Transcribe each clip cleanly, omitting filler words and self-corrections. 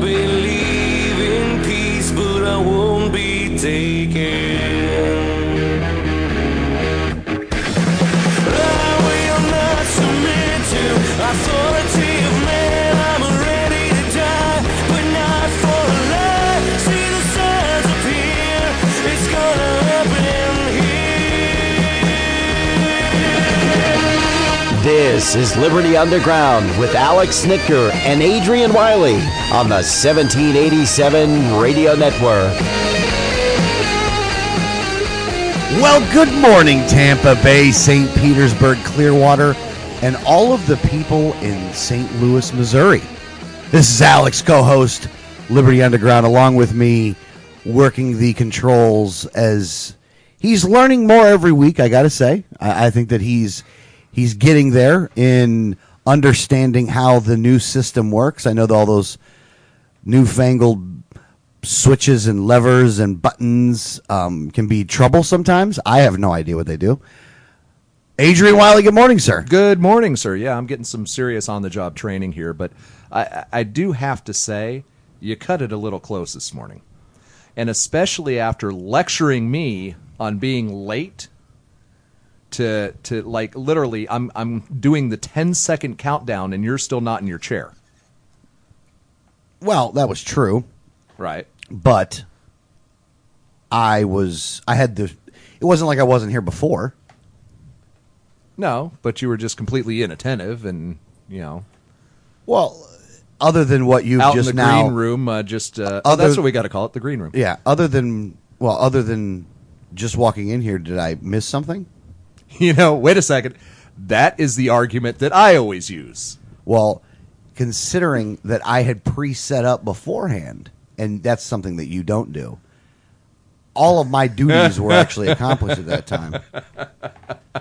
believe in peace, but I won't be taken. I will not submit to authority of man. I'm ready to die, but not for a lie. See the signs appear. It's gonna happen here. This is Liberty Underground with Alex Snitker and Adrian Wiley on the 1787 Radio Network. Well, good morning, Tampa Bay, St. Petersburg, Clearwater, and all of the people in St. Louis, Missouri. This is Alex, co-host, Liberty Underground, along with me, working the controls as he's learning more every week, I got to say. I think that he's getting there in understanding how the new system works. I know that all those newfangled switches and levers and buttons can be trouble sometimes. I have no idea what they do. Adrian Wiley, good morning, sir. Good morning, sir. Yeah, I'm getting some serious on-the-job training here, but I do have to say you cut it a little close this morning, and especially after lecturing me on being late to like literally I'm doing the 10-second countdown and you're still not in your chair. Well, that was true. Right. But it wasn't like I wasn't here before. No, but you were just completely inattentive and, you know. Well, other than what you've out just in the now. green room, that's what we got to call it, the green room. Yeah, other than just walking in here, did I miss something? You know, wait a second. That is the argument that I always use. Well, considering that I had pre-set up beforehand, and that's something that you don't do, all of my duties were actually accomplished at that time.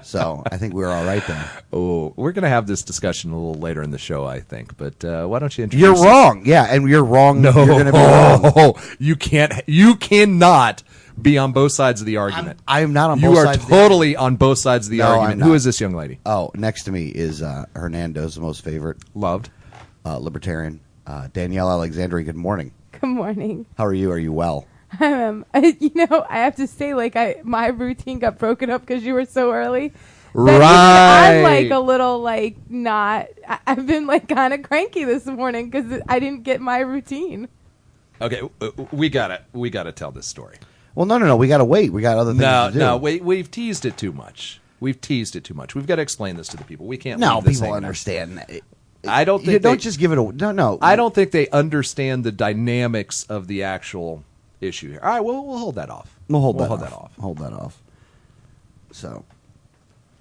So I think we were all right there. Oh, we're going to have this discussion a little later in the show, I think. But why don't you introduce You're wrong. Yeah, and you're wrong. No, you're going to be wrong. You cannot be on both sides of the argument. I'm not on you both are sides. totally on both sides of the No, argument. I'm not. Who is this young lady? Oh, next to me is Hernando's most favorite. Loved. Libertarian. Danielle Alexandria, good morning. Good morning. How are you? Are you well? I have to say, my routine got broken up because you were so early. Right. I'm a little not. I've been kind of cranky this morning because I didn't get my routine. Okay, we gotta tell this story. Well, no. We got to wait. We got other things to do. No, we've teased it too much. We've got to explain this to the people. We can't. No, leave this people hanging out. understand. I don't think you don't just give it a no. I don't think they understand the dynamics of the actual issue here. All right, we'll hold that off. We'll hold that off. Hold that off. So,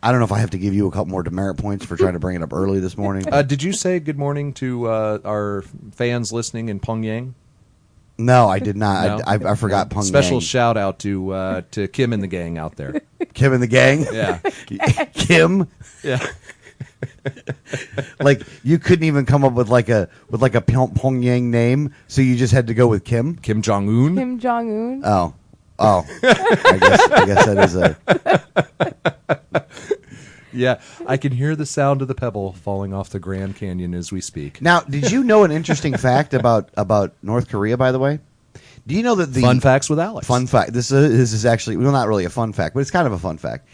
I don't know if I have to give you a couple more demerit points for trying to bring it up early this morning. Did you say good morning to our fans listening in Pyongyang? No, I did not. No? I forgot Pyongyang. Special shout out to Kim and the gang out there. Kim and the gang? Yeah. Kim? Yeah. You couldn't even come up with a Pyongyang name, so you just had to go with Kim? Kim Jong-un? Kim Jong-un. Oh. I guess that is a... Yeah, I can hear the sound of the pebble falling off the Grand Canyon as we speak. Now, did you know an interesting fact about North Korea, by the way? Do you know that the... Fun facts with Alex. Fun fact. This is actually... Well, not really a fun fact, but it's kind of a fun fact.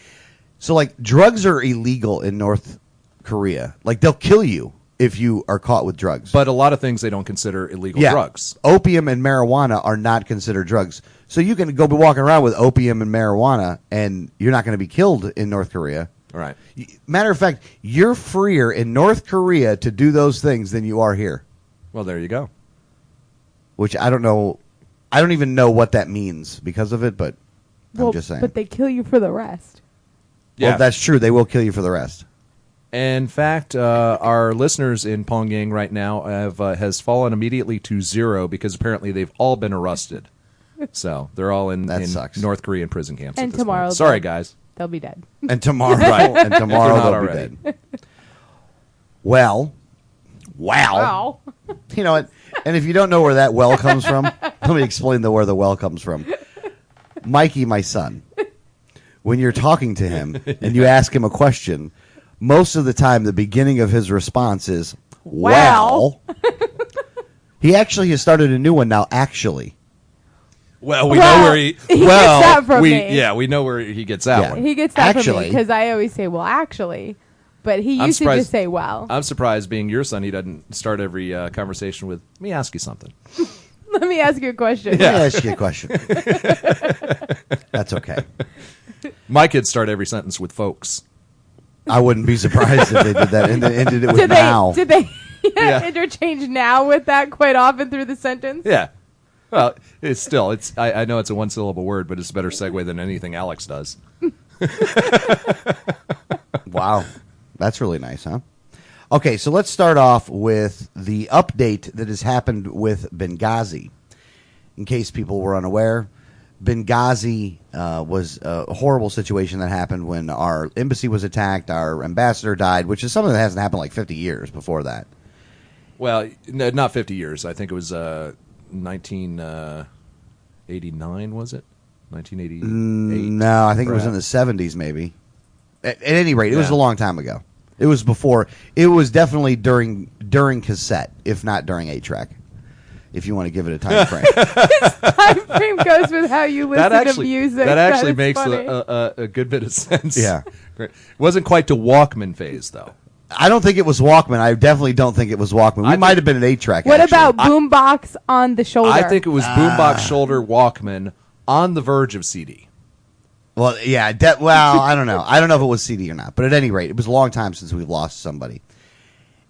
So, drugs are illegal in North Korea. They'll kill you if you are caught with drugs. But a lot of things they don't consider illegal drugs. Opium and marijuana are not considered drugs. So you can go be walking around with opium and marijuana, and you're not going to be killed in North Korea. Right. Matter of fact, you're freer in North Korea to do those things than you are here. Well, there you go. Which I don't know. I don't even know what that means because of it, but I'm just saying. But they kill you for the rest. Yeah. Well, that's true. They will kill you for the rest. In fact, our listeners in Pyongyang right now has fallen immediately to 0 because apparently they've all been arrested. So they're all in North Korean prison camps. And at this tomorrow, point. Sorry, guys. They'll be dead. And tomorrow, and tomorrow They're not they'll be already. dead. Well, Wow. you know what? And if you don't know where that well comes from, let me explain where the well comes from. Mikey, my son, when you're talking to him and you ask him a question, most of the time the beginning of his response is, well. He actually has started a new one now, actually. Well, we Well, know where he. he gets well, that from we me. yeah, we know where he gets that Yeah. one. He gets that from me Actually- because I always say, well, actually. But he I'm used to surprised- just say, well. I'm surprised, being your son, he doesn't start every conversation with, "Let me ask you something." Let me ask you a question. Let me ask you a question. That's okay. My kids start every sentence with "folks." I wouldn't be surprised if they did that and then ended it with Did now. they Yeah. interchange now with that quite often through the sentence? Yeah. Well, I know it's a one-syllable word, but it's a better segue than anything Alex does. Wow. That's really nice, huh? Okay, so let's start off with the update that has happened with Benghazi. In case people were unaware, Benghazi was a horrible situation that happened when our embassy was attacked, our ambassador died, which is something that hasn't happened like 50 years before that. Well, no, not 50 years. I think it was 1989, was it? 1988? No, I think it was in the Perhaps. 70s, maybe. At any rate, it was Yeah. a long time ago. It was before. It was definitely during cassette, if not during 8-track, if you want to give it a time frame. Time frame goes with how you listen to music. that actually is makes funny. a good bit of sense. Yeah. Great. Wasn't quite to Walkman phase, though. I don't think it was Walkman. I definitely don't think it was Walkman. We I might think- have been an 8-track. What actually. about boombox on the shoulder? I think it was boombox shoulder Walkman on the verge of CD. Well, yeah. Well, I don't know. I don't know if it was CD or not. But at any rate, it was a long time since we've lost somebody.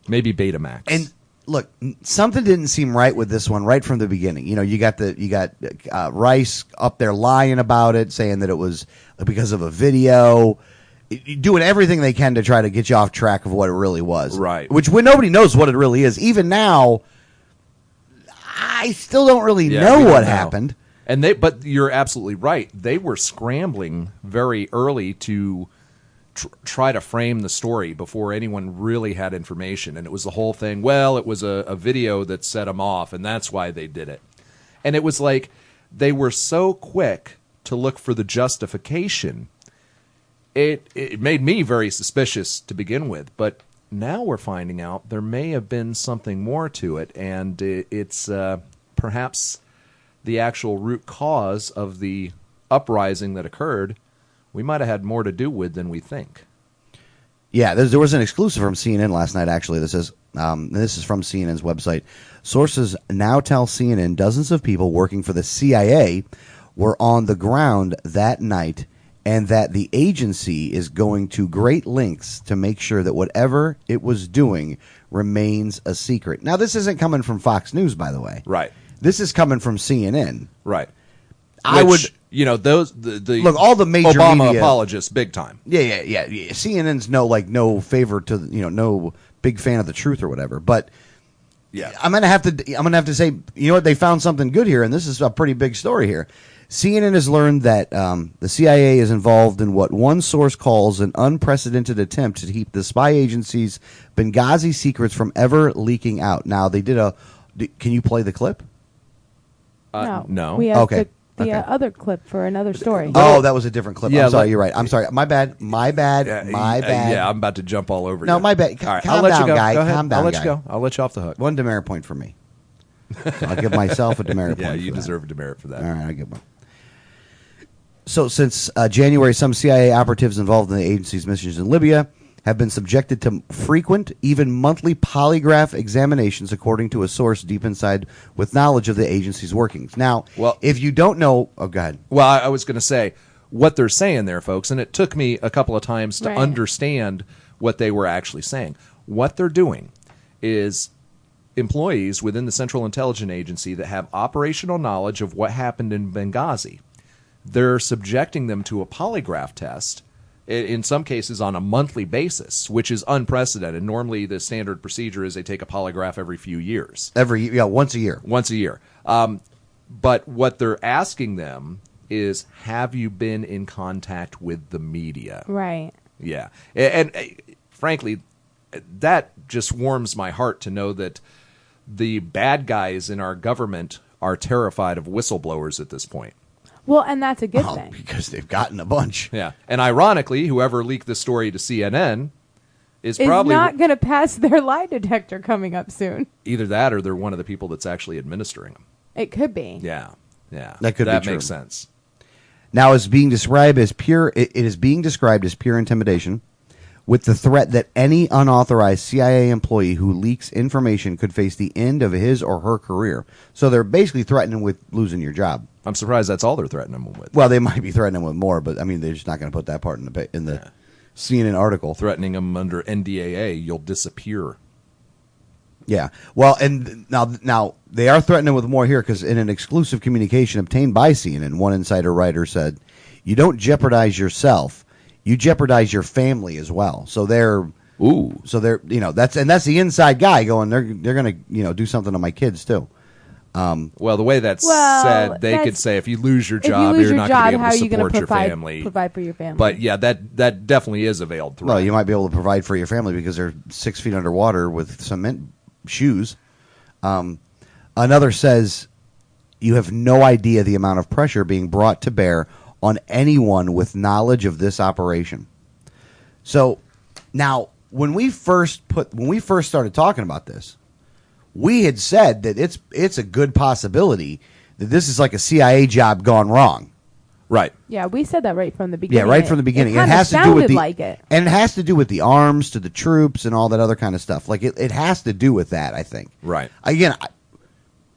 Maybe Betamax. And look, something didn't seem right with this one right from the beginning. You know, you got Rice up there lying about it, saying that it was because of a video, doing everything they can to try to get you off track of what it really was. Right. Which when nobody knows what it really is, even now, I still don't really Yeah, know we don't what know. happened. But you're absolutely right. They were scrambling very early to try to frame the story before anyone really had information. And it was the whole thing, well, it was a video that set them off, and that's why they did it. And it was like they were so quick to look for the justification. It made me very suspicious to begin with. But now we're finding out there may have been something more to it, and it's perhaps the actual root cause of the uprising that occurred, we might have had more to do with than we think. Yeah, there was an exclusive from CNN last night, actually, that says, this is from CNN's website, sources now tell CNN dozens of people working for the CIA were on the ground that night and that the agency is going to great lengths to make sure that whatever it was doing remains a secret. Now, this isn't coming from Fox News, by the way. Right. This is coming from CNN. Right. I would... the Look, all the major Obama media- apologists, big time. Yeah. CNN's no favor to no big fan of the truth or whatever. But Yeah. I'm gonna have to say, you know what? They found something good here, and this is a pretty big story here. CNN has learned that the CIA is involved in what one source calls an unprecedented attempt to keep the spy agency's Benghazi secrets from ever leaking out. Now they did can you play the clip? No. We have Okay. the Okay. Other clip for another story. Oh, that was a different clip. Yeah, I'm sorry. let- You're right. I'm sorry. My bad. My bad. Yeah, I'm about to jump all over No, you. my bad. All right, Calm I'll let down, you go. guy. Go ahead. Calm down, I'll let guy. you go. I'll let you off the hook. One demerit point for me. So I'll give myself a demerit Yeah, point. you for that. deserve a demerit for that. All right, I get one. So since January, some CIA operatives involved in the agency's missions in Libya have been subjected to frequent, even monthly polygraph examinations, according to a source deep inside with knowledge of the agency's workings. Now, Well- if you don't know... Oh, go ahead. Well, I was going to say what they're saying there, folks, and it took me a couple of times to Right. understand what they were actually saying. What they're doing is employees within the Central Intelligence Agency that have operational knowledge of what happened in Benghazi, they're subjecting them to a polygraph test, in some cases on a monthly basis, which is unprecedented. Normally, the standard procedure is they take a polygraph every few years. Once a year. Once a year. But what they're asking them is, have you been in contact with the media? Right. Yeah. And frankly, that just warms my heart to know that the bad guys in our government are terrified of whistleblowers at this point. Well, and that's a good Oh, thing. because they've gotten a bunch. Yeah. And ironically, whoever leaked the story to CNN is is probably not going to pass their lie detector coming up soon. either that or they're one of the people that's actually administering them. It could be. Yeah. That could be that true. makes sense. Now, it's being described as pure. It is being described as pure intimidation, with the threat that any unauthorized CIA employee who leaks information could face the end of his or her career. So they're basically threatening with losing your job. I'm surprised that's all they're threatening them with. Well, they might be threatening with more, but I mean, they're just not going to put that part in the CNN article. Threatening them under NDAA, you'll disappear. Yeah. Well, and now they are threatening with more here because in an exclusive communication obtained by CNN, one insider writer said, "You don't jeopardize yourself, you jeopardize your family as well." So they're that's the inside guy going. They're going to do something to my kids too. Well, the way that's Well, said, they could that's- say if you lose your If you job, lose you're your not going to job, be how able are to you going support to your family. provide for your family? But yeah, that definitely is a veiled threat. Well, you might be able to provide for your family because they're 6 feet underwater with cement shoes. Another says, "You have no idea the amount of pressure being brought to bear on anyone with knowledge of this operation." So now, when we first started talking about this, we had said that it's a good possibility that this is like a CIA job gone wrong. Right. yeah, we said that right from the beginning. Yeah, right from the beginning. It kinda has to do sounded with the like it. and it has to do with the arms to the troops and all that other kind of stuff. Like it has to do with that, I think. Right. Again,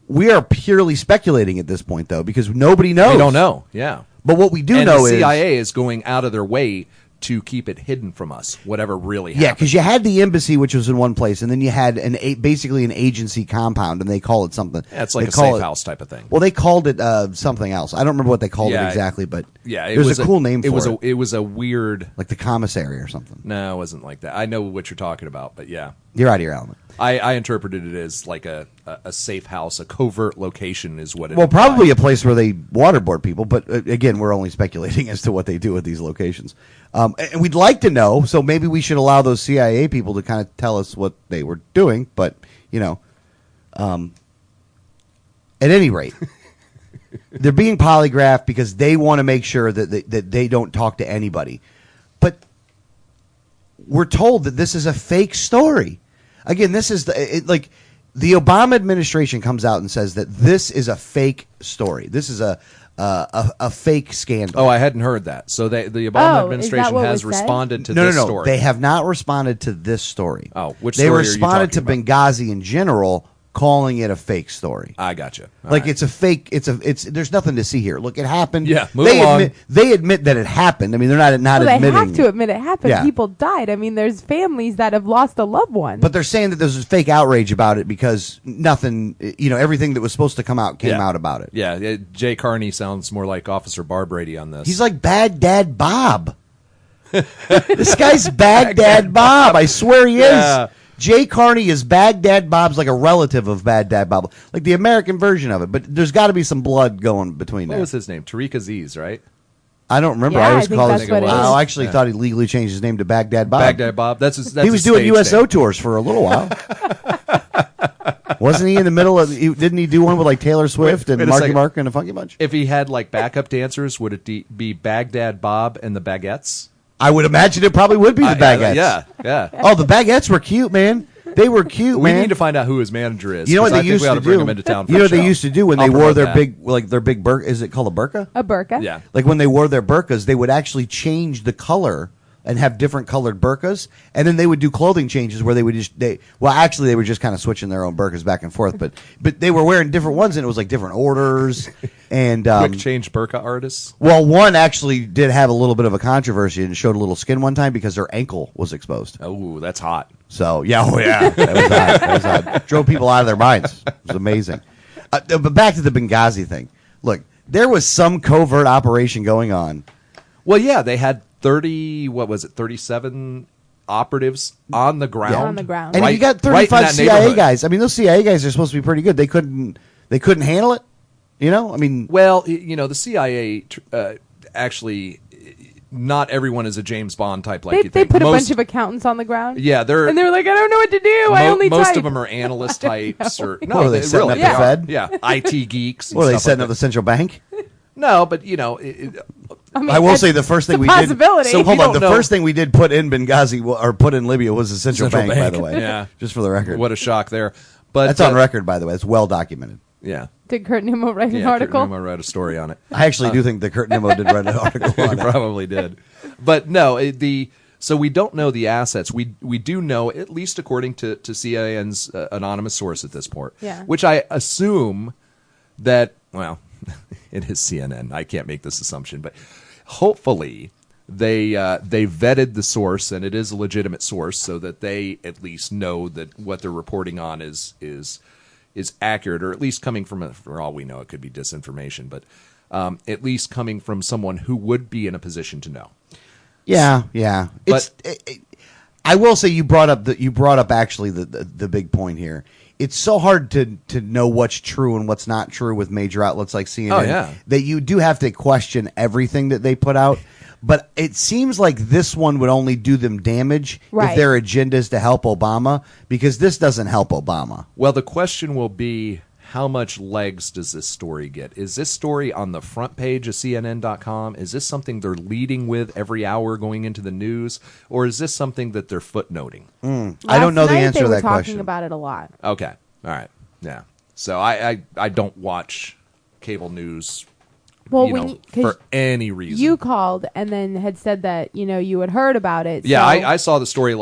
we are purely speculating at this point, though, because nobody knows. We don't know. Yeah. But what we do And know the is CIA is going out of their way to keep it hidden from us, whatever really happened. yeah, because you had the embassy, which was in one place, and then you had basically an agency compound, and they call it something. Yeah, it's like They a call safe it- house type of thing. Well, they called it something else. I don't remember what they called it Yeah, exactly, but Yeah, there's a cool name for it. It was a weird. Like the commissary or something. No, it wasn't like that. I know what you're talking about, but yeah, You're out of your element. I interpreted it as like a safe house, a covert location is what it. Well, implied. probably a place where they waterboard people, but again, we're only speculating as to what they do at these locations. And we'd like to know, so maybe we should allow those CIA people to kind of tell us what they were doing. But at any rate, they're being polygraphed because they want to make sure that they don't talk to anybody. But we're told that this is a fake story. Again, this is the Obama administration comes out and says that this is a fake story. This is a fake scandal. Oh, I hadn't heard that. So the Obama Oh, administration is that what has was said? responded to No, this no. story. They have not responded to this story. Oh, which they story are you responded to talking Benghazi in general, calling it a fake story. I got you. It's a fake. It's there's nothing to see here. Look, it happened. Yeah, move they along. admit that it happened. I mean, they're not Well, admitting. they have to admit it happened. Yeah. People died. I mean, there's families that have lost a loved one. But they're saying that there's a fake outrage about it because nothing, everything that was supposed to come out came out about it. Yeah, Jay Carney sounds more like Officer Barb Brady on this. He's like Baghdad Bob. This guy's Baghdad Bob. I swear he Yeah. is. Jay Carney is Baghdad Bob's like a relative of Baghdad Bob, like the American version of it. But there's got to be some blood going between what there. was his name? Tariq Aziz, right? I don't remember. Yeah, I always I think call that's his. what it is. I actually Yeah. thought he legally changed his name to Baghdad Bob. Baghdad Bob. That's He was his doing stage USO name. tours for a little while. Wasn't he in the middle of? Didn't he do one with like Taylor Swift and wait a Marky second. Mark and a Funky Bunch? If he had like backup dancers, would it be Baghdad Bob and the Baguettes? I would imagine it probably would be the Baguettes. Yeah. Oh, the Baguettes were cute, man. They were cute, We man. need to find out who his manager is. You know what 'cause they I think used we ought to to bring do? him into town. For You know the what they show. used to do when I'll they wore promote their that. their big burqa? Is it called a burqa? a burqa. Yeah. Like when they wore their burqas, they would actually change the color and have different colored burqas, and then they would do clothing changes where they would they were just kind of switching their own burqas back and forth, but they were wearing different ones, and it was like different orders. And Quick change burqa artists. well, one actually did have a little bit of a controversy and showed a little skin one time because her ankle was exposed. Oh, that's hot. So that was hot. That was hot. Drove people out of their minds. It was amazing. But back to the Benghazi thing. Look, there was some covert operation going on. Well, yeah, they had 37 operatives on the ground. On the ground. And Right- if you got right in 35 that CIA neighborhood. guys, I mean, those CIA guys are supposed to be pretty good. They couldn't handle it. I mean, Well, the CIA actually, not everyone is a James Bond type like you They think. put a Most- bunch of accountants on the ground. Yeah, they're And they're like, I don't know what to do. I only most type. of them are analyst types or no, What are they setting really, up the Fed? Yeah, IT geeks. And what are they stuff setting like up the central bank? that. No, but mean, I will that's- say the first thing it's we a possibility. did. So hold We on. The don't know. first thing we did put in Benghazi or put in Libya was the Central Bank, by the way. Yeah. Just for the record. What a shock there. But That's on record, by the way. It's well documented. Yeah. Did Kurt Nimmo write an Yeah, article? Kurt Nimmo wrote a story on it. I actually do think that Kurt Nimmo did write an article He on it. probably did. But no, so we don't know the assets. We do know, at least according to CNN's anonymous source at this point, Yeah. which I assume that, well, it is CNN. I can't make this assumption, but hopefully they vetted the source and it is a legitimate source, so that they at least know that what they're reporting on is accurate, or at least coming from, for all we know, it could be disinformation, but at least coming from someone who would be in a position to know. Yeah, yeah. But- I will say you brought up actually the big point here. It's so hard to know what's true and what's not true with major outlets like CNN. Oh, yeah. That you do have to question everything that they put out. But it seems like this one would only do them damage Right. if their agenda is to help Obama, because this doesn't help Obama. Well, the question will be, how much legs does this story get? Is this story on the front page of CNN.com? Is this something they're leading with every hour going into the news? Or is this something that they're footnoting? I don't know the answer to they were that talking question. about it a lot. Okay. All right. Yeah. So I don't watch cable news Well, you when know, you, 'cause for any reason. you called and then had said that you had heard about it. yeah, so, I saw the story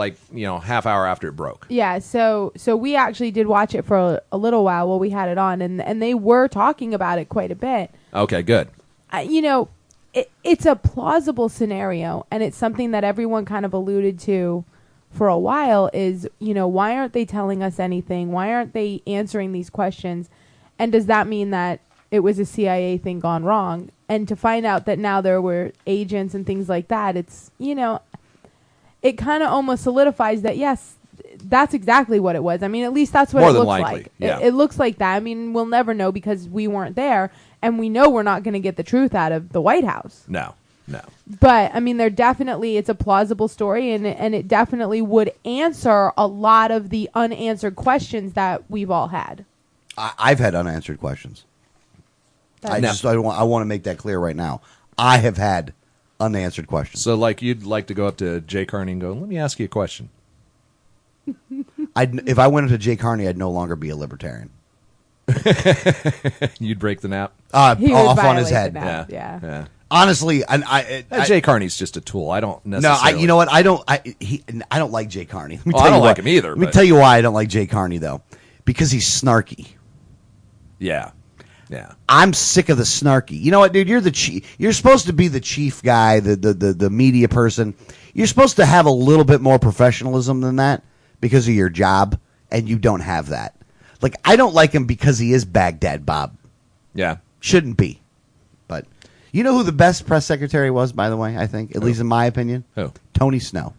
half hour after it broke. yeah. So we actually did watch it for a little while while we had it on, and they were talking about it quite a bit. Okay, good. It's a plausible scenario, and it's something that everyone kind of alluded to for a while. Is why aren't they telling us anything? Why aren't they answering these questions? And does that mean that it was a CIA thing gone wrong? And to find out that now there were agents and things like that, it's, it kind of almost solidifies that, yes, that's exactly what it was. I mean, at least that's what More it than looks likely, like. yeah. It looks like that. I mean, we'll never know because we weren't there, and we know we're not going to get the truth out of the White House. No. But, I mean, it's a plausible story, and it definitely would answer a lot of the unanswered questions that we've all had. I've had unanswered questions. I That's- want to make that clear right now. I have had unanswered questions. So, you'd like to go up to Jay Carney and go, let me ask you a question. If I went into Jay Carney, I'd no longer be a libertarian. You'd break the nap? He would Off on his violate head. the nap. Yeah. Honestly, Jay Carney's just a tool. I don't necessarily. you know what? I don't like Jay Carney. Let me Oh, tell I you don't why. like him either, Let me but- tell you why I don't like Jay Carney though, because he's snarky. Yeah. Yeah. I'm sick of the snarky. You know what, dude? You're the chief. You're supposed to be the chief guy, the media person. You're supposed to have a little bit more professionalism than that because of your job, and you don't have that. Like, I don't like him because he is Baghdad Bob. Yeah. Shouldn't be. But you know who the best press secretary was, by the way, I think, at least in my opinion? Who? Tony Snow.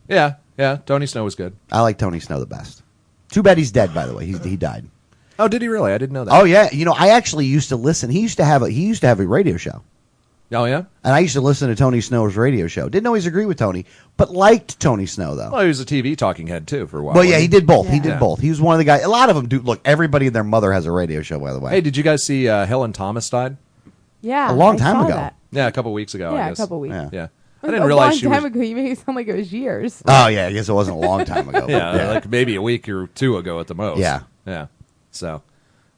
Yeah. Yeah. Tony Snow was good. I like Tony Snow the best. Too bad he's dead, by the way. He died. Oh, did he really? I didn't know that. Oh yeah, I actually used to listen. He used to have a radio show. Oh, yeah? And I used to listen to Tony Snow's radio show. Didn't always agree with Tony, but liked Tony Snow, though. Well, he was a TV talking head, too, for a while. Well, yeah, he did both. He Yeah. did both. He was one of the guys. A lot of them do. Look, everybody and their mother has a radio show, by the way. Hey, did you guys see Helen Thomas died? Yeah. A long I time saw ago. that. Yeah, a couple weeks ago, I Yeah, guess. a couple weeks. Yeah. Yeah. I A didn't realize she long time was... ago. You made it sound like it was years. Oh, yeah, I guess it wasn't a long time ago. but Yeah, like maybe a week or two ago at the most. Yeah. Yeah. So,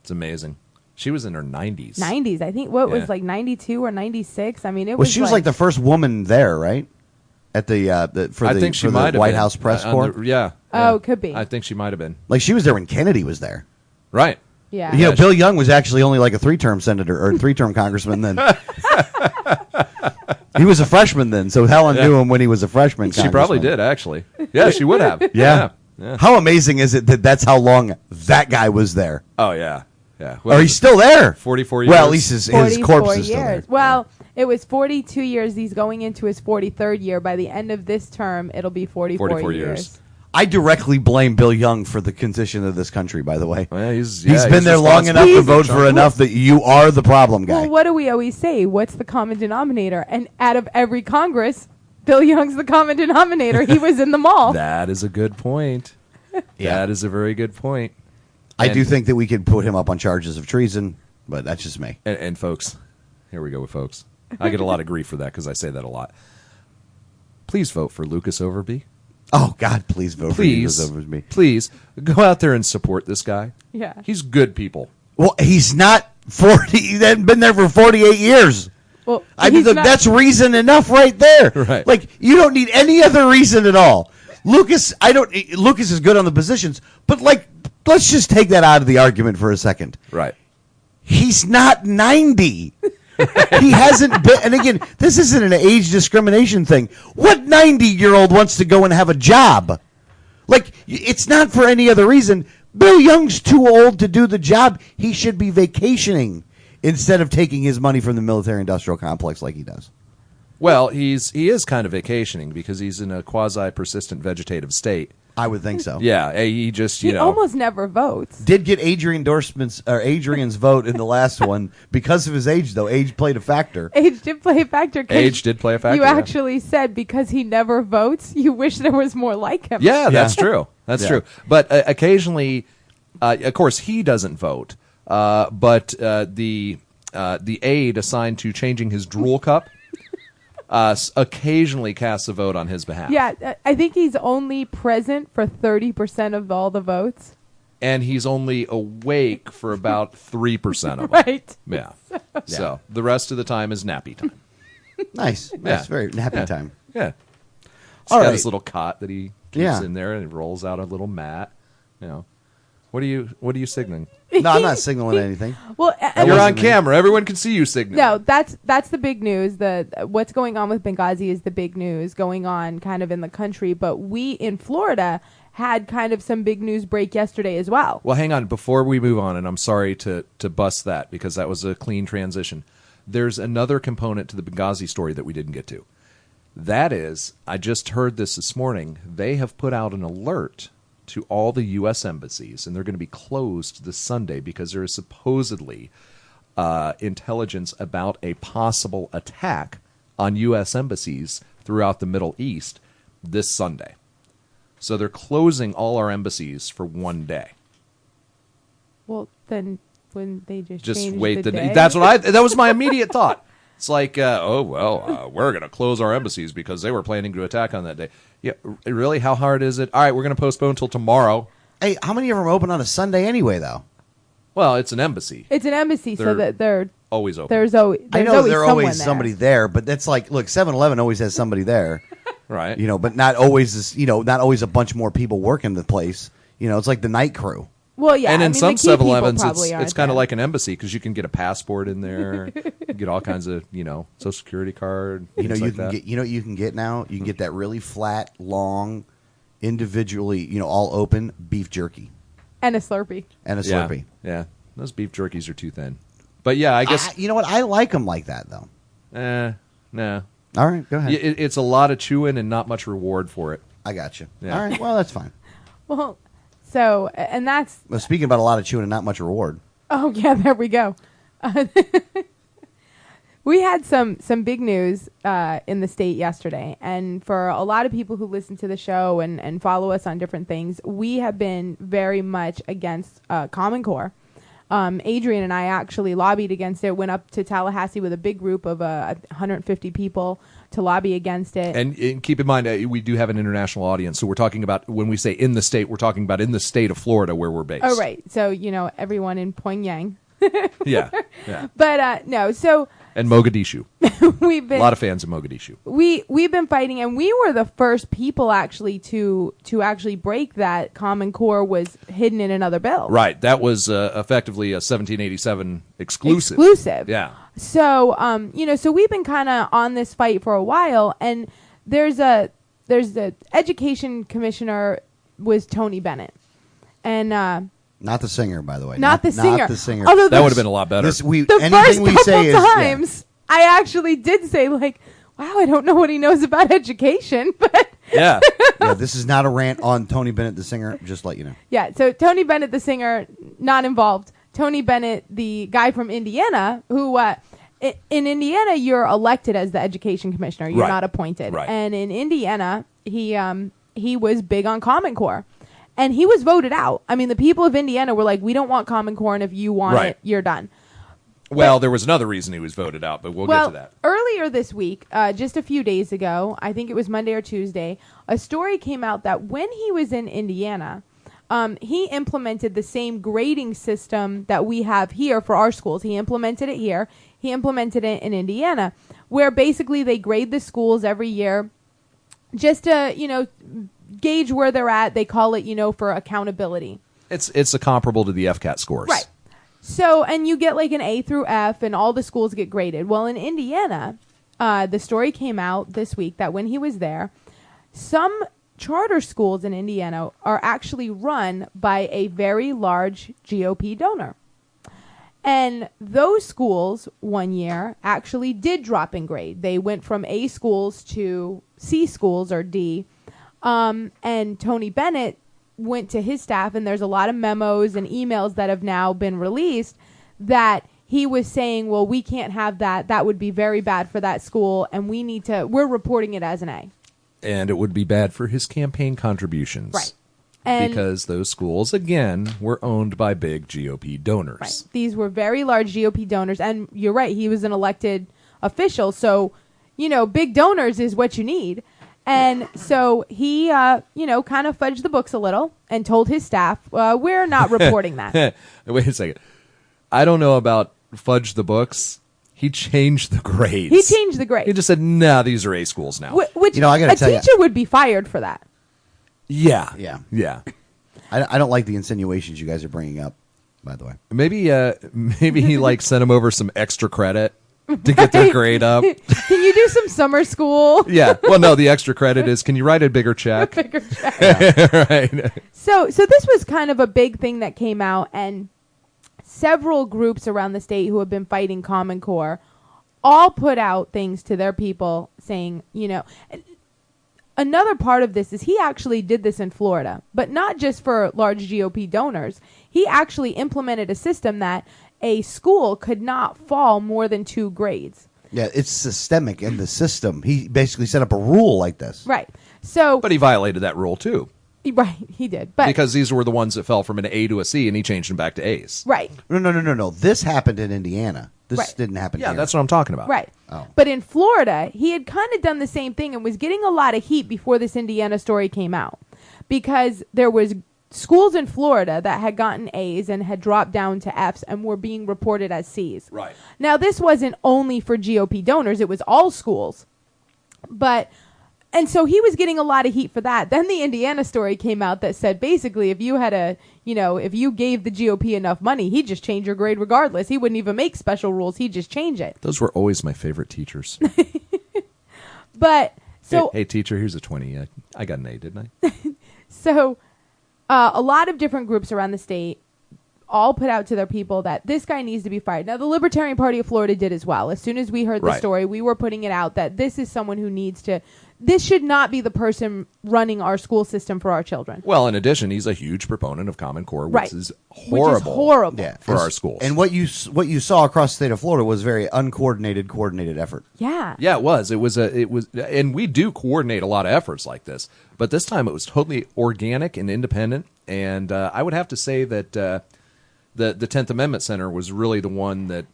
it's amazing. She was in her 90s. 90s, I think. What Yeah. was like 92 or 96? I mean, it Well, was. she was like the first woman there, right? At I think she for might the have White been. House press On corps. the- yeah. Oh, yeah. could be. I think she might have been. Like she was there when Kennedy was there. Right. Yeah. You know, Yeah, Bill Young was actually only like a 3-term senator or 3-term congressman then. He was a freshman then, so Helen knew him when he was a freshman. She probably congressman. did, actually. Yeah, she would have. Yeah. Yeah. How amazing is it that that's how long that guy was there? Oh, yeah. Yeah. Or he's still there. 44 Well, at years? least his 44 corpse is still there. years. Well, it was 42 years. He's going into his 43rd year. By the end of this term, it'll be 44 44 years. years. I directly blame Bill Young for the condition of this country, by the way. Well, he's Been there long enough to vote for enough that you are the problem guy. Well, what do we always say? What's the common denominator? And out of every Congress, Bill Young's the common denominator. He was in them all. That is a good point. Yeah. That is a very good point. I do And- think that we could put him up on charges of treason, but that's just me. And folks, here we go with folks. I get a lot of grief for that because I say that a lot. Please vote for Lucas Overby. Oh, God, please vote for you over me. Please go out there and support this guy. Yeah. He's good people. Well, he's not 40. He hasn't been there for 48 years. Well, I mean, he's not- that's reason enough right there. Right. Like, you don't need any other reason at all. Lucas is good on the positions, but, like, let's just take that out of the argument for a second. Right. He's not 90. He hasn't been, and again, this isn't an age discrimination thing. What 90-year-old wants to go and have a job? Like, it's not for any other reason. Bill Young's too old to do the job. He should be vacationing instead of taking his money from the military-industrial complex like he does. Well, he is kind of vacationing because he's in a quasi-persistent vegetative state. I would think so. Yeah, he just, He almost never votes. Did get Adrian's vote in the last one because of his age, though. Age played a factor. Age did play a factor. 'Cause Age did play a factor, You yeah. actually said because he never votes, you wish there was more like him. Yeah, that's true. That's Yeah. true. But occasionally, of course, he doesn't vote. But the aide assigned to changing his drool cup occasionally casts a vote on his behalf. Yeah, I think he's only present for 30% of all the votes. And he's only awake for about 3% of them. Right. Yeah. So the rest of the time is nappy time. Nice. That's very happy time. Yeah. He's All got right. his little cot that he keeps Yeah. in there, and he rolls out a little mat. You know, what are you signaling? No, I'm not signaling anything. Well, You're on wasn't me. camera. Everyone can see you signaling. no, that's the big news. What's going on with Benghazi is the big news going on kind of in the country. But we in Florida had kind of some big news break yesterday as well. Well, hang on. Before we move on, and I'm sorry to bust that because that was a clean transition. There's another component to the Benghazi story that we didn't get to. That is, I just heard this morning. They have put out an alert to all the U.S. embassies, and they're going to be closed this Sunday because there is supposedly intelligence about a possible attack on U.S. embassies throughout the Middle East this Sunday. So they're closing all our embassies for one day. Well, then wouldn't they just change wait. the day? That's what that was my immediate thought. It's like, we're going to close our embassies because they were planning to attack on that day. Yeah, really? How hard is it? All right, we're going to postpone until tomorrow. Hey, how many of them are open on a Sunday anyway, though? Well, it's an embassy. It's an embassy, so that they're Always open. there's always I know there's someone always there. somebody there, but that's like, look, 7-Eleven always has somebody there, Right. but not always, not always a bunch more people working the place. It's like the night crew. Well, yeah, and I in mean, some the key people 7-Elevens, probably it's aren't kind of there. like an embassy because you can get a passport in there, you get all kinds of, Social Security card, things You like can that. get, what you can get now? You can get that really flat, long, individually, all open beef jerky and a Slurpee. and a yeah, Slurpee. yeah. Those beef jerkies are too thin. But yeah, I guess, You know what? I like them like that, though. no. All right, go ahead. It's a lot of chewing and not much reward for it. I got you. Yeah. All right, well, that's fine. Well, so and that's Well, speaking about a lot of chewing and not much reward. oh yeah, there we go. We had some big news in the state yesterday, and for a lot of people who listen to the show and follow us on different things, we have been very much against Common Core. Adrian and I actually lobbied against it, went up to Tallahassee with a big group of 150 people to lobby against it. And keep in mind, we do have an international audience, so we're talking about, when we say in the state, we're talking about in the state of Florida where we're based. Oh, right. So, everyone in Pyongyang. Yeah. But no, so And Mogadishu. we've A been lot of fans of Mogadishu. we've been fighting, and we were the first people actually to actually break that Common Core was hidden in another bill. Right. That was effectively a 1787 exclusive. Exclusive. Yeah. So, so we've been kind of on this fight for a while, and there's the education commissioner was Tony Bennett, and Not the singer, by the way. not the singer. Not the singer. Although That the- would have been a lot better. the anything first we couple say is times, I actually did say like, "Wow, I don't know what he knows about education," but. Yeah. Yeah, this is not a rant on Tony Bennett, the singer. Just let you know. Yeah, so Tony Bennett, the singer, not involved. Tony Bennett, the guy from Indiana, who in Indiana you're elected as the education commissioner. You're Right. not appointed. Right. And in Indiana, he was big on Common Core, and he was voted out. I mean, the people of Indiana were like, "We don't want Common Core, and if you want Right. it, you're done." Well, there was another reason he was voted out, but we'll get to that. Earlier this week, just a few days ago, I think it was Monday or Tuesday, a story came out that when he was in Indiana, he implemented the same grading system that we have here for our schools. He implemented it here. He implemented it in Indiana, where basically they grade the schools every year just to, gauge where they're at. They call it, for accountability. It's a comparable to the FCAT scores. Right. So, and you get like an A through F, and all the schools get graded. Well, in Indiana, the story came out this week that when he was there, some charter schools in Indiana are actually run by a very large GOP donor. And those schools one year actually did drop in grade. They went from A schools to C schools or D. And Tony Bennett went to his staff, and there's a lot of memos and emails that have now been released that he was saying, well, we can't have that. That would be very bad for that school, and we're reporting it as an A. And it would be bad for his campaign contributions. Right. And because those schools, again, were owned by big GOP donors. Right. These were very large GOP donors, and you're right, he was an elected official, so, big donors is what you need. And so he, kind of fudged the books a little and told his staff, we're not reporting that. Wait a second. I don't know about fudge the books. He changed the grades. He changed the grades. He just said, nah, these are A schools now. Which I gotta tell teacher would be fired for that. Yeah. Yeah. I don't like the insinuations you guys are bringing up, by the way. Maybe he sent him over some extra credit to get their grade up. Can you do some summer school? Yeah. Well, no, the extra credit is, can you write a bigger check? Bigger check. Right. So this was kind of a big thing that came out, and several groups around the state who have been fighting Common Core all put out things to their people saying, another part of this is he actually did this in Florida, but not just for large GOP donors. He actually implemented a system that a school could not fall more than 2 grades. Yeah, it's systemic in the system. He basically set up a rule like this. Right. So, But he violated that rule, too. Right, he did. But Because these were the ones that fell from an A to a C, and he changed them back to A's. right. No. This happened in Indiana. This Right. didn't happen Yeah, here. that's what I'm talking about. Right. Oh. But in Florida, he had kind of done the same thing and was getting a lot of heat before this Indiana story came out. Because there was schools in Florida that had gotten A's and had dropped down to F's and were being reported as C's. Right. Now, this wasn't only for GOP donors. It was all schools. And so he was getting a lot of heat for that. Then the Indiana story came out that said basically if you had if you gave the GOP enough money, he'd just change your grade regardless. He wouldn't even make special rules. He'd just change it. Those were always my favorite teachers. But so hey, teacher, here's a 20. I got an A, didn't I? So a lot of different groups around the state all put out to their people that this guy needs to be fired. Now, the Libertarian Party of Florida did as well. As soon as we heard the Right. story, we were putting it out that this is someone who needs to... This should not be the person running our school system for our children. Well, in addition, he's a huge proponent of Common Core, which Right. is Which horrible. is horrible. Yeah, For our schools. And what you saw across the state of Florida was very uncoordinated, coordinated effort. Yeah. Yeah, it was. It was, and we do coordinate a lot of efforts like this, but this time it was totally organic and independent. And I would have to say that the 10th Amendment Center was really the one that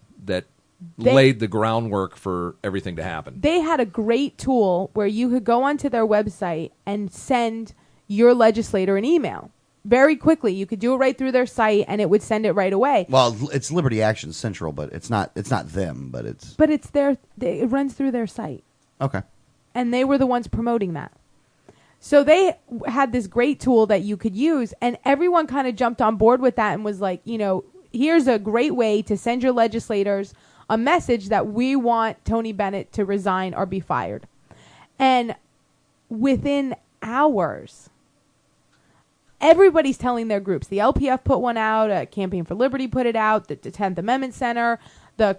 They- laid the groundwork for everything to happen. They had a great tool where you could go onto their website and send your legislator an email. Very quickly. You could do it right through their site, and it would send it right away. Well, it's Liberty Action Central, but it's not them, but it's... But it's it runs through their site. Okay. And they were the ones promoting that. So they had this great tool that you could use, and everyone kind of jumped on board with that and was like, here's a great way to send your legislators a message that we want Tony Bennett to resign or be fired. And within hours, everybody's telling their groups. The LPF put one out, Campaign for Liberty put it out, the 10th Amendment Center, the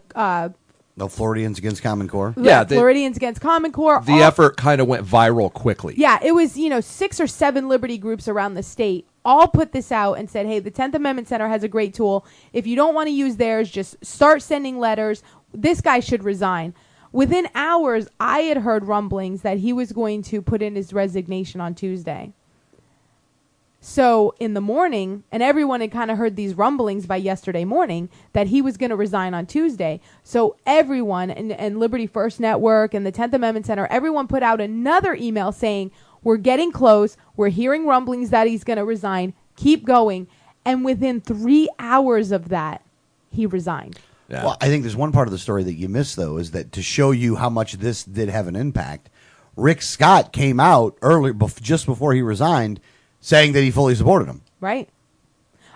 Floridians Against Common Core. Yeah, Floridians Against Common Core. The effort kind of went viral quickly. Yeah, it was, 6 or 7 Liberty groups around the state all put this out and said, hey, the 10th Amendment Center has a great tool. If you don't want to use theirs, just start sending letters. This guy should resign. Within hours, I had heard rumblings that he was going to put in his resignation on Tuesday. So in the morning, and everyone had kind of heard these rumblings by yesterday morning that he was going to resign on Tuesday. So everyone, and Liberty First Network and the 10th Amendment Center, everyone put out another email saying, we're getting close. We're hearing rumblings that he's going to resign. Keep going. And within 3 hours of that, he resigned. Yeah. Well, I think there's one part of the story that you missed, though, is that to show you how much this did have an impact, Rick Scott came out early, just before he resigned, saying that he fully supported him. Right.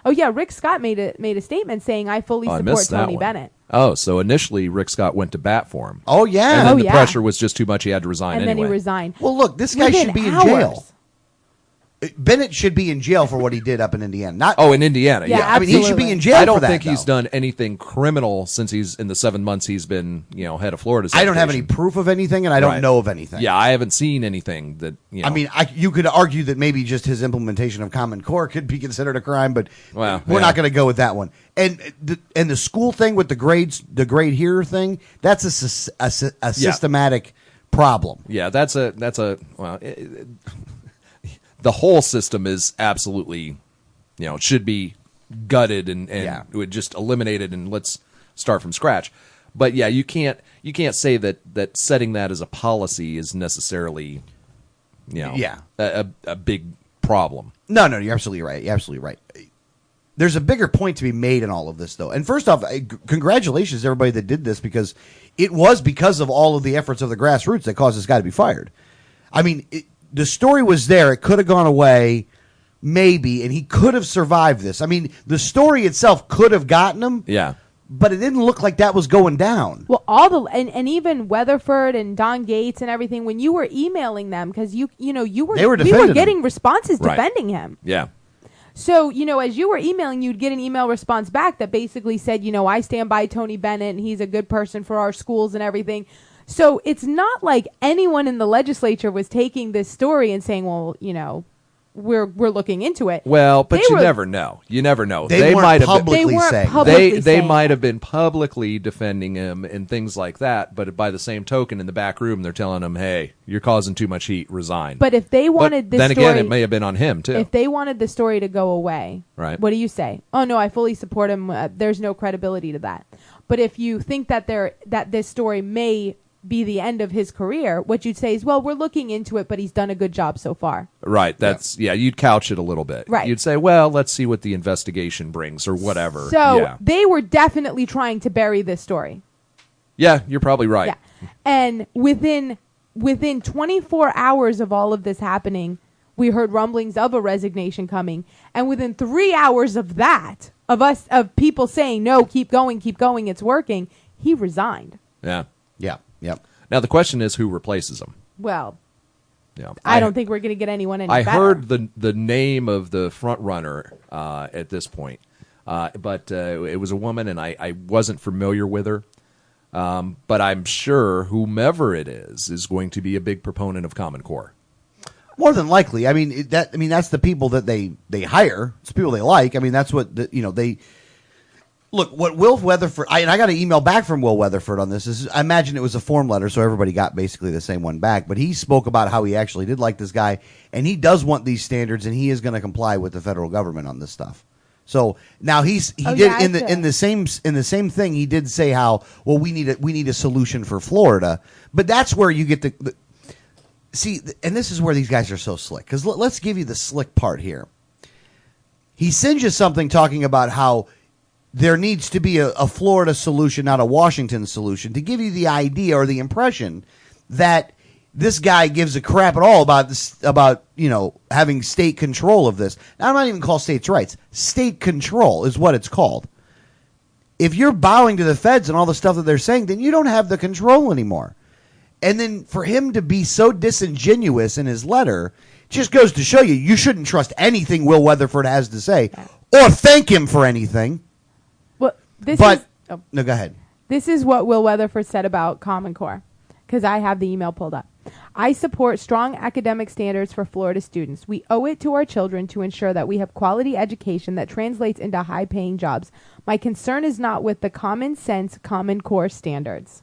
Oh, yeah. Rick Scott made a statement saying, I fully I support missed that Tony one. Bennett. Oh, so initially Rick Scott went to bat for him. Oh, yeah. And then Oh, the yeah. pressure was just too much. He had to resign And anyway. then he resigned. Well, look, this guy Within should be in hours. jail. Bennett should be in jail for what he did up in Indiana. Not, Oh, in Indiana, Yeah, yeah. I mean, he should be absolutely. in jail I for don't that, think he's though. done anything criminal since he's in the 7 months he's been, head of Florida. I don't have any sanitation. proof of anything, and I don't Right. know of anything. Yeah, I haven't seen anything that, I mean, you could argue that maybe just his implementation of Common Core could be considered a crime, but Well, we're yeah. not going to go with that one. And the school thing with the grades, the grade here thing, that's a systematic problem. yeah, that's a well, the whole system is absolutely, should be gutted and Yeah. would just eliminated and let's start from scratch. But yeah, you can't say that setting that as a policy is necessarily, Yeah. a big problem. No, you're absolutely right. You're absolutely right. There's a bigger point to be made in all of this, though. And first off, congratulations to everybody that did this, because it was because of all of the efforts of the grassroots that caused this guy to be fired. I mean, the story was there. It could have gone away, maybe, and he could have survived this. I mean, the story itself could have gotten him, Yeah. but it didn't look like that was going down. Well, and even Weatherford and Don Gates and everything, when you were emailing them, because we They were were defending getting him. responses Right. defending him. Yeah. So, as you were emailing, you'd get an email response back that basically said, I stand by Tony Bennett and he's a good person for our schools and everything. So it's not like anyone in the legislature was taking this story and saying, well, we're looking into it. Well, but They you were- never know. You never know. They weren't might have been, publicly They weren't saying public- that. publicly they saying might that. have been publicly defending him and things like that, but by the same token, in the back room, they're telling him, "Hey, you're causing too much heat. Resign." But if they wanted this then story, again, it may have been on him too. if they wanted the story to go away, Right. what do you say? Oh no, I fully support him. There's no credibility to that. But if you think that this story may be the end of his career, what you'd say is, well, we're looking into it, but he's done a good job so far. Right. That's you'd couch it a little bit. Right. You'd say, well, let's see what the investigation brings or whatever. So yeah. they were definitely trying to bury this story. Yeah, you're probably right. Yeah. And within 24 hours of all of this happening, we heard rumblings of a resignation coming. And within 3 hours of that, of people saying, no, keep going, it's working, he resigned. Yeah. Yeah, yep. Now the question is, who replaces him? Well, Yeah. I don't think we're going to get anyone any I better. heard the name of the front runner at this point, but it was a woman, and I wasn't familiar with her. But I'm sure whomever it is going to be a big proponent of Common Core. More than likely. I mean, that's the people that they hire. It's the people they like. I mean, that's what they look. What Will Weatherford, and I got an email back from Will Weatherford on this. I imagine it was a form letter, so everybody got basically the same one back. But he spoke about how he actually did like this guy, and he does want these standards, and he is going to comply with the federal government on this stuff. So now he Oh, did yeah, in the same thing. He did say how, well, we need a solution for Florida, but that's where you get the see, and this is where these guys are so slick, because let's give you the slick part here. He sends you something talking about how there needs to be a Florida solution, not a Washington solution, to give you the idea or the impression that this guy gives a crap at all about this, about having state control of this. Now, I'm not even called states' rights. State control is what it's called. If you're bowing to the feds and all the stuff that they're saying, then you don't have the control anymore. And then for him to be so disingenuous in his letter just goes to show you shouldn't trust anything Will Weatherford has to say or thank him for anything. Well, No, go ahead. This is what Will Weatherford said about Common Core, because I have the email pulled up. I support strong academic standards for Florida students. We owe it to our children to ensure that we have quality education that translates into high-paying jobs. My concern is not with the common sense Common Core standards.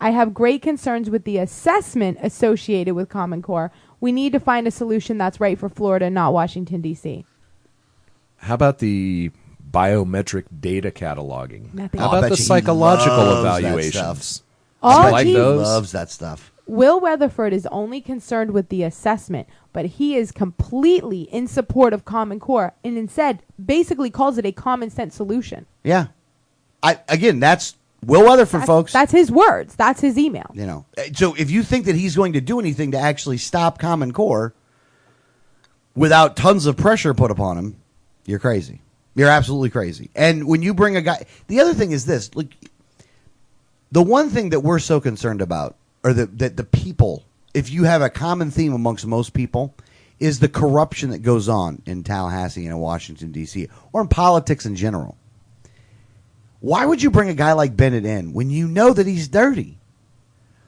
I have great concerns with the assessment associated with Common Core, We need to find a solution that's right for Florida, not Washington, D.C. How about the biometric data cataloging? Nothing. How Oh, I about bet the you he psychological loves that evaluations? stuff. All like he- those? Loves that stuff. Will Weatherford is only concerned with the assessment, but he is completely in support of Common Core and instead basically calls it a common sense solution. Yeah. Again, that's Will Weatherford, folks. That's his words. That's his email. You know, so if you think that he's going to do anything to actually stop Common Core without tons of pressure put upon him, you're crazy. You're absolutely crazy. And when you bring a guy, the other thing is this: look, the one thing that we're so concerned about, or that the people, if you have a common theme amongst most people, is the corruption that goes on in Tallahassee and in Washington, D.C., or in politics in general. Why would you bring a guy like Bennett in when you know that he's dirty?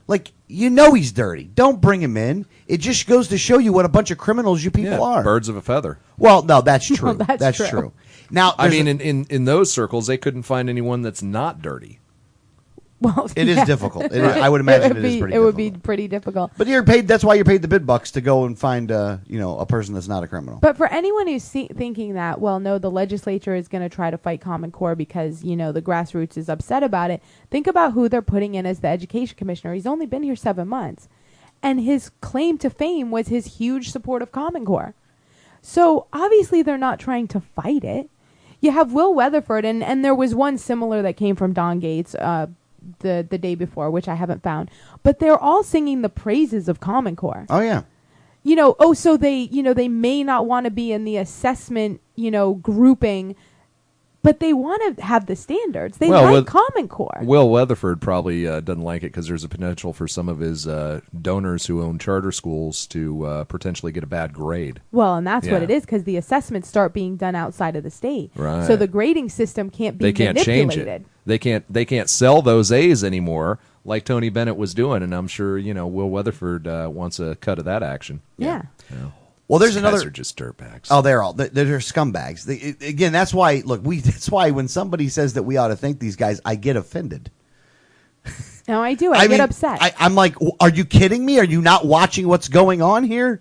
Like, you know he's dirty. Don't bring him in. It just goes to show you what a bunch of criminals you people Yeah, are. birds of a feather. Well, no, that's true. Well, that's true. true. Now, I there's mean, in those circles, they couldn't find anyone that's not dirty. Well, it is yeah. difficult. It is, I would imagine it is pretty It would be difficult. pretty difficult. But you're paid. That's why you're paid the bid bucks to go and find, a person that's not a criminal. But for anyone who's thinking that, well, no, the legislature is going to try to fight Common Core because, the grassroots is upset about it, think about who they're putting in as the education commissioner. He's only been here 7 months. And his claim to fame was his huge support of Common Core. So obviously they're not trying to fight it. You have Will Weatherford, and there was one similar that came from Don Gates the day before, which I haven't found. But they're all singing the praises of Common Core. Oh yeah. So they may not want to be in the assessment, grouping, but they want to have the standards. They Well, like with- Common Core. Will Weatherford probably doesn't like it because there's a potential for some of his donors who own charter schools to potentially get a bad grade. Well, and that's what Yeah. it is because the assessments start being done outside of the state. Right. So the grading system can't be They can't change manipulated. it. They can't sell those A's anymore like Tony Bennett was doing, and I'm sure Will Weatherford wants a cut of that action. Yeah. Well, there's These guys another. are just dirtbaggs. Oh, they're scumbags. Again, that's why. Look, that's why when somebody says that we ought to thank these guys, I get offended. No, I do. I get mean, upset. I'm like, are you kidding me? Are you not watching what's going on here?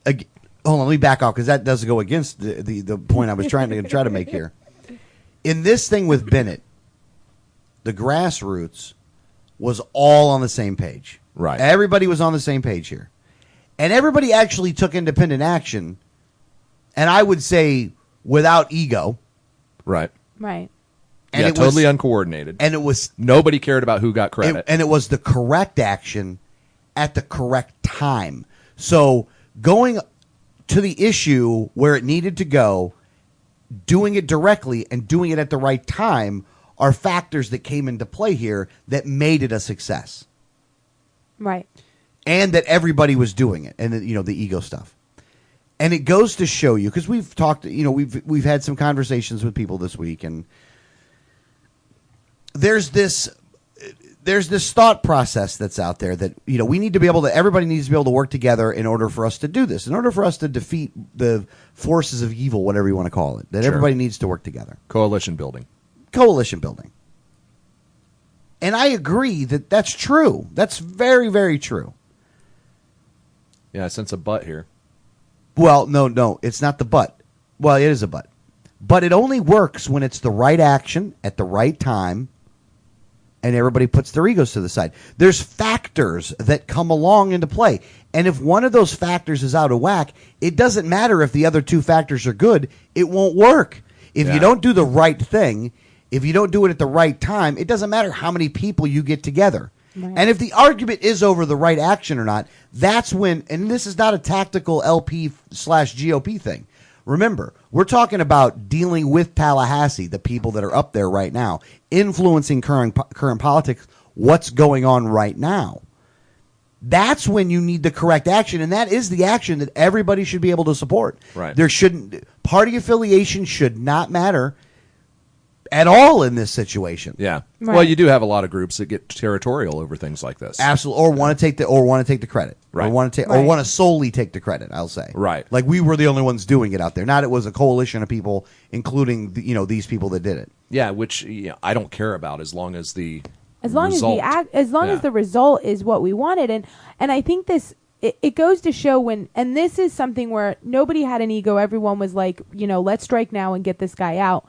Hold on, let me back off because that does go against the point I was trying to make here. In this thing with Bennett, the grassroots was all on the same page. Right. Everybody was on the same page here. And everybody actually took independent action, and I would say without ego. Right. right. And yeah, it totally was, uncoordinated. and it was Nobody cared about who got credit. and it was the correct action at the correct time. So going to the issue where it needed to go, doing it directly and doing it at the right time are factors that came into play here that made it a success. Right. And that everybody was doing it, and the ego stuff. And it goes to show you, because we've talked, we've had some conversations with people this week, and there's this thought process that's out there that we need to be able to. Everybody needs to be able to work together in order for us to do this, in order for us to defeat the forces of evil, whatever you want to call it. That Sure. everybody needs to work together, Coalition building. coalition building. And I agree that that's true. That's very, very true. Yeah, I sense a butt here. Well, no, it's not the but. Well, it is a but. But it only works when it's the right action at the right time and everybody puts their egos to the side. There's factors that come along into play. And if one of those factors is out of whack, it doesn't matter if the other two factors are good. It won't work. If Yeah. you don't do the right thing, if you don't do it at the right time, it doesn't matter how many people you get together. Right. And if the argument is over the right action or not, that's when, and this is not a tactical LP/GOP thing. Remember, we're talking about dealing with Tallahassee, the people that are up there right now, influencing current politics, what's going on right now. That's when you need the correct action, and that is the action that everybody should be able to support. Right. There shouldn't, party affiliation should not matter at all in this situation. Yeah. Right. Well, you do have a lot of groups that get territorial over things like this. Absolutely, or want to take the credit, Right. Or want to take, Right. or want to solely take the credit. I'll say, Right. Like we were the only ones doing it out there. Not it was a coalition of people, including these people that did it. Yeah, which I don't care about as long as the As long result. as the result is what we wanted, and I think this it goes to show when, and this is something where nobody had an ego. Everyone was like, let's strike now and get this guy out.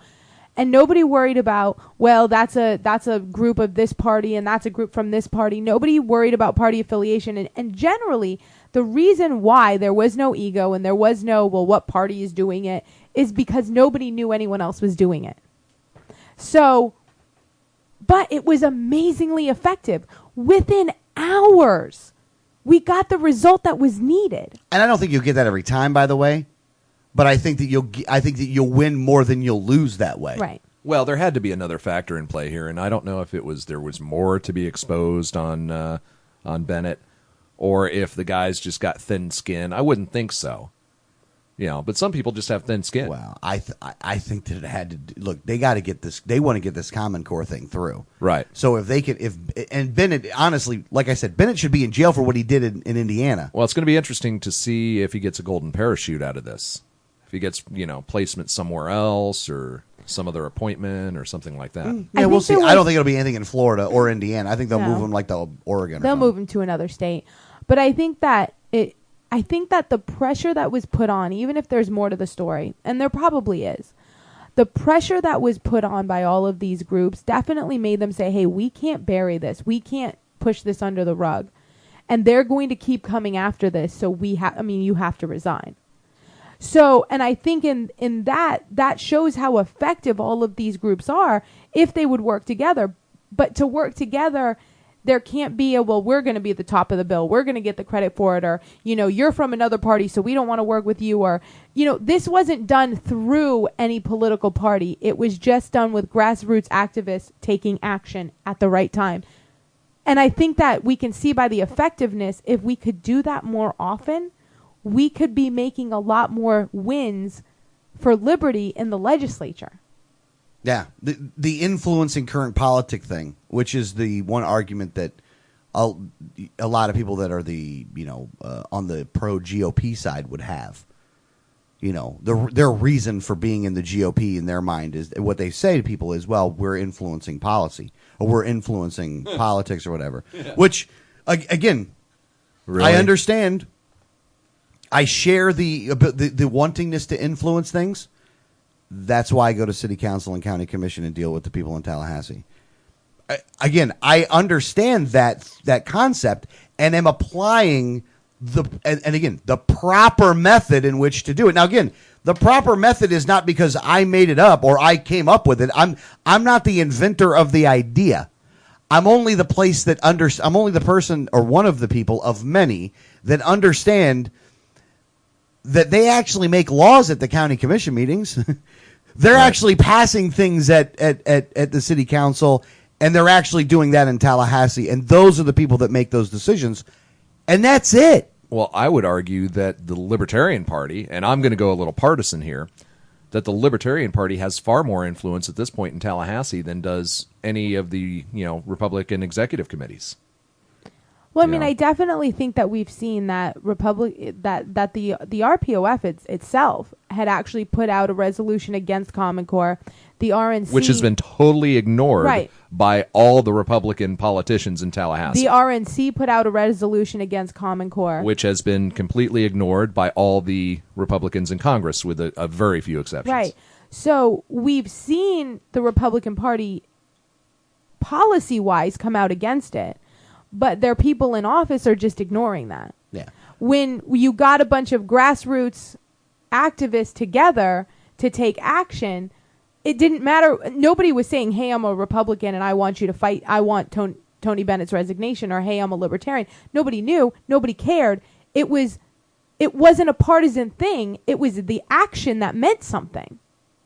And nobody worried about, well, that's a group of this party and that's a group from this party. Nobody worried about party affiliation. And generally, the reason why there was no ego and there was no, well, what party is doing it, is because nobody knew anyone else was doing it. So, but it was amazingly effective. Within hours, we got the result that was needed. And I don't think you'll get that every time, by the way. But I think that you'll win more than you'll lose that way. Right. Well, there had to be another factor in play here, and I don't know if there was more to be exposed on Bennett, or if the guys just got thin skin. I wouldn't think so. But some people just have thin skin. Well, I think that it had to look. They got to get this. They want to get this Common Core thing through. Right. So if they can, and Bennett, honestly, like I said, Bennett should be in jail for what he did in Indiana. Well, it's going to be interesting to see if he gets a golden parachute out of this. If he gets, placement somewhere else or some other appointment or something like that. Yeah, we'll see. I don't think it'll be anything in Florida or Indiana. I think they'll move him like the Oregon. They'll move him to another state. But I think that the pressure that was put on, even if there's more to the story, and there probably is, the pressure that was put on by all of these groups definitely made them say, hey, we can't bury this. We can't push this under the rug. And they're going to keep coming after this. So you have to resign. So, and I think in that shows how effective all of these groups are if they would work together. But to work together, there can't be we're going to be at the top of the bill. We're going to get the credit for it. Or, you're from another party, so we don't want to work with you. Or, this wasn't done through any political party. It was just done with grassroots activists taking action at the right time. And I think that we can see by the effectiveness, if we could do that more often, we could be making a lot more wins for liberty in the legislature. Yeah, the influencing current politic thing, which is the one argument that a lot of people that are on the pro GOP side would have. Their reason for being in the GOP in their mind is what they say to people is, well, we're influencing policy or we're influencing politics or whatever. Yeah. Which, again, really? I understand. I share the wantingness to influence things. That's why I go to city council and county commission and deal with the people in Tallahassee. I understand that concept and am applying the proper method in which to do it. Now, again, the proper method is not because I made it up or I came up with it. I'm not the inventor of the idea. I'm only the I'm only the person or one of the people of many that understand that they actually make laws at the county commission meetings. They're actually passing things at the city council, and they're actually doing that in Tallahassee. And those are the people that make those decisions. And that's it. Well, I would argue that the Libertarian Party, and I'm going to go a little partisan here, that the Libertarian Party has far more influence at this point in Tallahassee than does any of the Republican executive committees. Well, I mean, I definitely think that we've seen that the RPOF itself had actually put out a resolution against Common Core. The RNC, which has been totally ignored by all the Republican politicians in Tallahassee. The RNC put out a resolution against Common Core, which has been completely ignored by all the Republicans in Congress, with a very few exceptions. Right. So we've seen the Republican Party policy-wise come out against it. But their people in office are just ignoring that. Yeah. When you got a bunch of grassroots activists together to take action, it didn't matter. Nobody was saying, hey, I'm a Republican and I want you to fight. I want Tony Bennett's resignation, or hey, I'm a Libertarian. Nobody knew. Nobody cared. It wasn't a partisan thing. It was the action that meant something.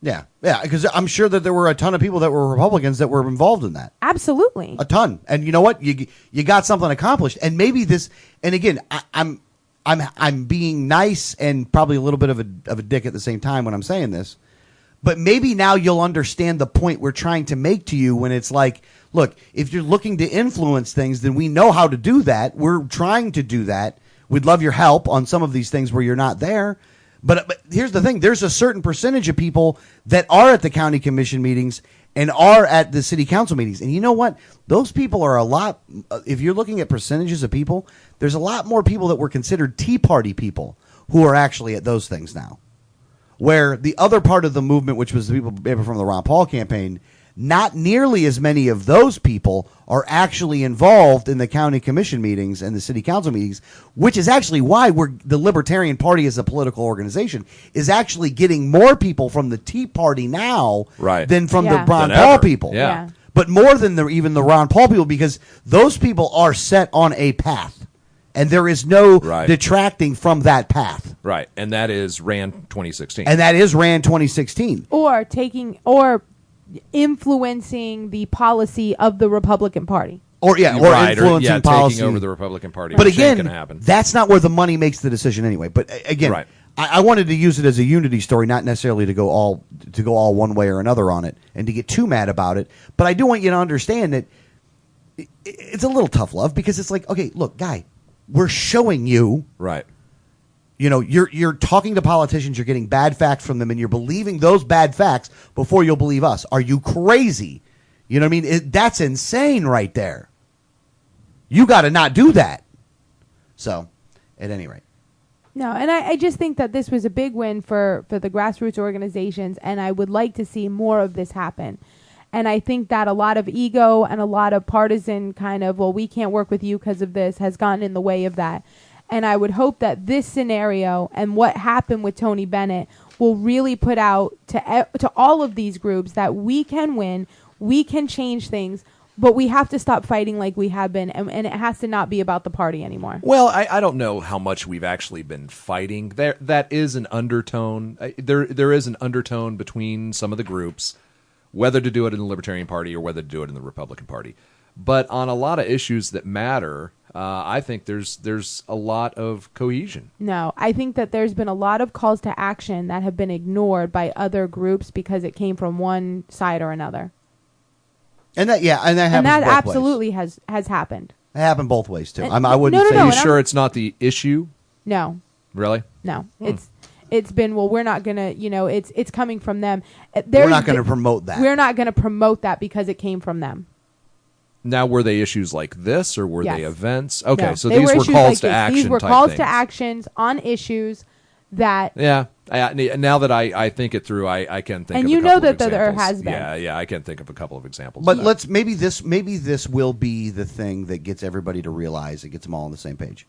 Yeah, because I'm sure that there were a ton of people that were Republicans that were involved in that. Absolutely. A ton. And you know what? You got something accomplished. And maybe this, and again, I'm being nice and probably a little bit of a dick at the same time when I'm saying this. But maybe now you'll understand the point we're trying to make to you when it's like, look, if you're looking to influence things, then we know how to do that. We're trying to do that. We'd love your help on some of these things where you're not there. But here's the thing. There's a certain percentage of people that are at the county commission meetings, and are at the city council meetings. And you know what? Those people are a lot, if you're looking at percentages of people, there's a lot more people that were considered Tea Party people who are actually at those things now. Where the other part of the movement, which was the people maybe from the Ron Paul campaign, not nearly as many of those people are actually involved in the county commission meetings and the city council meetings, which is actually why the Libertarian Party as a political organization is actually getting more people from the Tea Party now than from the Ron Paul people. Yeah. But more than even the Ron Paul people, because those people are set on a path. And there is no detracting from that path. Right. And that is RAND 2016. And that is RAND 2016. Or influencing the policy of the Republican Party. Or influencing policy. Taking over the Republican Party. But which ain't again, gonna happen. that's not where the money makes the decision anyway. But again, I wanted to use it as a unity story, not necessarily to go all one way or another on it and to get too mad about it. But I do want you to understand that it's a little tough love, because it's like, okay, look, guy, we're showing you. Right. You know, you're talking to politicians, you're getting bad facts from them, and you're believing those bad facts before you'll believe us. Are you crazy? You know what I mean? That's insane right there. You got to not do that. So, at any rate. No, and I just think that this was a big win for the grassroots organizations, and I would like to see more of this happen. And I think that a lot of ego and a lot of partisan kind of, well, we can't work with you because of this, has gotten in the way of that. And I would hope that this scenario and what happened with Tony Bennett will really put out to all of these groups that we can win, we can change things, but we have to stop fighting like we have been, and it has to not be about the party anymore. Well, I don't know how much we've actually been fighting. That is an undertone. There is an undertone between some of the groups, whether to do it in the Libertarian Party or whether to do it in the Republican Party. But on a lot of issues that matter, I think there's a lot of cohesion. No, I think that there's been a lot of calls to action that have been ignored by other groups because it came from one side or another. And that absolutely has happened. It happened both ways too. And, I wouldn't say. Are you sure it's not the issue? No. Really? No. It's been, well, we're not gonna, it's coming from them. We're not going to promote that. We're not going to promote that because it came from them. Now, were they issues like this, or were they events? Okay, no, so these were calls to action. These were calls to actions on issues that. Yeah. Now that I think it through, I can think. And of you a couple know of that there examples. has been. Yeah, I can think of a couple of examples. But maybe this will be the thing that gets everybody to realize, it gets them all on the same page.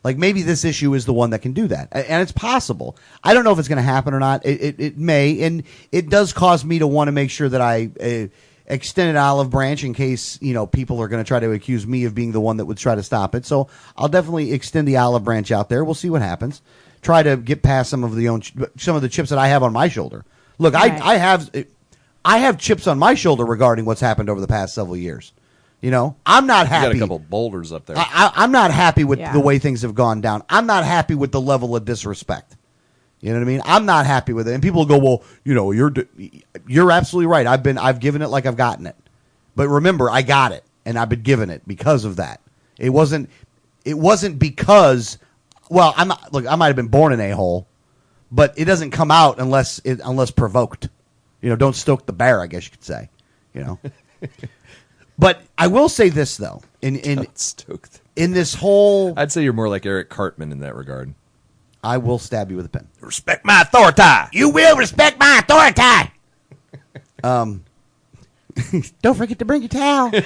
Like, maybe this issue is the one that can do that, and it's possible. I don't know if it's going to happen or not. It may, and it does cause me to want to make sure that I extend an olive branch in case people are going to try to accuse me of being the one that would try to stop it. So I'll definitely extend the olive branch out there. We'll see what happens. Try to get past some of the chips that I have on my shoulder. Look, right. I have chips on my shoulder regarding what's happened over the past several years. I'm not happy. You got a couple boulders up there. I'm not happy with the way things have gone down. I'm not happy with the level of disrespect. You know what I mean? I'm not happy with it. And people go, well, you're absolutely right. I've given it like I've gotten it. But remember, I got it, and I've been given it because of that. It wasn't because, well, I might have been born an a-hole, but it doesn't come out unless provoked. Don't stoke the bear, I guess you could say. But I will say this though, in this whole, I'd say you're more like Eric Cartman in that regard. I will stab you with a pen. Respect my authority. You will respect my authority. Don't forget to bring your towel. But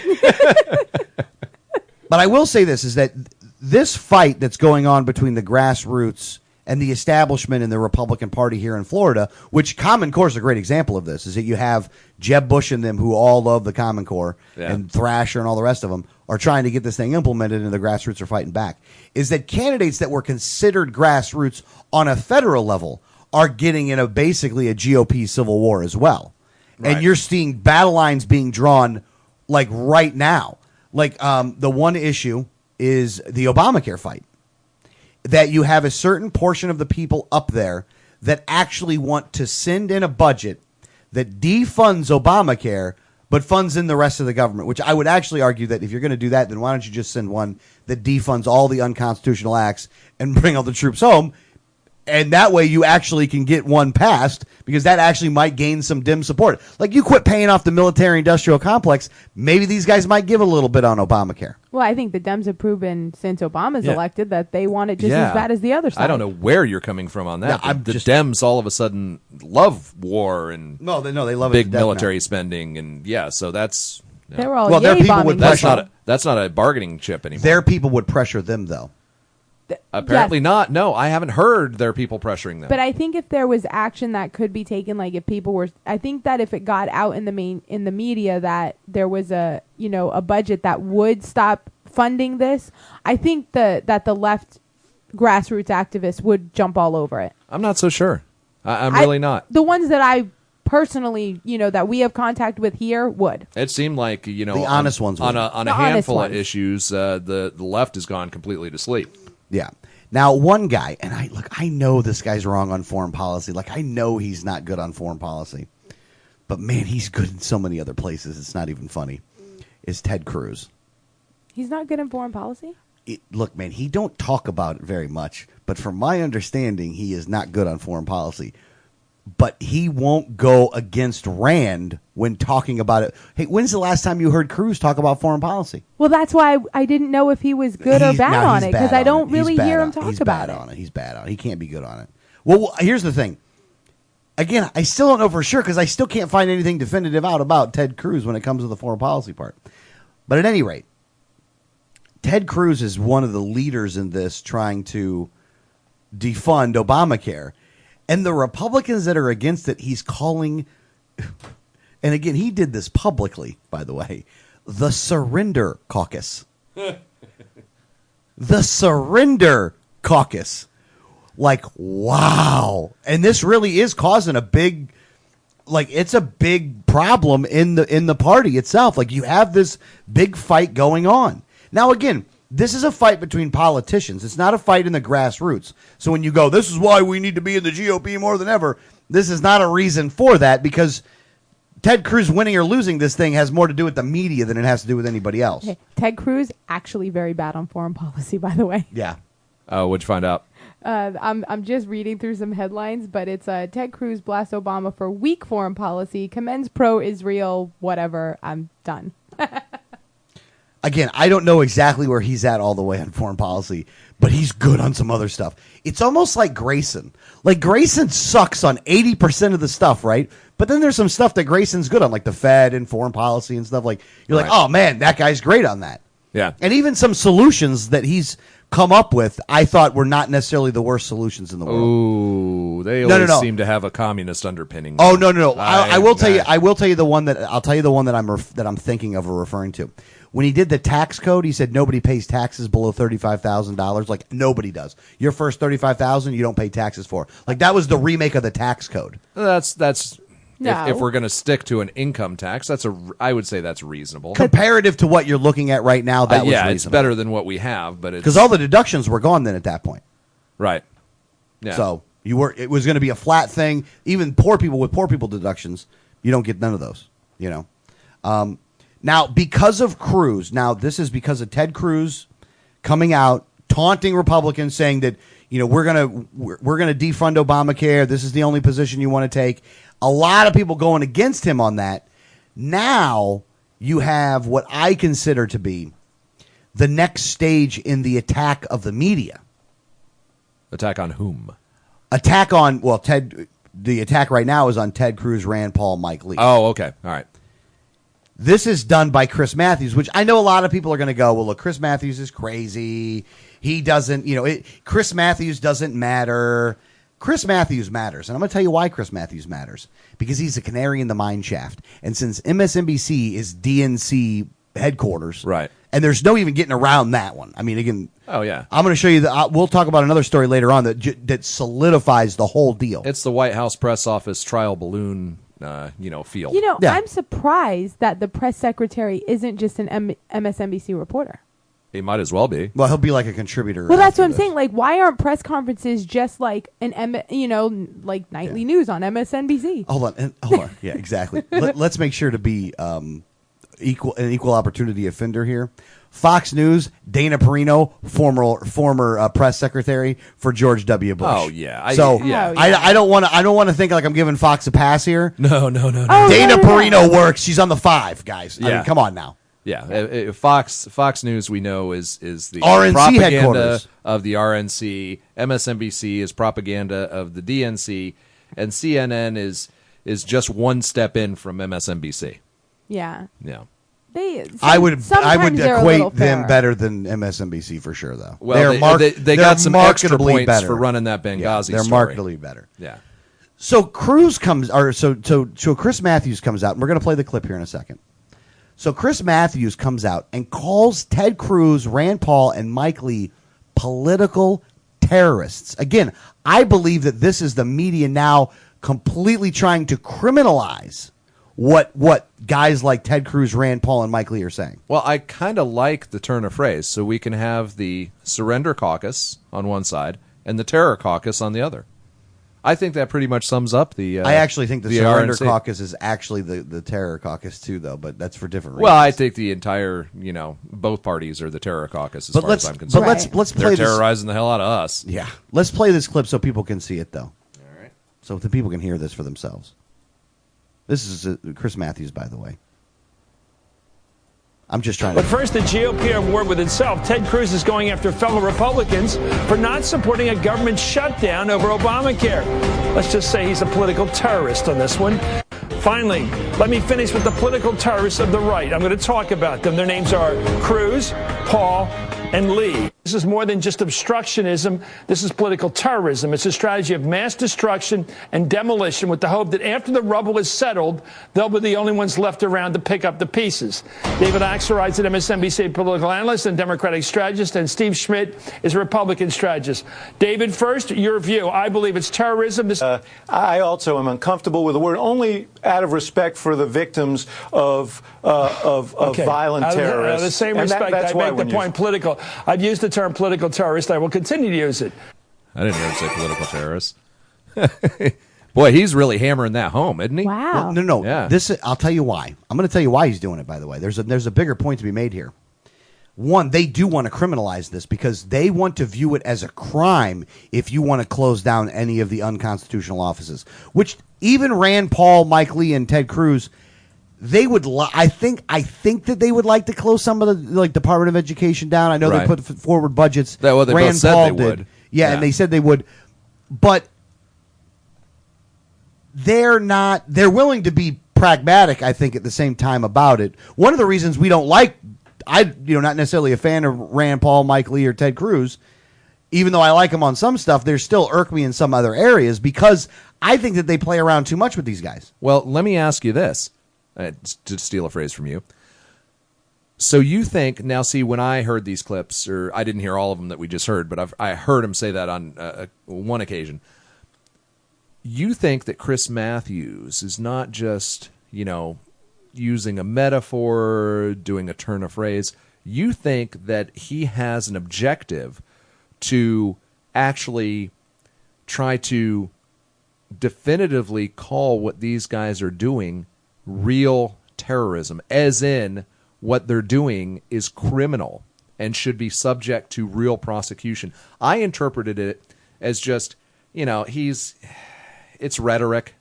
I will say this, is that this fight that's going on between the grassroots and the establishment in the Republican Party here in Florida, which Common Core is a great example of this, is that you have Jeb Bush and them, who all love the Common Core, and Thrasher and all the rest of them are trying to get this thing implemented, and the grassroots are fighting back, is that candidates that were considered grassroots on a federal level are getting in basically a GOP civil war as well. Right. And you're seeing battle lines being drawn like right now. Like the one issue is the Obamacare fight. That you have a certain portion of the people up there that actually want to send in a budget that defunds Obamacare but funds in the rest of the government, which I would actually argue that if you're going to do that, then why don't you just send one that defunds all the unconstitutional acts and bring all the troops home? And that way you actually can get one passed because that actually might gain some dim support. Like you quit paying off the military-industrial complex, maybe these guys might give a little bit on Obamacare. Well, I think the Dems have proven since Obama's elected that they want it just Yeah. as bad as the other side. I don't know where you're coming from on that. Yeah, the Dems all of a sudden love war and No, they love big it to death now. military spending, and so that's They were all Well, their yay people bombing. would that's pressure- not a bargaining chip anymore. Their people would pressure them, though. Apparently Yes. not. No, I haven't heard their people pressuring them. But I think if there was action that could be taken, like if people were, I think that if it got out in the media that there was a budget that would stop funding this, I think that the left grassroots activists would jump all over it. I'm not so sure. I'm really not. The ones that I personally, that we have contact with here would. It seemed like the honest ones on would. a The honest handful of ones. issues, the left has gone completely to sleep. Yeah. Now, one guy, and I know this guy's wrong on foreign policy. Like, I know he's not good on foreign policy. But, man, he's good in so many other places. It's not even funny. Is Ted Cruz. He's not good in foreign policy? Look, man, he don't talk about it very much. But from my understanding, he is not good on foreign policy. But he won't go against Rand when talking about it. Hey, when's the last time you heard Cruz talk about foreign policy? Well, that's why I didn't know if he was good or bad on it, because I don't really hear him talk about it. He's bad on it. He can't be good on it. Well, here's the thing. Again, I still don't know for sure because I still can't find anything definitive out about Ted Cruz when it comes to the foreign policy part. But at any rate, Ted Cruz is one of the leaders in this trying to defund Obamacare. And the Republicans that are against it, he's calling, and again, he did this publicly, by the way, the Surrender Caucus. The Surrender Caucus. Like, wow. And this really is causing a big, it's a big problem in the party itself. Like, you have this big fight going on. Now, again, this is a fight between politicians. It's not a fight in the grassroots. So when you go, this is why we need to be in the GOP more than ever, this is not a reason for that because Ted Cruz winning or losing this thing has more to do with the media than it has to do with anybody else. Okay. Ted Cruz, actually very bad on foreign policy, by the way. Yeah. What'd you find out? I'm just reading through some headlines, but it's Ted Cruz blasts Obama for weak foreign policy, commends pro-Israel, whatever. I'm done. Again, I don't know exactly where he's at all the way on foreign policy, but he's good on some other stuff. It's almost like Grayson. Like, Grayson sucks on 80% of the stuff, right? But then there's some stuff that Grayson's good on, like the Fed and foreign policy and stuff. Like, you're like, oh, man, that guy's great on that. Yeah. And even some solutions that he's come up with, I thought were not necessarily the worst solutions in the world. Ooh, they always seem to have a communist underpinning. Oh, no. I will tell you. I will tell you the one that I'm thinking of or referring to. When he did the tax code, he said nobody pays taxes below $35,000. Like, nobody does. Your first $35,000, you don't pay taxes for. Like, that was the remake of the tax code. That's No. if we're going to stick to an income tax, I would say that's reasonable. Comparative to what you're looking at right now, that was reasonable. It's better than what we have, but it's Because all the deductions were gone then at that point. right. Yeah. So it was going to be a flat thing. Even poor people with poor people deductions, you don't get none of those. Now, because of Cruz, this is because of Ted Cruz coming out taunting Republicans, saying that we're gonna defund Obamacare. This is the only position you want to take. A lot of people going against him on that. Now you have what I consider to be the next stage in the attack of the media. Attack on whom? Attack on Ted. The attack right now is on Ted Cruz, Rand Paul, Mike Lee. Oh, okay. All right. This is done by Chris Matthews, which I know a lot of people are going to go, well, look, Chris Matthews is crazy. He doesn't, Chris Matthews doesn't matter. Chris Matthews matters. And I'm going to tell you why Chris Matthews matters. Because he's a canary in the mine shaft. And since MSNBC is DNC headquarters. Right. And there's no even getting around that one. I mean, again. Oh, yeah. I'm going to show you we'll talk about another story later on that solidifies the whole deal. It's the White House press office trial balloon field. Yeah. I'm surprised that the press secretary isn't just an MSNBC reporter. He might as well be. Well, he'll be like a contributor. Well, that's after what I'm this. saying. Like, why aren't press conferences just like like nightly news on MSNBC? Hold on. Yeah, exactly. Let's make sure to be an equal opportunity offender here. Fox News, Dana Perino, former press secretary for George W. Bush. Oh, yeah. I don't want to think like I'm giving Fox a pass here. No. Oh, Dana yeah. Perino works. She's on the 5, guys. I Yeah. mean, come on now. Yeah, Fox News we know is the RNC propaganda headquarters of the RNC. MSNBC is propaganda of the DNC, and CNN is just one step in from MSNBC. Yeah. Yeah. I would sometimes they're a little equate them fairer. better than MSNBC for sure, though. Well, they they're got some extra markedly points better. for running that Benghazi They're story. markedly better. Yeah. So Cruz comes, or so Chris Matthews comes out, and we're going to play the clip here in a second. So Chris Matthews comes out and calls Ted Cruz, Rand Paul, and Mike Lee political terrorists. Again, I believe that this is the media now completely trying to criminalize what guys like Ted Cruz, Rand Paul, and Mike Lee are saying. Well, I kind of like the turn of phrase. So we can have the surrender caucus on one side and the terror caucus on the other. I think that pretty much sums up the. I actually think the the surrender RNC. caucus is actually the terror caucus too, though. But that's for different reasons. Well, I think the entire, both parties are the terror caucus as far as I'm concerned. Right. let's play They're this. terrorizing the hell out of us. Yeah, let's play this clip so people can see it, though. All right. So the people can hear this for themselves. This is Chris Matthews, by the way. I'm just trying But to. first, the GOP at war with itself. Ted Cruz is going after fellow Republicans for not supporting a government shutdown over Obamacare. Let's just say he's a political terrorist on this one. Finally, let me finish with the political terrorists of the right. I'm going to talk about them. Their names are Cruz, Paul, and Lee. This is more than just obstructionism. This is political terrorism. It's a strategy of mass destruction and demolition with the hope that after the rubble is settled, they'll be the only ones left around to pick up the pieces. David Axelrod, an MSNBC political analyst and Democratic strategist, and Steve Schmidt is a Republican strategist. David, first, your view. I believe it's terrorism. I also am uncomfortable with the word only out of respect for the victims of violent terrorists. Out of the same And respect, that's I why make the when point political. I've used the term political terrorist. I will continue to use it. I didn't hear him say political terrorists. Boy, he's really hammering that home, isn't he? Wow. No. Yeah. This I'll tell you why. I'm going to tell you why he's doing it. By the way, there's a bigger point to be made here. One, they do want to criminalize this because they want to view it as a crime if you want to close down any of the unconstitutional offices. Which even Rand Paul, Mike Lee, and Ted Cruz, they would. I think that they would like to close some of the Department of Education down. I know Right. they put forward budgets. They both Rand said Paul they did. would. Yeah, and they said they would, but they're not. They're willing to be pragmatic, I think, at the same time about it. One of the reasons we don't like, not necessarily a fan of Rand Paul, Mike Lee, or Ted Cruz, even though I like them on some stuff, they still irk me in some other areas because I think that they play around too much with these guys. Well, let me ask you this, to steal a phrase from you. So you think, now see, when I heard these clips, or I didn't hear all of them that we just heard, but I heard him say that on one occasion. You think that Chris Matthews is not just, using a metaphor, doing a turn of phrase. You think that he has an objective to actually try to definitively call what these guys are doing real terrorism, as in what they're doing is criminal and should be subject to real prosecution. I interpreted it as just, it's rhetoric.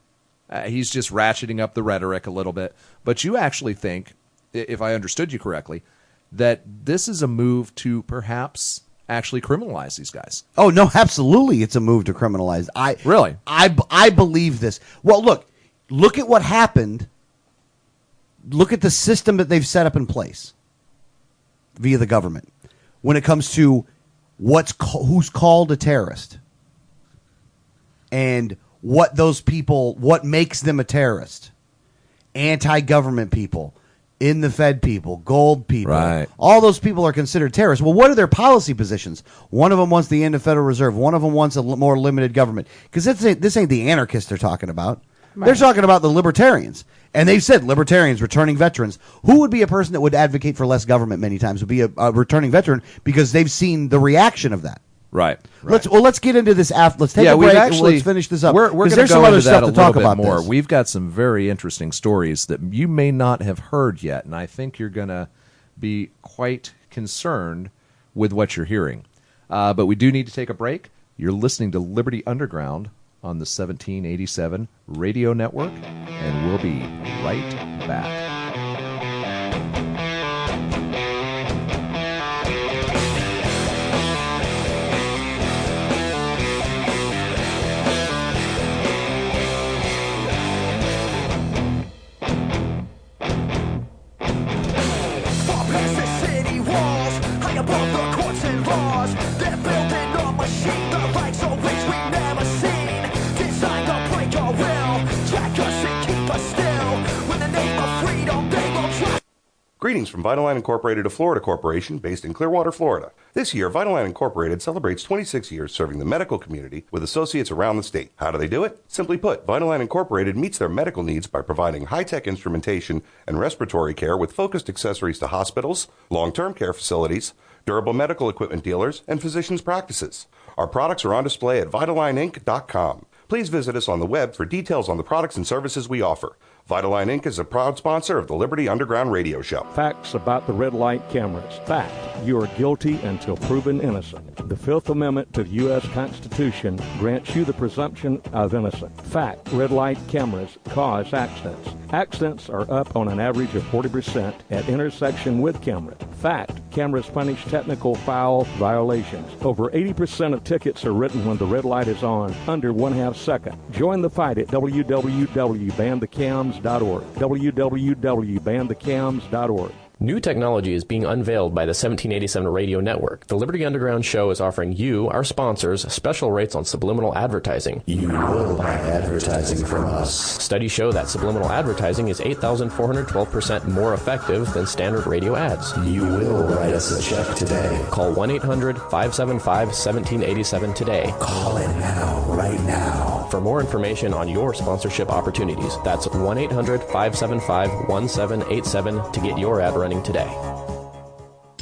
He's just ratcheting up the rhetoric a little bit. But you actually think, if I understood you correctly, that this is a move to perhaps actually criminalize these guys. Oh, no, absolutely. It's a move to criminalize. Really? I believe this. Well, look at what happened. Look at the system that they've set up in place via the government when it comes to who's called a terrorist and what makes them a terrorist. Anti-government people, in the Fed people, gold people. Right. All those people are considered terrorists. Well, what are their policy positions? One of them wants the end of Federal Reserve. One of them wants a more limited government. Because this ain't the anarchists they're talking about. Right. They're talking about the libertarians. And they've said libertarians, returning veterans. Who would be a person that would advocate for less government many times? Would be a returning veteran because they've seen the reaction of that. Right. Let's get into this after. Let's take a break and let's finish this up. We're going to there's go some other into that stuff a to talk little bit about more. this. We've got some very interesting stories that you may not have heard yet, and I think you're going to be quite concerned with what you're hearing. But we do need to take a break. You're listening to Liberty Underground on the 1787 Radio Network, and we'll be right back. Greetings from Vitaline Incorporated, a Florida corporation based in Clearwater, Florida. This year, Vitaline Incorporated celebrates 26 years serving the medical community with associates around the state. How do they do it? Simply put, Vitaline Incorporated meets their medical needs by providing high-tech instrumentation and respiratory care with focused accessories to hospitals, long-term care facilities, durable medical equipment dealers, and physicians' practices. Our products are on display at VitaLineInc.com. Please visit us on the web for details on the products and services we offer. Vitaline Inc. is a proud sponsor of the Liberty Underground Radio Show. Facts about the red light cameras. Fact, you are guilty until proven innocent. The Fifth Amendment to the U.S. Constitution grants you the presumption of innocence. Fact, red light cameras cause accidents. Accidents are up on an average of 40% at intersection with cameras. Fact, cameras punish technical foul violations. Over 80% of tickets are written when the red light is on, under 1/2 second. Join the fight at www.banthecams.org. www.banthecams.org. New technology is being unveiled by the 1787 Radio Network. The Liberty Underground Show is offering you, our sponsors, special rates on subliminal advertising. You will buy advertising from us. Studies show that subliminal advertising is 8,412% more effective than standard radio ads. You will write us a check today. Call 1-800-575-1787 today. Call it now, right now. For more information on your sponsorship opportunities, that's 1-800-575-1787 to get your ad running today.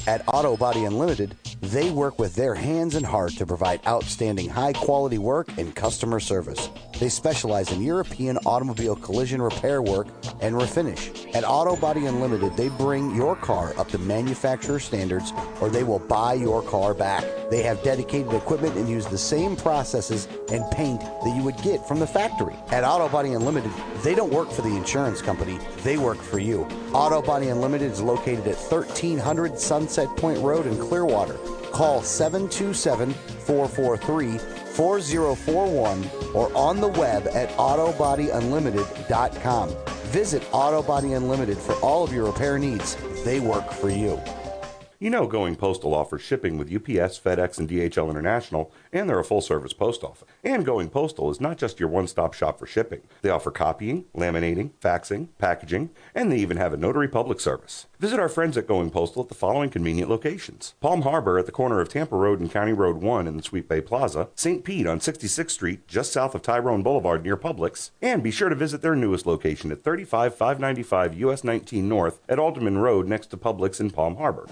At Auto Body Unlimited, they work with their hands and heart to provide outstanding high-quality work and customer service. They specialize in European automobile collision repair work and refinish. At Auto Body Unlimited, they bring your car up to manufacturer standards, or they will buy your car back. They have dedicated equipment and use the same processes and paint that you would get from the factory. At Auto Body Unlimited, they don't work for the insurance company, they work for you. Auto Body Unlimited is located at 1300 Sunset Point Road in Clearwater. Call 727-443-4041 or on the web at autobodyunlimited.com. Visit Auto Body Unlimited for all of your repair needs. They work for you. You know Going Postal offers shipping with UPS, FedEx, and DHL International, and they're a full-service post office. And Going Postal is not just your one-stop shop for shipping. They offer copying, laminating, faxing, packaging, and they even have a notary public service. Visit our friends at Going Postal at the following convenient locations: Palm Harbor at the corner of Tampa Road and County Road 1 in the Sweet Bay Plaza, St. Pete on 66th Street just south of Tyrone Boulevard near Publix, and be sure to visit their newest location at 35595 US 19 North at Alderman Road next to Publix in Palm Harbor.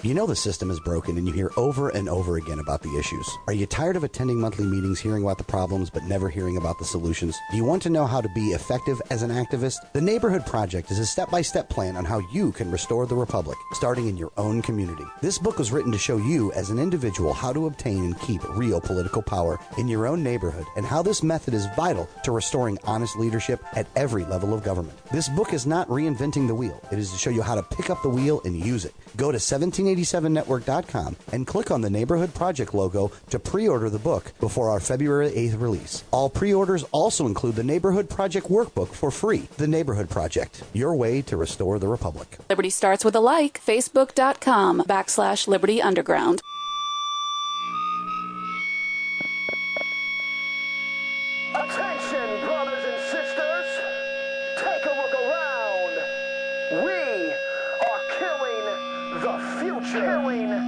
You know the system is broken and you hear over and over again about the issues. Are you tired of attending monthly meetings, hearing about the problems, but never hearing about the solutions? Do you want to know how to be effective as an activist? The Neighborhood Project is a step-by-step plan on how you can restore the Republic, starting in your own community. This book was written to show you as an individual how to obtain and keep real political power in your own neighborhood and how this method is vital to restoring honest leadership at every level of government. This book is not reinventing the wheel. It is to show you how to pick up the wheel and use it. Go to 1787network.com and click on the Neighborhood Project logo to pre-order the book before our February 8th release. All pre-orders also include the Neighborhood Project workbook for free. The Neighborhood Project, your way to restore the Republic. Liberty starts with a like. Facebook.com/Liberty Underground. Attention, brothers and sisters. Take a look around. We are killing the future. Killing the future.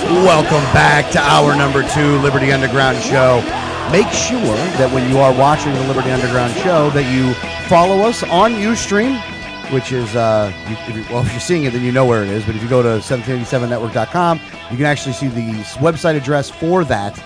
Welcome back to hour number 2, Liberty Underground Show. Make sure that when you are watching the Liberty Underground Show that you follow us on Ustream, which is, if you're seeing it, then you know where it is. But if you go to 1787network.com, you can actually see the website address for that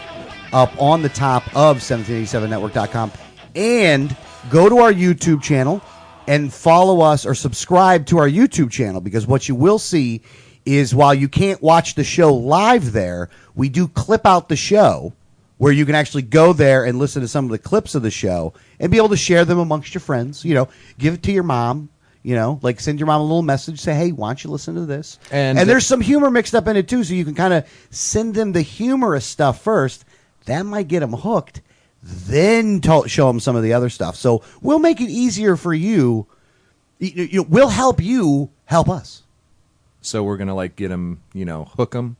up on the top of 1787network.com. And go to our YouTube channel and follow us or subscribe to our YouTube channel, because what you will see is while you can't watch the show live there, we do clip out the show where you can actually go there and listen to some of the clips of the show and be able to share them amongst your friends. You know, give it to your mom, you know, like send your mom a little message, say, hey, why don't you listen to this? And there's some humor mixed up in it too, so you can kind of send them the humorous stuff first. That might get them hooked. Then show them some of the other stuff. So we'll make it easier for you. We'll help you help us. So we're going to get them, hook them.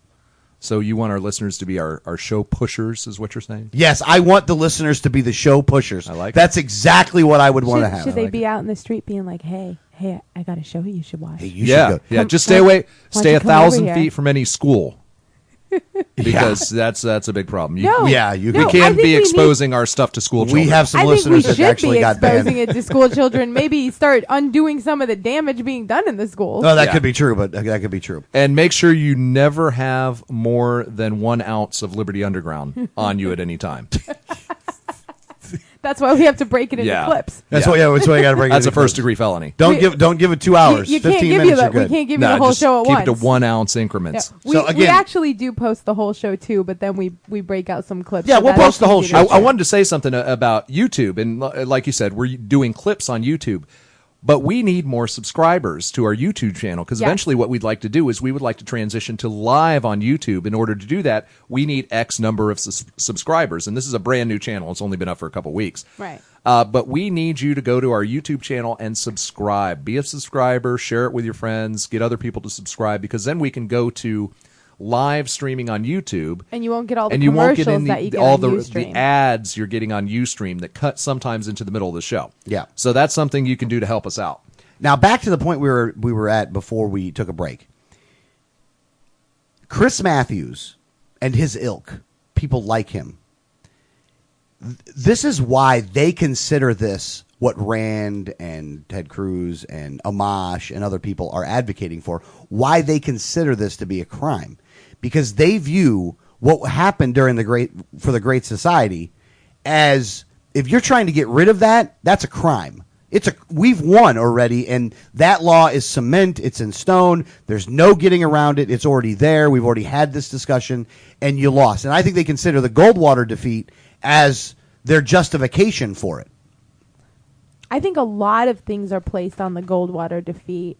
So you want our listeners to be our show pushers is what you're saying? Yes, I want the listeners to be the show pushers. I like That's exactly what I would want to have. Should they be out in the street being like, hey, I got a show you should watch? Hey, you should go. Just stay away. Stay 1,000 feet from any school. Because that's a big problem. We can't be exposing our stuff to school children. We have some listeners that actually got banned. Exposing it to school children. Maybe start undoing some of the damage being done in the schools. Oh, that could be true, but that could be true. And make sure you never have more than 1 ounce of Liberty Underground on you at any time. That's why we have to break it into clips. That's why you got to break it. That's a first-degree felony. Don't give it 2 hours. You 15 can't minutes. You're good. We can't give you the whole show at once. Keep it to 1 ounce increments. Yeah. We actually do post the whole show too, but then we break out some clips. Yeah, we'll post the whole show. I wanted to say something about YouTube, and like you said, we're doing clips on YouTube. But we need more subscribers to our YouTube channel, because eventually what we'd like to do is we would like to transition to live on YouTube. In order to do that, we need X number of subscribers. And this is a brand new channel. It's only been up for a couple weeks. Right. But we need you to go to our YouTube channel and subscribe. Be a subscriber, share it with your friends, get other people to subscribe, because then we can go to live streaming on YouTube, and you won't get all the commercials that you get on Ustream. The ads you're getting on Ustream that cut sometimes into the middle of the show. Yeah. So that's something you can do to help us out. Now back to the point we were at before we took a break. Chris Matthews and his ilk, people like him. This is why they consider this what Rand and Ted Cruz and Amash and other people are advocating for, why they consider this to be a crime. Because they view what happened during the Great Society as, if you're trying to get rid of that, that's a crime. We've won already, and that law is cement. It's in stone. There's no getting around it. It's already there. We've already had this discussion, and you lost. And I think they consider the Goldwater defeat as their justification for it. I think a lot of things are placed on the Goldwater defeat,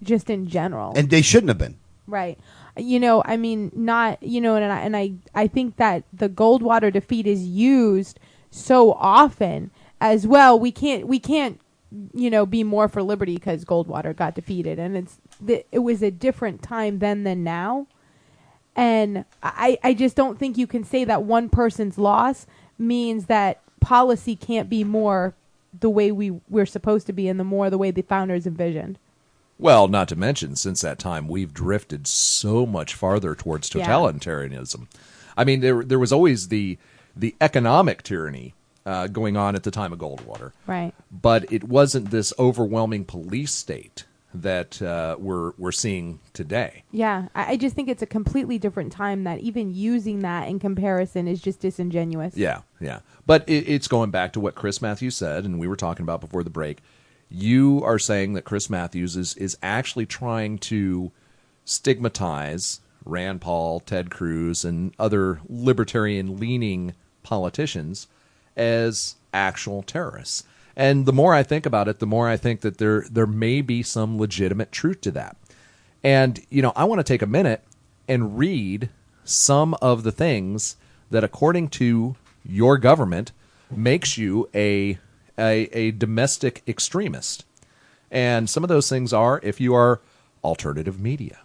just in general, and they shouldn't have been. Right. I mean, not, and I think that the Goldwater defeat is used so often as well. We can't, be more for liberty because Goldwater got defeated, and it was a different time then than now. And I just don't think you can say that one person's loss means that policy can't be more the way we're supposed to be, and the way the founders envisioned. Well, not to mention, since that time, we've drifted so much farther towards totalitarianism. I mean, there was always the economic tyranny going on at the time of Goldwater. Right. But it wasn't this overwhelming police state that we're seeing today. Yeah, I just think it's a completely different time, that even using that in comparison is just disingenuous. Yeah. But it's going back to what Chris Matthews said, and we were talking about before the break. You are saying that Chris Matthews is actually trying to stigmatize Rand Paul, Ted Cruz, and other libertarian-leaning politicians as actual terrorists. And the more I think about it, the more I think that there may be some legitimate truth to that. And, I want to take a minute and read some of the things that, according to your government, makes you a domestic extremist. And some of those things are if you are alternative media.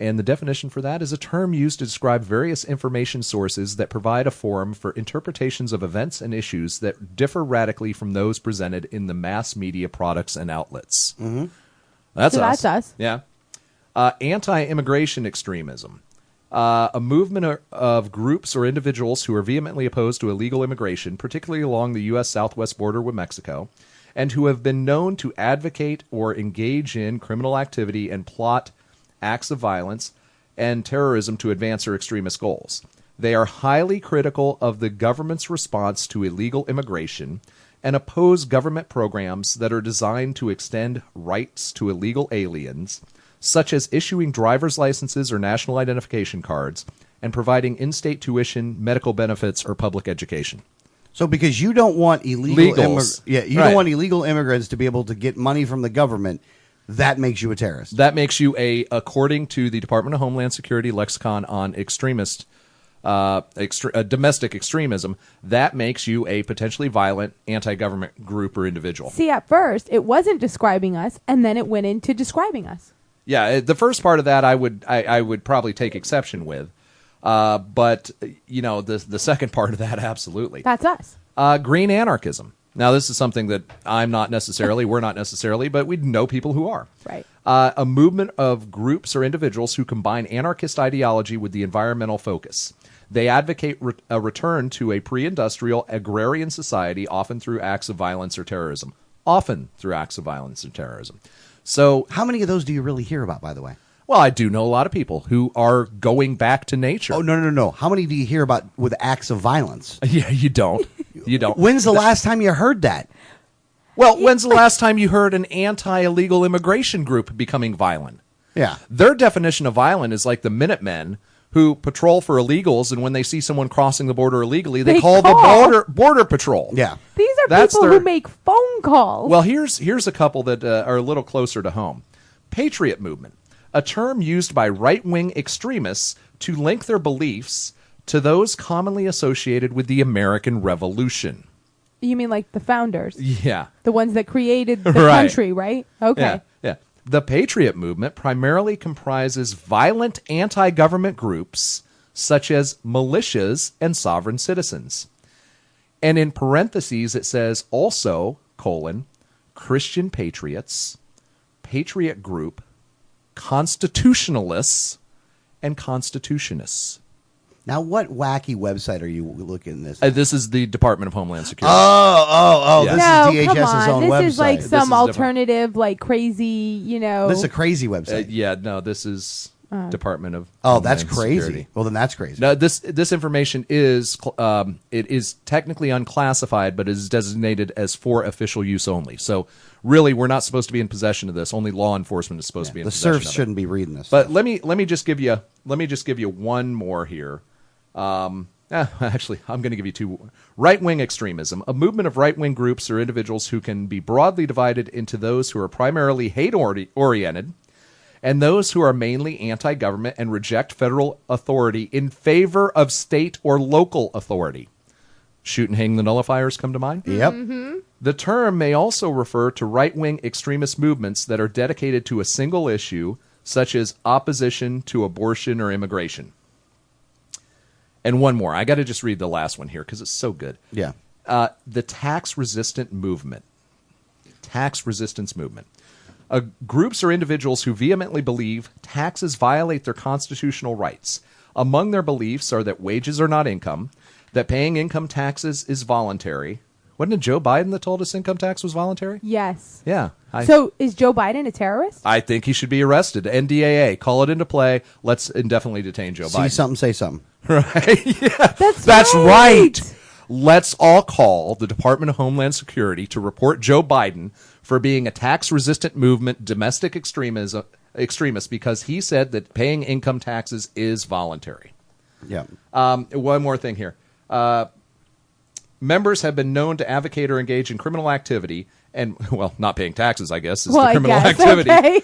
And the definition for that is a term used to describe various information sources that provide a forum for interpretations of events and issues that differ radically from those presented in the mass media products and outlets. Mm-hmm. That's so us. That's us. Yeah. Anti-immigration extremism. A movement of groups or individuals who are vehemently opposed to illegal immigration, particularly along the U.S. southwest border with Mexico, and who have been known to advocate or engage in criminal activity and plot acts of violence and terrorism to advance their extremist goals. They are highly critical of the government's response to illegal immigration and oppose government programs that are designed to extend rights to illegal aliens, such as issuing driver's licenses or national identification cards and providing in-state tuition, medical benefits, or public education. So because you don't want don't want illegal immigrants to be able to get money from the government, that makes you a terrorist. That makes you according to the Department of Homeland Security lexicon on domestic extremism, that makes you a potentially violent anti-government group or individual. See, at first, it wasn't describing us, and then it went into describing us. Yeah, the first part of that I would probably take exception with. But, the second part of that, absolutely. That's us. Green anarchism. Now, this is something that we're not necessarily, but we know people who are. Right. A movement of groups or individuals who combine anarchist ideology with the environmental focus. They advocate a return to a pre-industrial agrarian society, often through acts of violence or terrorism. So, how many of those do you really hear about, by the way? Well, I do know a lot of people who are going back to nature. Oh, no. How many do you hear about with acts of violence? Yeah, you don't. You don't. When's the last time you heard that? Well, when's the last time you heard an anti-illegal immigration group becoming violent? Yeah. Their definition of violent is like the Minutemen who patrol for illegals, and when they see someone crossing the border illegally, they call the border patrol. Yeah. These are people who make phone calls. Well, here's a couple that are a little closer to home. Patriot movement, a term used by right-wing extremists to link their beliefs to those commonly associated with the American Revolution. You mean like the founders? Yeah. The ones that created the country, right? Okay. Yeah. The Patriot movement primarily comprises violent anti-government groups such as militias and sovereign citizens. And in parentheses, it says also, Christian patriots, patriot group, constitutionalists, and constitutionists. Now, what wacky website are you looking at this? This is the Department of Homeland Security. Oh! Yeah. This is DHS's own website. This is like some alternative, like crazy, This is a crazy website. This is Department of Oh, Homeland that's crazy. Security. Well, then that's crazy. Now, this information is it is technically unclassified, but is designated as for official use only. So, really, we're not supposed to be in possession of this. Only law enforcement is supposed to be in possession of it. The serfs shouldn't be reading this. But let me just give you one more here. Actually, I'm going to give you two. Right-wing extremism, a movement of right-wing groups or individuals who can be broadly divided into those who are primarily hate-oriented and those who are mainly anti-government and reject federal authority in favor of state or local authority. Shoot and hang the nullifiers come to mind? Yep. Mm-hmm. The term may also refer to right-wing extremist movements that are dedicated to a single issue, such as opposition to abortion or immigration. And one more. I got to just read the last one here because it's so good. Yeah. The tax-resistant movement. Tax resistance movement. Groups or individuals who vehemently believe taxes violate their constitutional rights. Among their beliefs are that wages are not income, that paying income taxes is voluntary. Wasn't it Joe Biden that told us income tax was voluntary? Yes. Yeah. So is Joe Biden a terrorist? I think he should be arrested. NDAA, call it into play. Let's indefinitely detain Joe Biden. See something, say something. Right? Yeah. That's right. Let's all call the Department of Homeland Security to report Joe Biden for being a tax-resistant movement, domestic extremist, because he said that paying income taxes is voluntary. Yeah. One more thing here. Members have been known to advocate or engage in criminal activity and, not paying taxes, I guess, is the criminal activity, okay.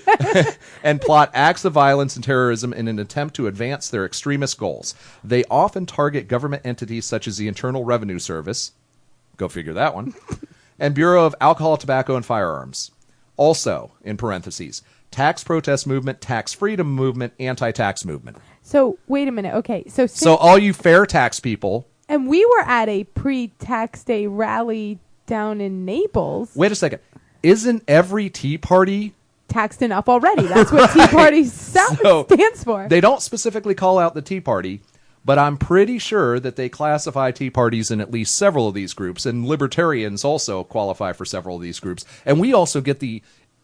and plot acts of violence and terrorism in an attempt to advance their extremist goals. They often target government entities such as the Internal Revenue Service, go figure that one, and Bureau of Alcohol, Tobacco, and Firearms. Also, in parentheses, tax protest movement, tax freedom movement, anti-tax movement. So, wait a minute. Okay. So all you fair tax people... And we were at a pre-tax day rally down in Naples. Wait a second. Isn't every Tea Party taxed enough already. That's what Tea Party stands for. They don't specifically call out the Tea Party, but I'm pretty sure that they classify Tea Parties in at least several of these groups, and libertarians also qualify for several of these groups. And we also get the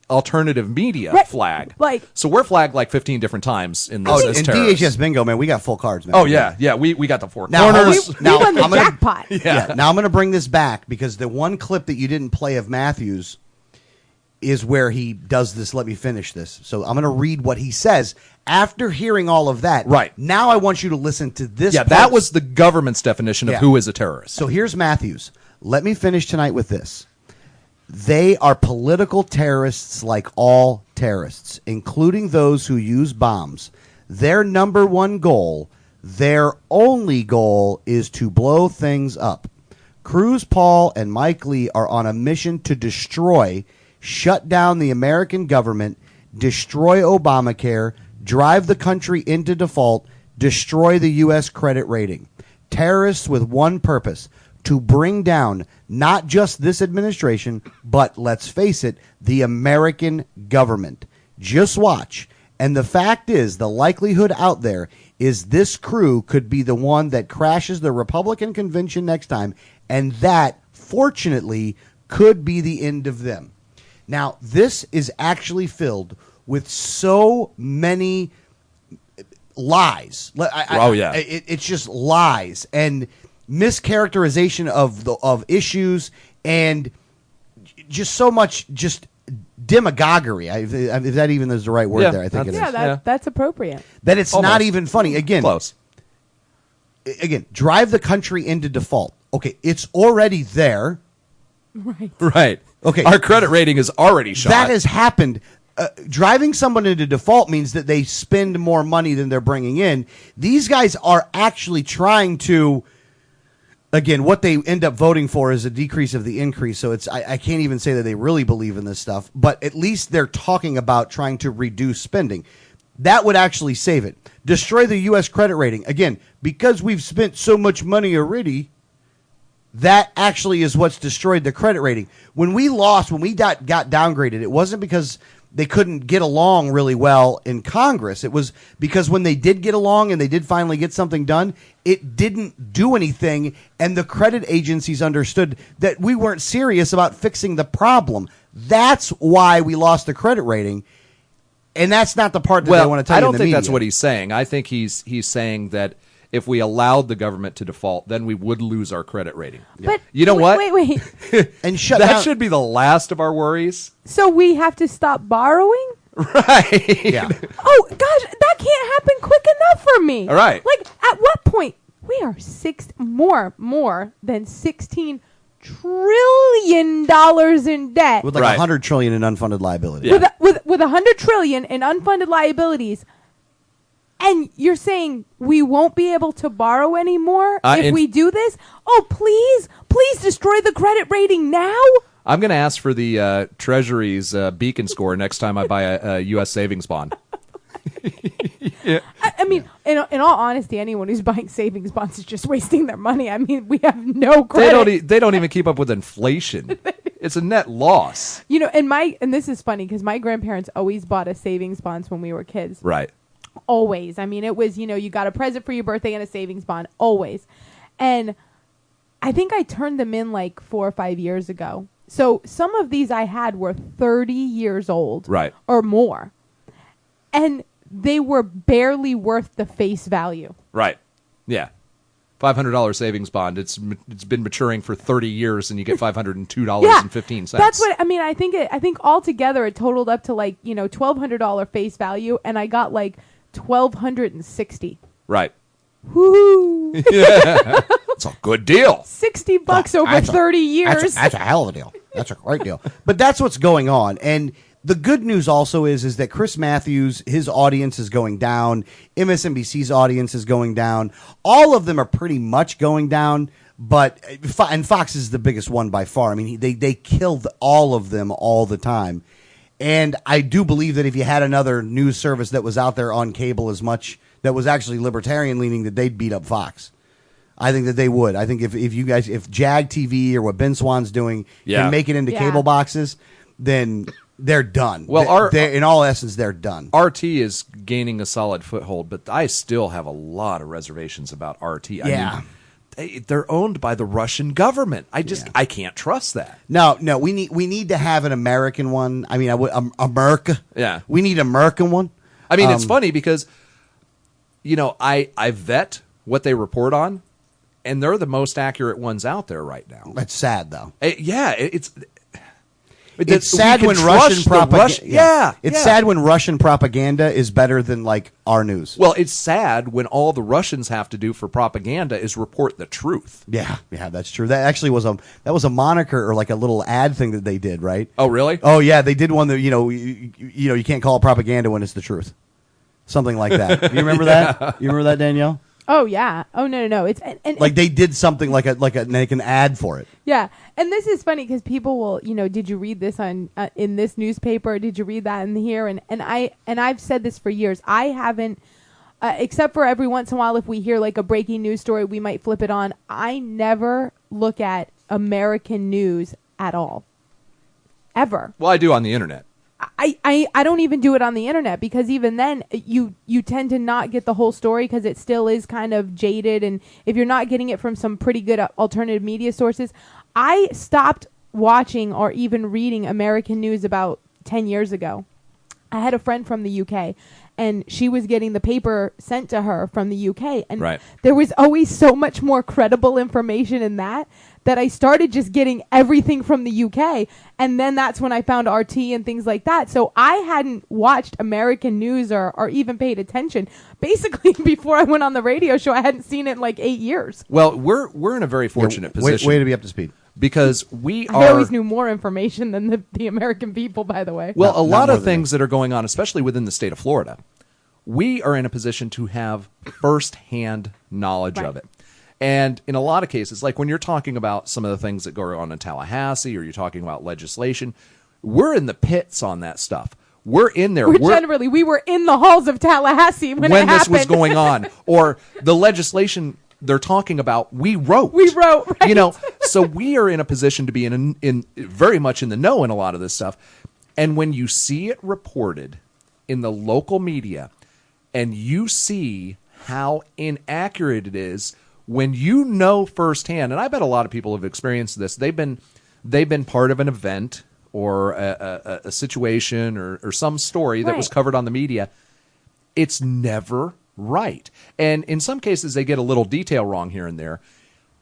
alternative media flag. So we're flagged like 15 different times in this as and terrorists. DHS bingo, man, we got full cards, man. Oh, yeah. We got the four Now, corners. We won the jackpot. Now I'm going to bring this back because the one clip that you didn't play of Matthews is where he does this. Let me finish this. So I'm going to read what he says after hearing all of that. Right. Now I want you to listen to this. Yeah, that was the government's definition of who is a terrorist. So here's Matthews. Let me finish tonight with this. They are political terrorists like all terrorists, including those who use bombs. Their number one goal, their only goal, is to blow things up. Cruz, Paul, and Mike Lee are on a mission to destroy, shut down the American government, destroy Obamacare, drive the country into default, destroy the U.S. credit rating. Terrorists with one purpose: to bring down not just this administration, but, let's face it, the American government. Just watch. And the fact is, the likelihood out there is this crew could be the one that crashes the Republican convention next time, and that, fortunately, could be the end of them. Now, this is actually filled with so many lies. It's just lies and mischaracterization of issues, and just so much just demagoguery. If that even is the right word there, I think it is. That's appropriate. That it's not even funny. Again, close. Again, drive the country into default. Okay, it's already there. Right. Okay. Our credit rating is already shot. That has happened. Driving someone into default means that they spend more money than they're bringing in. These guys are actually trying to, again, what they end up voting for is a decrease of the increase. So I can't even say that they really believe in this stuff, but at least they're talking about trying to reduce spending. That would actually save it. Destroy the U.S. credit rating. Again, because we've spent so much money already, that actually is what's destroyed the credit rating. When we got downgraded, it wasn't because they couldn't get along really well in Congress. It was because when they did get along and they did finally get something done, it didn't do anything, and the credit agencies understood that we weren't serious about fixing the problem. That's why we lost the credit rating, and that's not the part that they want to tell you. I don't in the think media. that's what he's saying. I think he's saying that if we allowed the government to default, then we would lose our credit rating. But you know what? Wait. And shut that down. should be the last of our worries. So we have to stop borrowing? Right. Yeah. Oh, gosh, that can't happen quick enough for me. All right. Like, at what point? We are more than $16 trillion in debt. With like $100 trillion in unfunded liability. Yeah. With $100 trillion in unfunded liabilities. And you're saying we won't be able to borrow anymore if we do this? Oh, please destroy the credit rating now? I'm going to ask for the Treasury's beacon score next time I buy a U.S. savings bond. Yeah. I mean, in all honesty, anyone who's buying savings bonds is just wasting their money. I mean, we have no credit. They don't even keep up with inflation. It's a net loss. You know, and this is funny because my grandparents always bought us savings bonds when we were kids. Right. Always. I mean, it was, you got a present for your birthday and a savings bond. Always. And I think I turned them in like 4 or 5 years ago. So some of these I had were 30 years old. Right. Or more. And they were barely worth the face value. Right. Yeah. $500 savings bond. It's been maturing for 30 years, and you get $502.15. That's what I mean. I think altogether it totaled up to like $1,200 face value, and I got like $1,260. Right. Woo! Yeah. It's a good deal. $60 over 30 years. That's a hell of a deal. That's a great deal. But that's what's going on, and the good news also is that Chris Matthews, his audience is going down. MSNBC's audience is going down. All of them are pretty much going down, and Fox is the biggest one by far. I mean, they killed all of them all the time. And I do believe that if you had another news service that was out there on cable as much, that was actually libertarian leaning, that they'd beat up Fox. I think that they would. I think if Jag TV or what Ben Swan's doing can make it into cable boxes, then they're done. Well, in all essence, they're done. RT is gaining a solid foothold, but I still have a lot of reservations about RT. Yeah. I mean, they're owned by the Russian government. I can't trust that. No, we need to have an American one. I mean, America. Yeah. We need an American one. I mean, it's funny because, I vet what they report on, and they're the most accurate ones out there right now. That's sad, though. It's sad when Russian propaganda. It's yeah. sad when Russian propaganda is better than like our news. Well, it's sad when all the Russians have to do for propaganda is report the truth. Yeah, that's true. That actually was a moniker or like a little ad thing that they did, right? Oh, really? Oh, yeah, they did one that you can't call it propaganda when it's the truth, something like that. You remember that? You remember that, Danielle? Oh yeah. Oh no. It's and like they did something like an ad for it. Yeah, and this is funny because people will, did you read this on in this newspaper? Did you read that in here? And I've said this for years. I haven't, except for every once in a while if we hear like a breaking news story, we might flip it on. I never look at American news at all, ever. Well, I do on the internet. I don't even do it on the internet because even then you tend to not get the whole story because it still is kind of jaded, and if you're not getting it from some pretty good alternative media sources. I stopped watching or even reading American news about 10 years ago. I had a friend from the UK, and she was getting the paper sent to her from the UK, and there was always so much more credible information in that I started just getting everything from the UK, and then that's when I found RT and things like that. So I hadn't watched American news or even paid attention. Basically, before I went on the radio show, I hadn't seen it in like 8 years. Well, we're in a very fortunate position. Way to be up to speed. Because I always knew more information than the American people, by the way. Well, a lot of things that are going on, especially within the state of Florida, we are in a position to have firsthand knowledge of it. And in a lot of cases, like when you're talking about some of the things that go on in Tallahassee or you're talking about legislation, we're in the pits on that stuff. We're in there. We were in the halls of Tallahassee when it this happened. was going on. Or the legislation they're talking about, we wrote, right? So we are in a position to be in very much in the know in a lot of this stuff. And when you see it reported in the local media and you see how inaccurate it is, when you know firsthand, and I bet a lot of people have experienced this, they've been part of an event or a situation or some story that was covered on the media, it's never right. And in some cases, they get a little detail wrong here and there.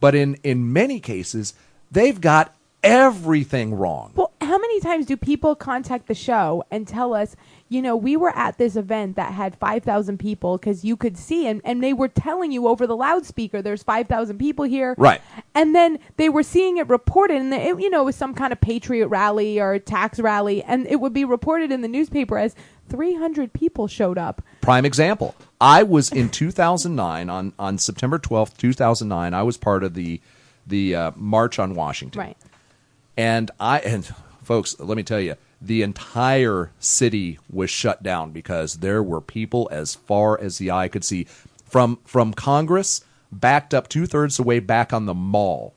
But in many cases, they've got everything wrong. Well, how many times do people contact the show and tell us, we were at this event that had 5,000 people because you could see, and they were telling you over the loudspeaker, there's 5,000 people here. Right. And then they were seeing it reported, and it was some kind of patriot rally or tax rally, and it would be reported in the newspaper as 300 people showed up. Prime example. I was in 2009, on September 12th, 2009, I was part of the March on Washington. Right. And folks, let me tell you, the entire city was shut down because there were people as far as the eye could see, from Congress backed up 2/3 the way back on the mall.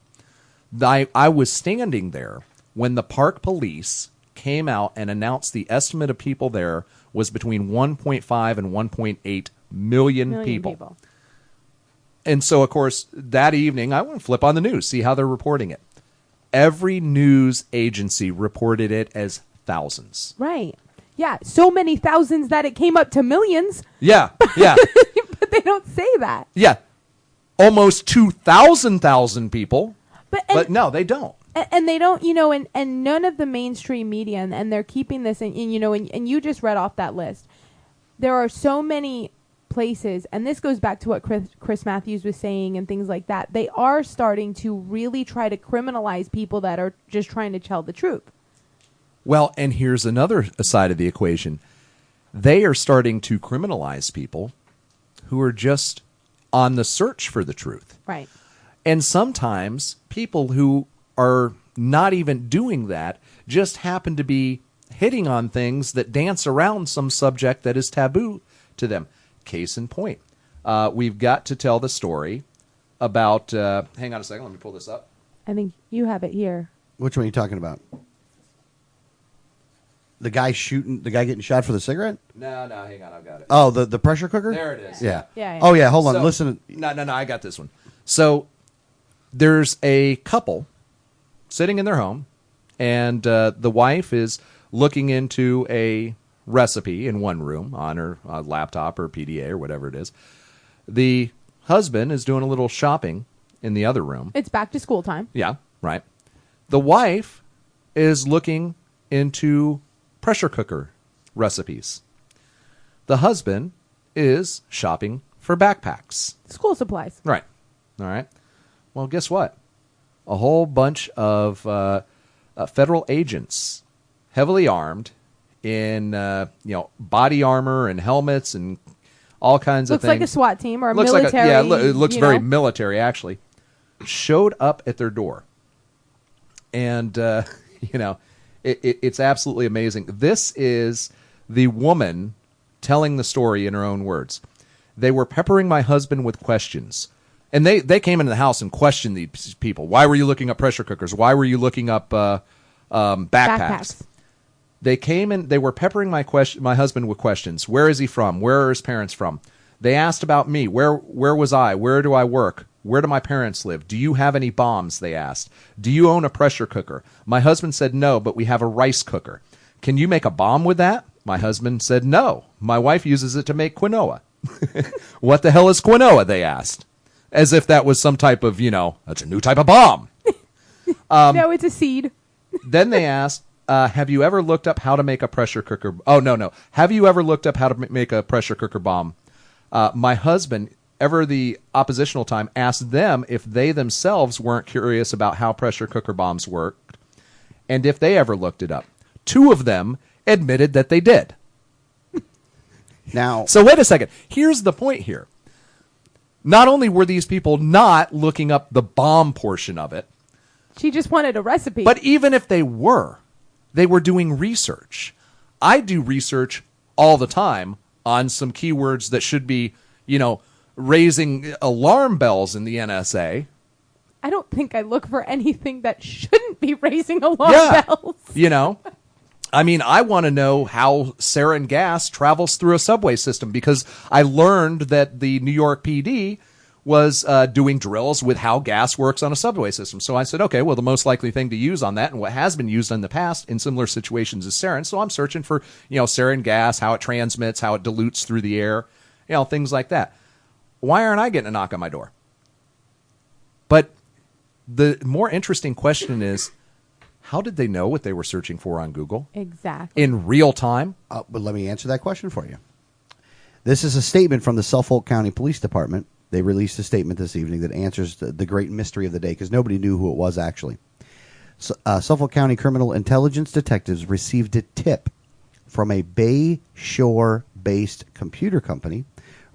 I was standing there when the park police came out and announced the estimate of people there was between 1.5 and 1.8 million people. And so, of course, that evening, I went to flip on the news, see how they're reporting it. Every news agency reported it as thousands. Right. Yeah. So many thousands that it came up to millions. Yeah. Yeah. But they don't say that. Yeah. Almost 2,000 people. But no, they don't. And they don't, and none of the mainstream media, and they're keeping this, and you just read off that list. There are so many places, and this goes back to what Chris Matthews was saying and things like that. They are starting to really try to criminalize people that are just trying to tell the truth. Well, and here's another side of the equation. They are starting to criminalize people who are just on the search for the truth. Right. And sometimes people who are not even doing that just happen to be hitting on things that dance around some subject that is taboo to them. Case in point, we've got to tell the story about, hang on a second, let me pull this up. I think you have it here. Which one are you talking about? The guy getting shot for the cigarette? No, hang on, I've got it. Oh, the pressure cooker? There it is. Yeah. Yeah. Oh, yeah, hold on. So- Listen. No, I got this one. So there's a couple sitting in their home, and the wife is looking into a recipe in one room on her laptop or PDA or whatever it is. The husband is doing a little shopping in the other room. It's back to school time. Yeah, right. The wife is looking into pressure cooker recipes. The husband is shopping for backpacks. School supplies. Right. All right. Well, guess what? A whole bunch of federal agents, heavily armed in body armor and helmets and all kinds Looks of things. like a SWAT team or a Looks military. it looks you very know. military, actually. Showed up at their door. And, it's absolutely amazing. This is the woman telling the story in her own words. They were peppering my husband with questions. And they came into the house and questioned these people. Why were you looking up pressure cookers? Why were you looking up backpacks? They came in. They were peppering my husband with questions. Where is he from? Where are his parents from? They asked about me. Where was I? Where do I work? Where do my parents live? Do you have any bombs? They asked. Do you own a pressure cooker? My husband said no, but we have a rice cooker. Can you make a bomb with that? My husband said no. My wife uses it to make quinoa. What the hell is quinoa? They asked. As if that was some type of, that's a new type of bomb. No, it's a seed. Then they asked, have you ever looked up how to make a pressure cooker? Oh, no. Have you ever looked up how to make a pressure cooker bomb? My husband, ever the oppositional time, asked them if they themselves weren't curious about how pressure cooker bombs worked and if they ever looked it up. Two of them admitted that they did. Now, so wait a second. Here's the point here. Not only were these people not looking up the bomb portion of it, She just wanted a recipe. but even if they were doing research. I do research all the time on some keywords that should be, raising alarm bells in the NSA. I don't think I look for anything that shouldn't be raising alarm bells. I want to know how sarin gas travels through a subway system because I learned that the New York PD was doing drills with how gas works on a subway system. So I said, okay, well, the most likely thing to use on that and what has been used in the past in similar situations is sarin. So I'm searching for, sarin gas, how it transmits, how it dilutes through the air, things like that. Why aren't I getting a knock on my door? But the more interesting question is, how did they know what they were searching for on Google? Exactly. In real time? But let me answer that question for you. This is a statement from the Suffolk County Police Department. They released a statement this evening that answers the great mystery of the day because nobody knew who it was actually. Suffolk County criminal intelligence detectives received a tip from a Bay Shore-based computer company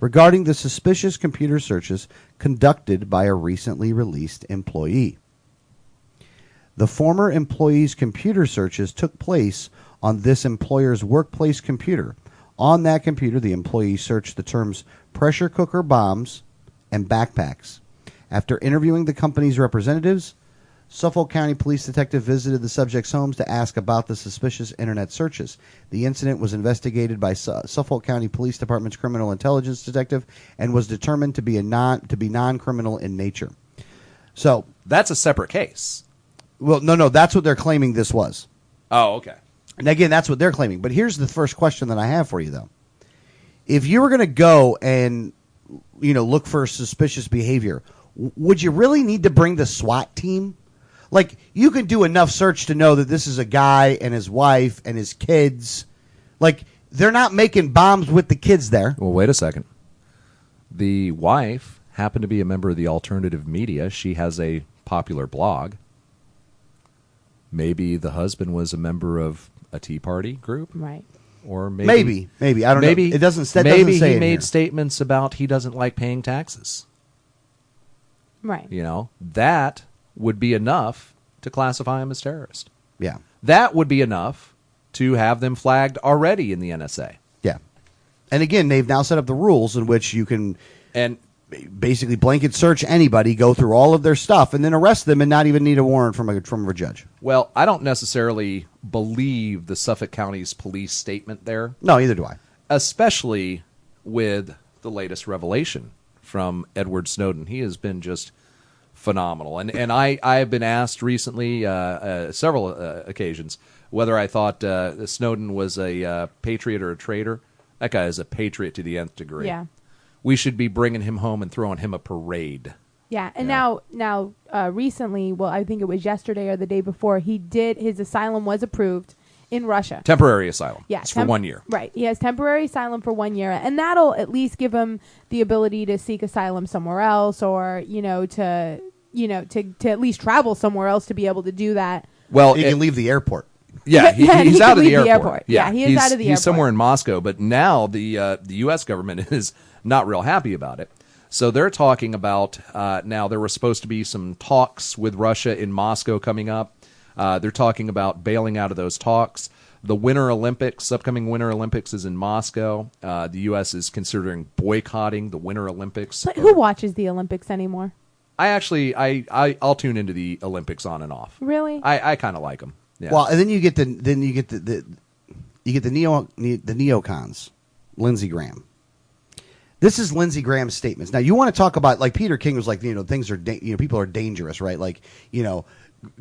regarding the suspicious computer searches conducted by a recently released employee. The former employee's computer searches took place on this employer's workplace computer. On that computer, the employee searched the terms pressure cooker bombs and backpacks. After interviewing the company's representatives, Suffolk County Police Detective visited the subject's homes to ask about the suspicious internet searches. The incident was investigated by Suffolk County Police Department's criminal intelligence detective and was determined to be non-criminal in nature. So that's a separate case. Well, no, that's what they're claiming this was. Oh, okay. And again, that's what they're claiming. But here's the first question that I have for you, though. If you were going to go and, look for suspicious behavior, would you really need to bring the SWAT team? Like, you can do enough search to know that this is a guy and his wife and his kids. Like, they're not making bombs with the kids there. Well, wait a second. The wife happened to be a member of the alternative media. She has a popular blog. Maybe the husband was a member of a Tea Party group, right? Or maybe I don't know. It doesn't. That maybe doesn't say he in made here. statements about he doesn't like paying taxes. Right. That would be enough to classify him as terrorist. Yeah. That would be enough to have them flagged already in the NSA. Yeah. And again, they've now set up the rules in which you can basically blanket search anybody, go through all of their stuff, and then arrest them and not even need a warrant from a judge. Well, I don't necessarily believe the Suffolk County's police statement there. No, either do I. Especially with the latest revelation from Edward Snowden. He has been just phenomenal. And I have been asked recently, several occasions, whether I thought Snowden was a patriot or a traitor. That guy is a patriot to the nth degree. Yeah. We should be bringing him home and throwing him a parade. Yeah, and now recently, well, I think it was yesterday or the day before, his asylum was approved in Russia. Temporary asylum. Yeah, it's for 1 year. Right. He has temporary asylum for 1 year, and that'll at least give him the ability to seek asylum somewhere else, or to at least travel somewhere else to be able to do that. Well, he can leave the airport. Yeah, he's out of the airport. Yeah, he is out of the airport. He's somewhere in Moscow, but now the U.S. government is not real happy about it. So they're talking about now there were supposed to be some talks with Russia in Moscow coming up. They're talking about bailing out of those talks. The Winter Olympics, upcoming Winter Olympics, is in Moscow. The U.S. is considering boycotting the Winter Olympics. But who watches the Olympics anymore? I'll tune into the Olympics on and off. Really? I kind of like them. Yeah. Well, and then you get the neocons, Lindsey Graham. This is Lindsey Graham's statements. Now, you want to talk about, like, Peter King was like, things are, people are dangerous, right? Like,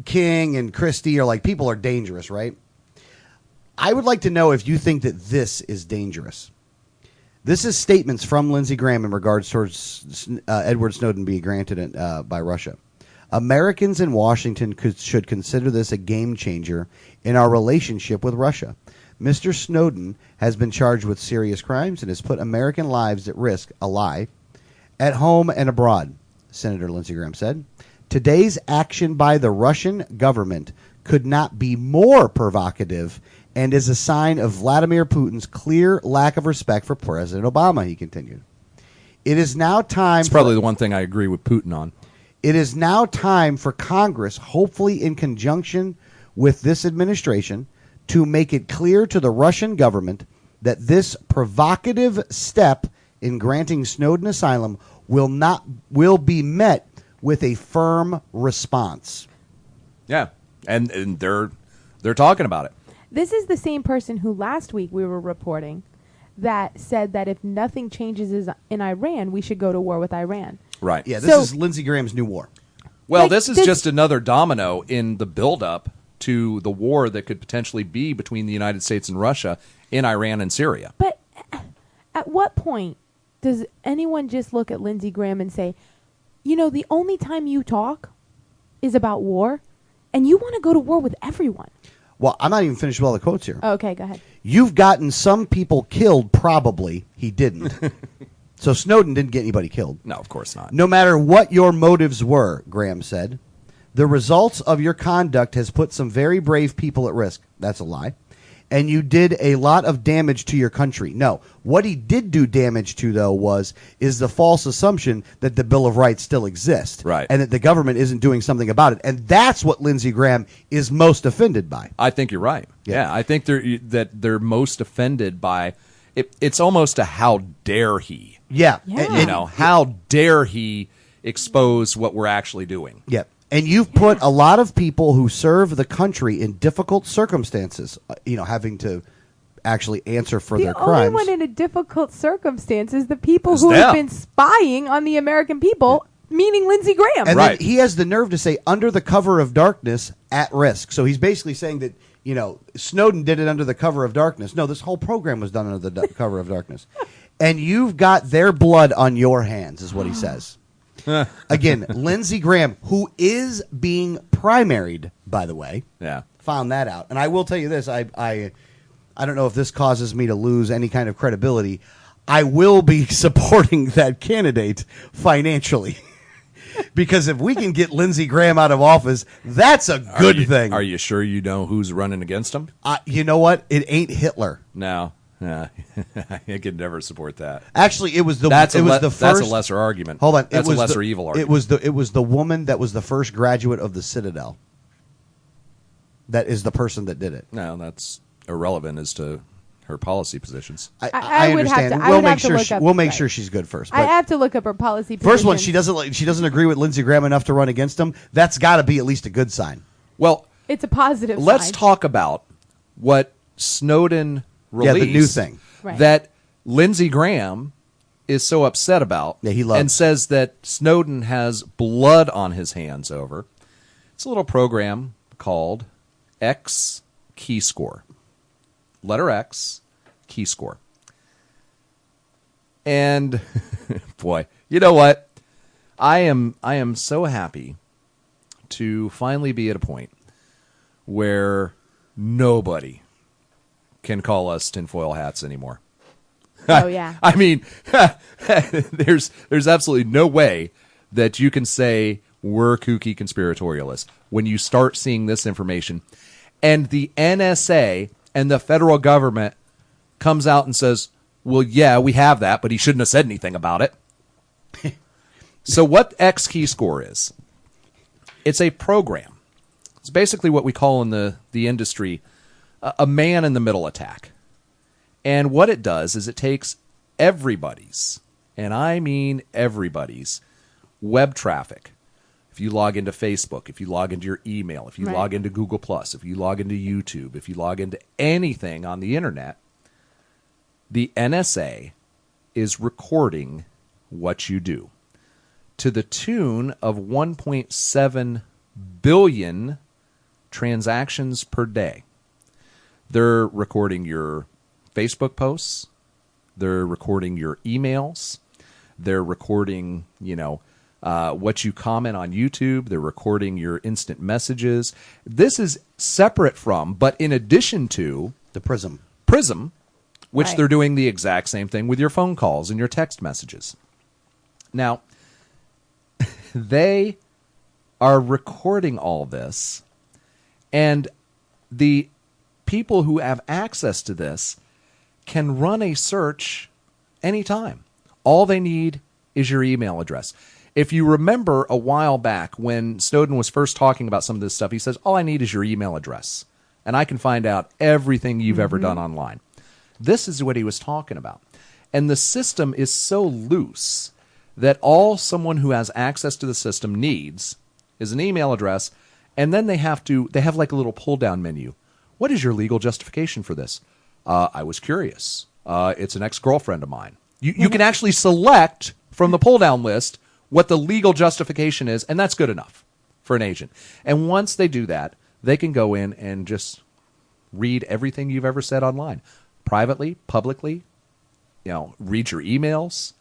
King and Christie are like, people are dangerous, right? I would like to know if you think that this is dangerous. This is statements from Lindsey Graham in regards towards Edward Snowden being granted by Russia. Americans in Washington should consider this a game changer in our relationship with Russia. Mr. Snowden has been charged with serious crimes and has put American lives at risk, a lie, at home and abroad, Senator Lindsey Graham said. Today's action by the Russian government could not be more provocative and is a sign of Vladimir Putin's clear lack of respect for President Obama, he continued. It is now time... It's probably the one thing I agree with Putin on. It is now time for Congress, hopefully in conjunction with this administration, to make it clear to the Russian government that this provocative step in granting Snowden asylum will be met with a firm response. Yeah, and they're talking about it. This is the same person who last week we were reporting that said that if nothing changes in Iran, we should go to war with Iran. Right. Yeah, this is Lindsey Graham's new war. Well, this is just another domino in the buildup to the war that could potentially be between the United States and Russia in Iran and Syria. But at what point does anyone just look at Lindsey Graham and say, the only time you talk is about war, and you want to go to war with everyone? Well, I'm not even finished with all the quotes here. Okay, go ahead. You've gotten some people killed, probably. He didn't. So Snowden didn't get anybody killed. No, of course not. No matter what your motives were, Graham said, the results of your conduct has put some very brave people at risk. That's a lie. And you did a lot of damage to your country. No, what he did do damage to, though, is the false assumption that the Bill of Rights still exists. Right. And that the government isn't doing something about it. And that's what Lindsey Graham is most offended by. I think you're right. Yeah, I think they're most offended by it. It's almost a how dare he. Yeah. How dare he expose what we're actually doing. Yeah. And you've put a lot of people who serve the country in difficult circumstances, having to actually answer for their crimes. The only one in a difficult circumstance is the people who have been spying on the American people, meaning Lindsey Graham. And then he has the nerve to say, under the cover of darkness, at risk. So he's basically saying that, Snowden did it under the cover of darkness. No, this whole program was done under the cover of darkness. And you've got their blood on your hands, is what he says. Again, Lindsey Graham, who is being primaried, by the way, found that out. And I will tell you this, I don't know if this causes me to lose any kind of credibility. I will be supporting that candidate financially. Because if we can get Lindsey Graham out of office, that's a good thing. Are you sure you know who's running against him? You know what? It ain't Hitler. No. I could never support that. Actually, it was the that's the first. That's a first lesser argument. Hold on, that's a lesser evil argument. It was the woman that was the first graduate of the Citadel. That is the person that did it. No, that's irrelevant as to her policy positions. I understand. We'll make sure she's good first. I have to look up her policy positions. First one, she doesn't agree with Lindsey Graham enough to run against him. That's got to be at least a good sign. Well, it's a positive. Let's sign. talk about what Snowden released. Yeah, the new thing. Right. That Lindsey Graham is so upset about. Yeah, he loves. And says that Snowden has blood on his hands over. It's a little program called X Keyscore. Letter X, Keyscore. And boy, you know what? I am so happy to finally be at a point where nobody can call us tinfoil hats anymore. Oh yeah. I mean, there's absolutely no way that you can say we're kooky conspiratorialists when you start seeing this information, and the NSA and the federal government comes out and says, well, yeah, we have that, but he shouldn't have said anything about it. So what X Keyscore is, it's a program. It's basically what we call in the industry a man-in-the-middle attack. And what it does is it takes everybody's, and I mean everybody's, web traffic. If you log into Facebook, if you log into your email, if you Right. log into Google+, if you log into YouTube, if you log into anything on the internet, the NSA is recording what you do to the tune of 1.7 billion transactions per day. They're recording your Facebook posts. They're recording your emails. They're recording, what you comment on YouTube. They're recording your instant messages. This is separate from, but in addition to, The Prism. which Right. they're doing the exact same thing with your phone calls and your text messages. Now, they are recording all this, and the people who have access to this can run a search anytime. All they need is your email address. If you remember a while back when Snowden was first talking about some of this stuff, he says, all I need is your email address, and I can find out everything you've ever done online. This is what he was talking about. And the system is so loose that all someone who has access to the system needs is an email address, and then they have like a little pull-down menu. What is your legal justification for this? I was curious. It's an ex-girlfriend of mine. You can actually select from the pull-down list what the legal justification is, and that's good enough for an agent. And once they do that, they can go in and just read everything you've ever said online. Privately, publicly, read your emails.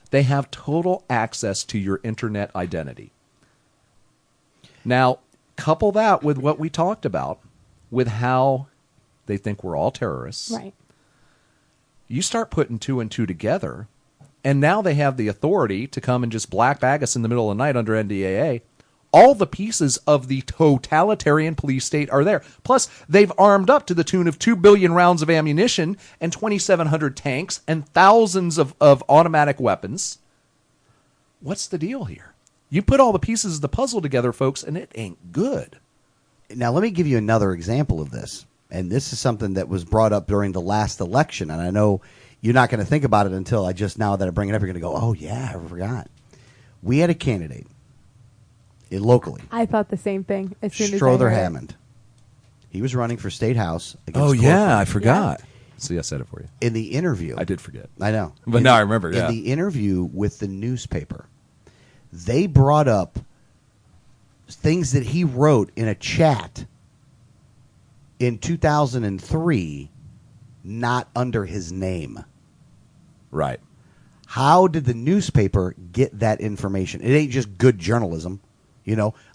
They have total access to your internet identity. Now, couple that with what we talked about, with how they think we're all terrorists. Right. You start putting two and two together, and now they have the authority to come and just black bag us in the middle of the night under NDAA. All the pieces of the totalitarian police state are there. Plus, they've armed up to the tune of 2 billion rounds of ammunition and 2,700 tanks and thousands of automatic weapons. What's the deal here? You put all the pieces of the puzzle together, folks, and it ain't good. Now, let me give you another example of this. And this is something that was brought up during the last election. And I know you're not going to think about it until now that I bring it up, you're going to go, oh, yeah, I forgot. We had a candidate locally. I thought the same thing as soon as I Strother heard it. Hammond. He was running for state house against Oh, yeah, Corcoran. I forgot. See, I said it for you. In the interview. I did forget. I know. But now I remember, yeah. In the interview with the newspaper, they brought up things that he wrote in a chat in 2003, not under his name. Right. How did the newspaper get that information? It ain't just good journalism.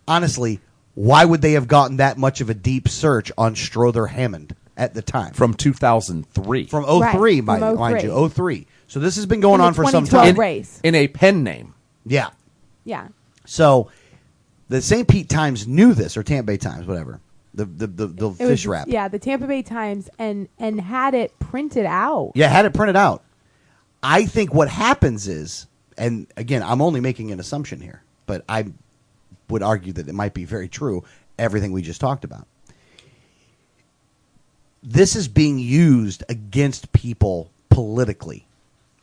Honestly, why would they have gotten that much of a deep search on Strother Hammond at the time? From 2003. From 03, Right, from mind 03. you. 03. So this has been going In the on for some 2012 time. race. In a pen name. Yeah. Yeah. So the St. Pete Times knew this, or Tampa Bay Times, whatever. The It fish was, wrap. Yeah, the Tampa Bay Times and had it printed out. Yeah, had it printed out. I think what happens is, and again, I'm only making an assumption here, but I would argue that it might be very true, everything we just talked about. This is being used against people politically.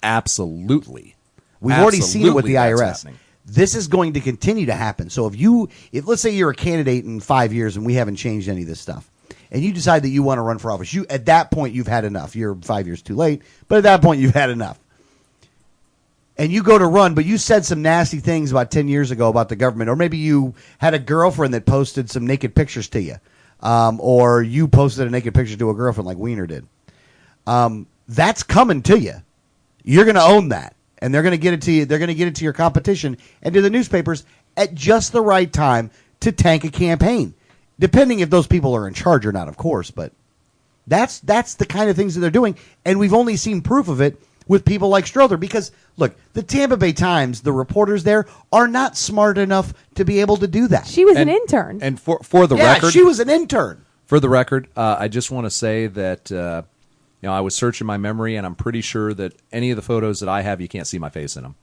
Absolutely. We've already seen it with the Absolutely IRS. that's happening. This is going to continue to happen. So if let's say you're a candidate in 5 years and we haven't changed any of this stuff, and you decide that you want to run for office, at that point you've had enough. You're 5 years too late, but at that point you've had enough. And you go to run, but you said some nasty things about 10 years ago about the government, or maybe you had a girlfriend that posted some naked pictures to you, or you posted a naked picture to a girlfriend like Wiener did. That's coming to you. You're going to own that, and they're going to get it to you. They're going to get it to your competition and to the newspapers at just the right time to tank a campaign, depending if those people are in charge or not, of course. But that's the kind of things that they're doing, and we've only seen proof of it with people like Strother, because look, the Tampa Bay Times, the reporters there are not smart enough to be able to do that. She was an intern. And for the record, she was an intern. For the record, I just want to say that I was searching my memory, and I'm pretty sure that any of the photos that I have, you can't see my face in them.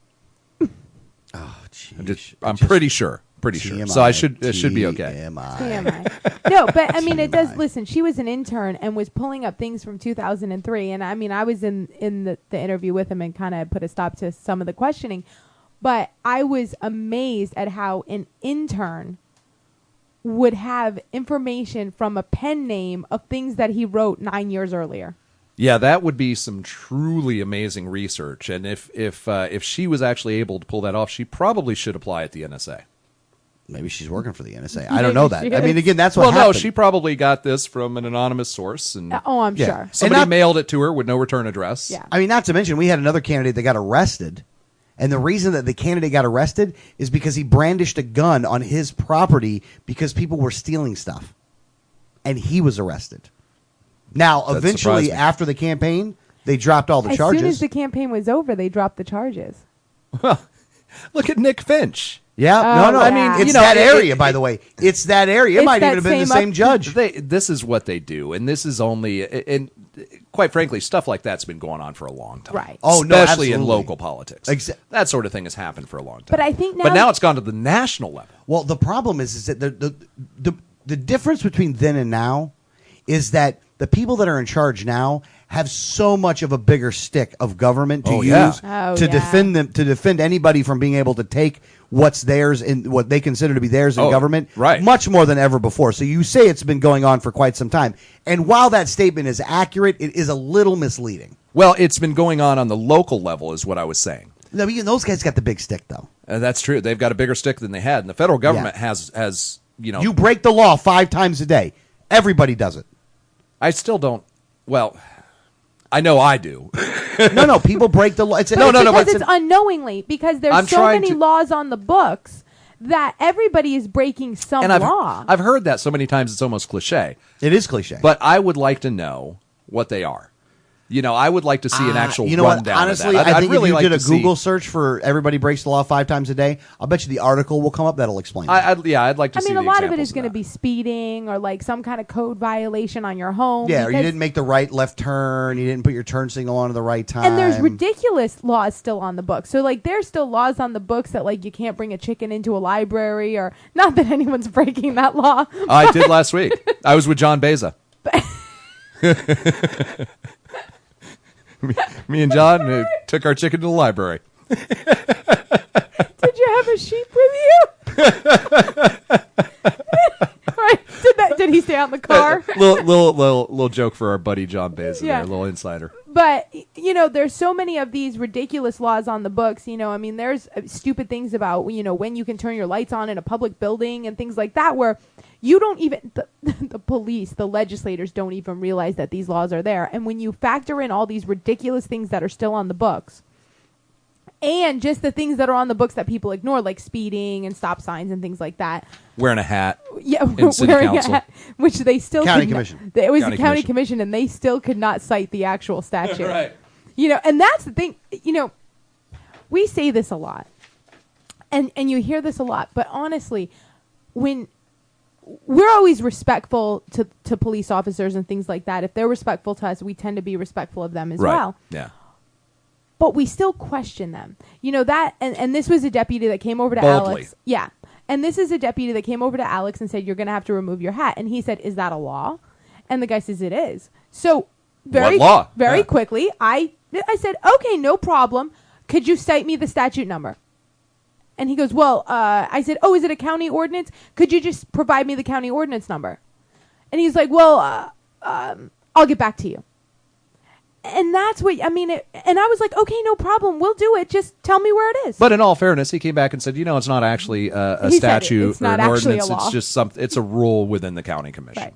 Oh, jeez. I'm pretty sure. Pretty sure. So it should be okay. TMI. No, but I mean, it does. Listen, she was an intern and was pulling up things from 2003, and I mean, I was in the interview with him and kind of put a stop to some of the questioning, but I was amazed at how an intern would have information from a pen name of things that he wrote 9 years earlier. Yeah, that would be some truly amazing research, and if she was actually able to pull that off, she probably should apply at the NSA. Maybe she's working for the NSA. I don't know that. I mean, again, that's what Well, happened. no, she probably got this from an anonymous source. And I'm sure. Somebody mailed it to her with no return address. Yeah. I mean, not to mention, we had another candidate that got arrested. And the reason that the candidate got arrested is because he brandished a gun on his property because people were stealing stuff. And he was arrested. Now, That eventually, surprised me. after the campaign, they dropped all the charges. As soon as the campaign was over, they dropped the charges. Well, look at Nick Finch. Yeah, Oh, no. yeah. I mean, it's that area, by the way. It's that area. It It's might that even have been the same same judge. This is what they do, and this is only, and quite frankly, stuff like that's been going on for a long time. Right. Oh, no, especially in absolutely. local politics. That sort of thing has happened for a long time. But I think now, But now it's gone to the national level. Well, the problem is that the difference between then and now is that the people that are in charge now have so much of a bigger stick of government to use to defend them, to defend anybody from being able to take what's theirs in what they consider to be theirs in government, right? Much more than ever before. So you say it's been going on for quite some time, and while that statement is accurate, it is a little misleading. Well, it's been going on the local level, is what I was saying. No, those guys got the big stick, though. That's true. They've got a bigger stick than they had, and the federal government has You break the law 5 times a day. Everybody does it. I still don't. Well, I know I do. No, people break the law. Because it's unknowingly, because there's so many laws on the books that everybody is breaking some law. I've heard that so many times it's almost cliche. It is cliche. But I would like to know what they are. I would like to see an actual rundown Honestly, of that. I think really if you like did a to see- Google search for everybody breaks the law 5 times a day, I'll bet you the article will come up that'll explain it. I'd like to I see mean, a the lot of it examples is going to be speeding or like some kind of code violation on your home. Yeah, or you because- didn't make the right left turn, you didn't put your turn signal on at the right time. And there's ridiculous laws still on the books. So, like, there's still laws on the books that, like, you can't bring a chicken into a library, or not that anyone's breaking that law. I did last week. I was with John Beza. Me and John took our chicken to the library. Did you have a sheep with you? Right. Did he stay out in the car? little joke for our buddy John Beza Yeah. there, a little insider. But, there's so many of these ridiculous laws on the books. I mean, there's stupid things about, when you can turn your lights on in a public building and things like that, where you don't even, the police, the legislators don't even realize that these laws are there. And when you factor in all these ridiculous things that are still on the books, and just the things that are on the books that people ignore, like speeding and stop signs and things like that. Wearing a hat. Yeah, in city wearing council. a hat, which they still County could not- commission. It was County the county commission. commission, and they still could not cite the actual statute. Right. And that's the thing. We say this a lot, and you hear this a lot. But honestly, when we're always respectful to police officers and things like that, if they're respectful to us, we tend to be respectful of them as Right. well. Yeah. But we still question them. That, and this was a deputy that came over to Boldly. Alex. Yeah. And this is a deputy that came over to Alex and said, "You're going to have to remove your hat." And he said, "Is that a law?" And the guy says, "It is." So very What law? Very Yeah. quickly, I said, "Okay, no problem. Could you cite me the statute number?" And he goes, "Well," I said, "Oh, is it a county ordinance? Could you just provide me the county ordinance number?" And he's like, well, I'll get back to you. And that's what, I mean, and I was like, okay, no problem. We'll do it. Just tell me where it is. But in all fairness, he came back and said, it's not actually a statute it's not or an actually ordinance. a law. It's just it's a rule within the county commission. Right.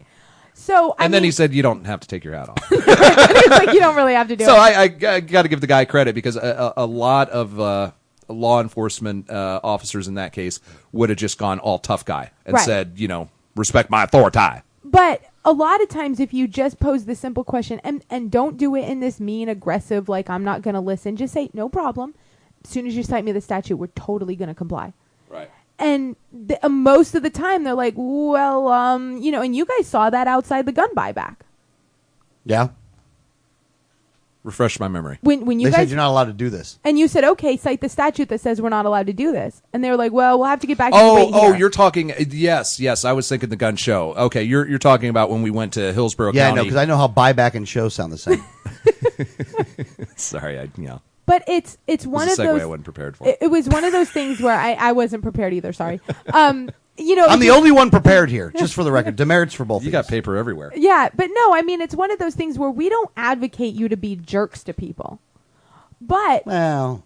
So, then he said, you don't have to take your hat off. He's like, you don't really have to do it. So I got to give the guy credit because a lot of law enforcement officers in that case would have just gone all tough guy and said, respect my authority. But a lot of times if you just pose the simple question and don't do it in this mean, aggressive, like I'm not going to listen, just say, no problem. As soon as you cite me the statute, we're totally going to comply. Right. And most of the time they're like, well, and you guys saw that outside the gun buyback. Yeah. Refresh my memory. When you they guys said you're not allowed to do this. And you said, okay, cite the statute that says we're not allowed to do this. And they were like, well, we'll have to get back to you. Oh, you're talking. Yes. I was thinking the gun show. Okay, you're talking about when we went to Hillsborough County. Yeah, I know, because I know how buyback and show sound the same. Sorry, But it's one of those. I wasn't prepared for. It was one of those things where I wasn't prepared either. Sorry. I'm the only one prepared here, just for the record. Demerits for both. You got paper everywhere. Yeah, but no, I mean, it's one of those things where we don't advocate you to be jerks to people. But no,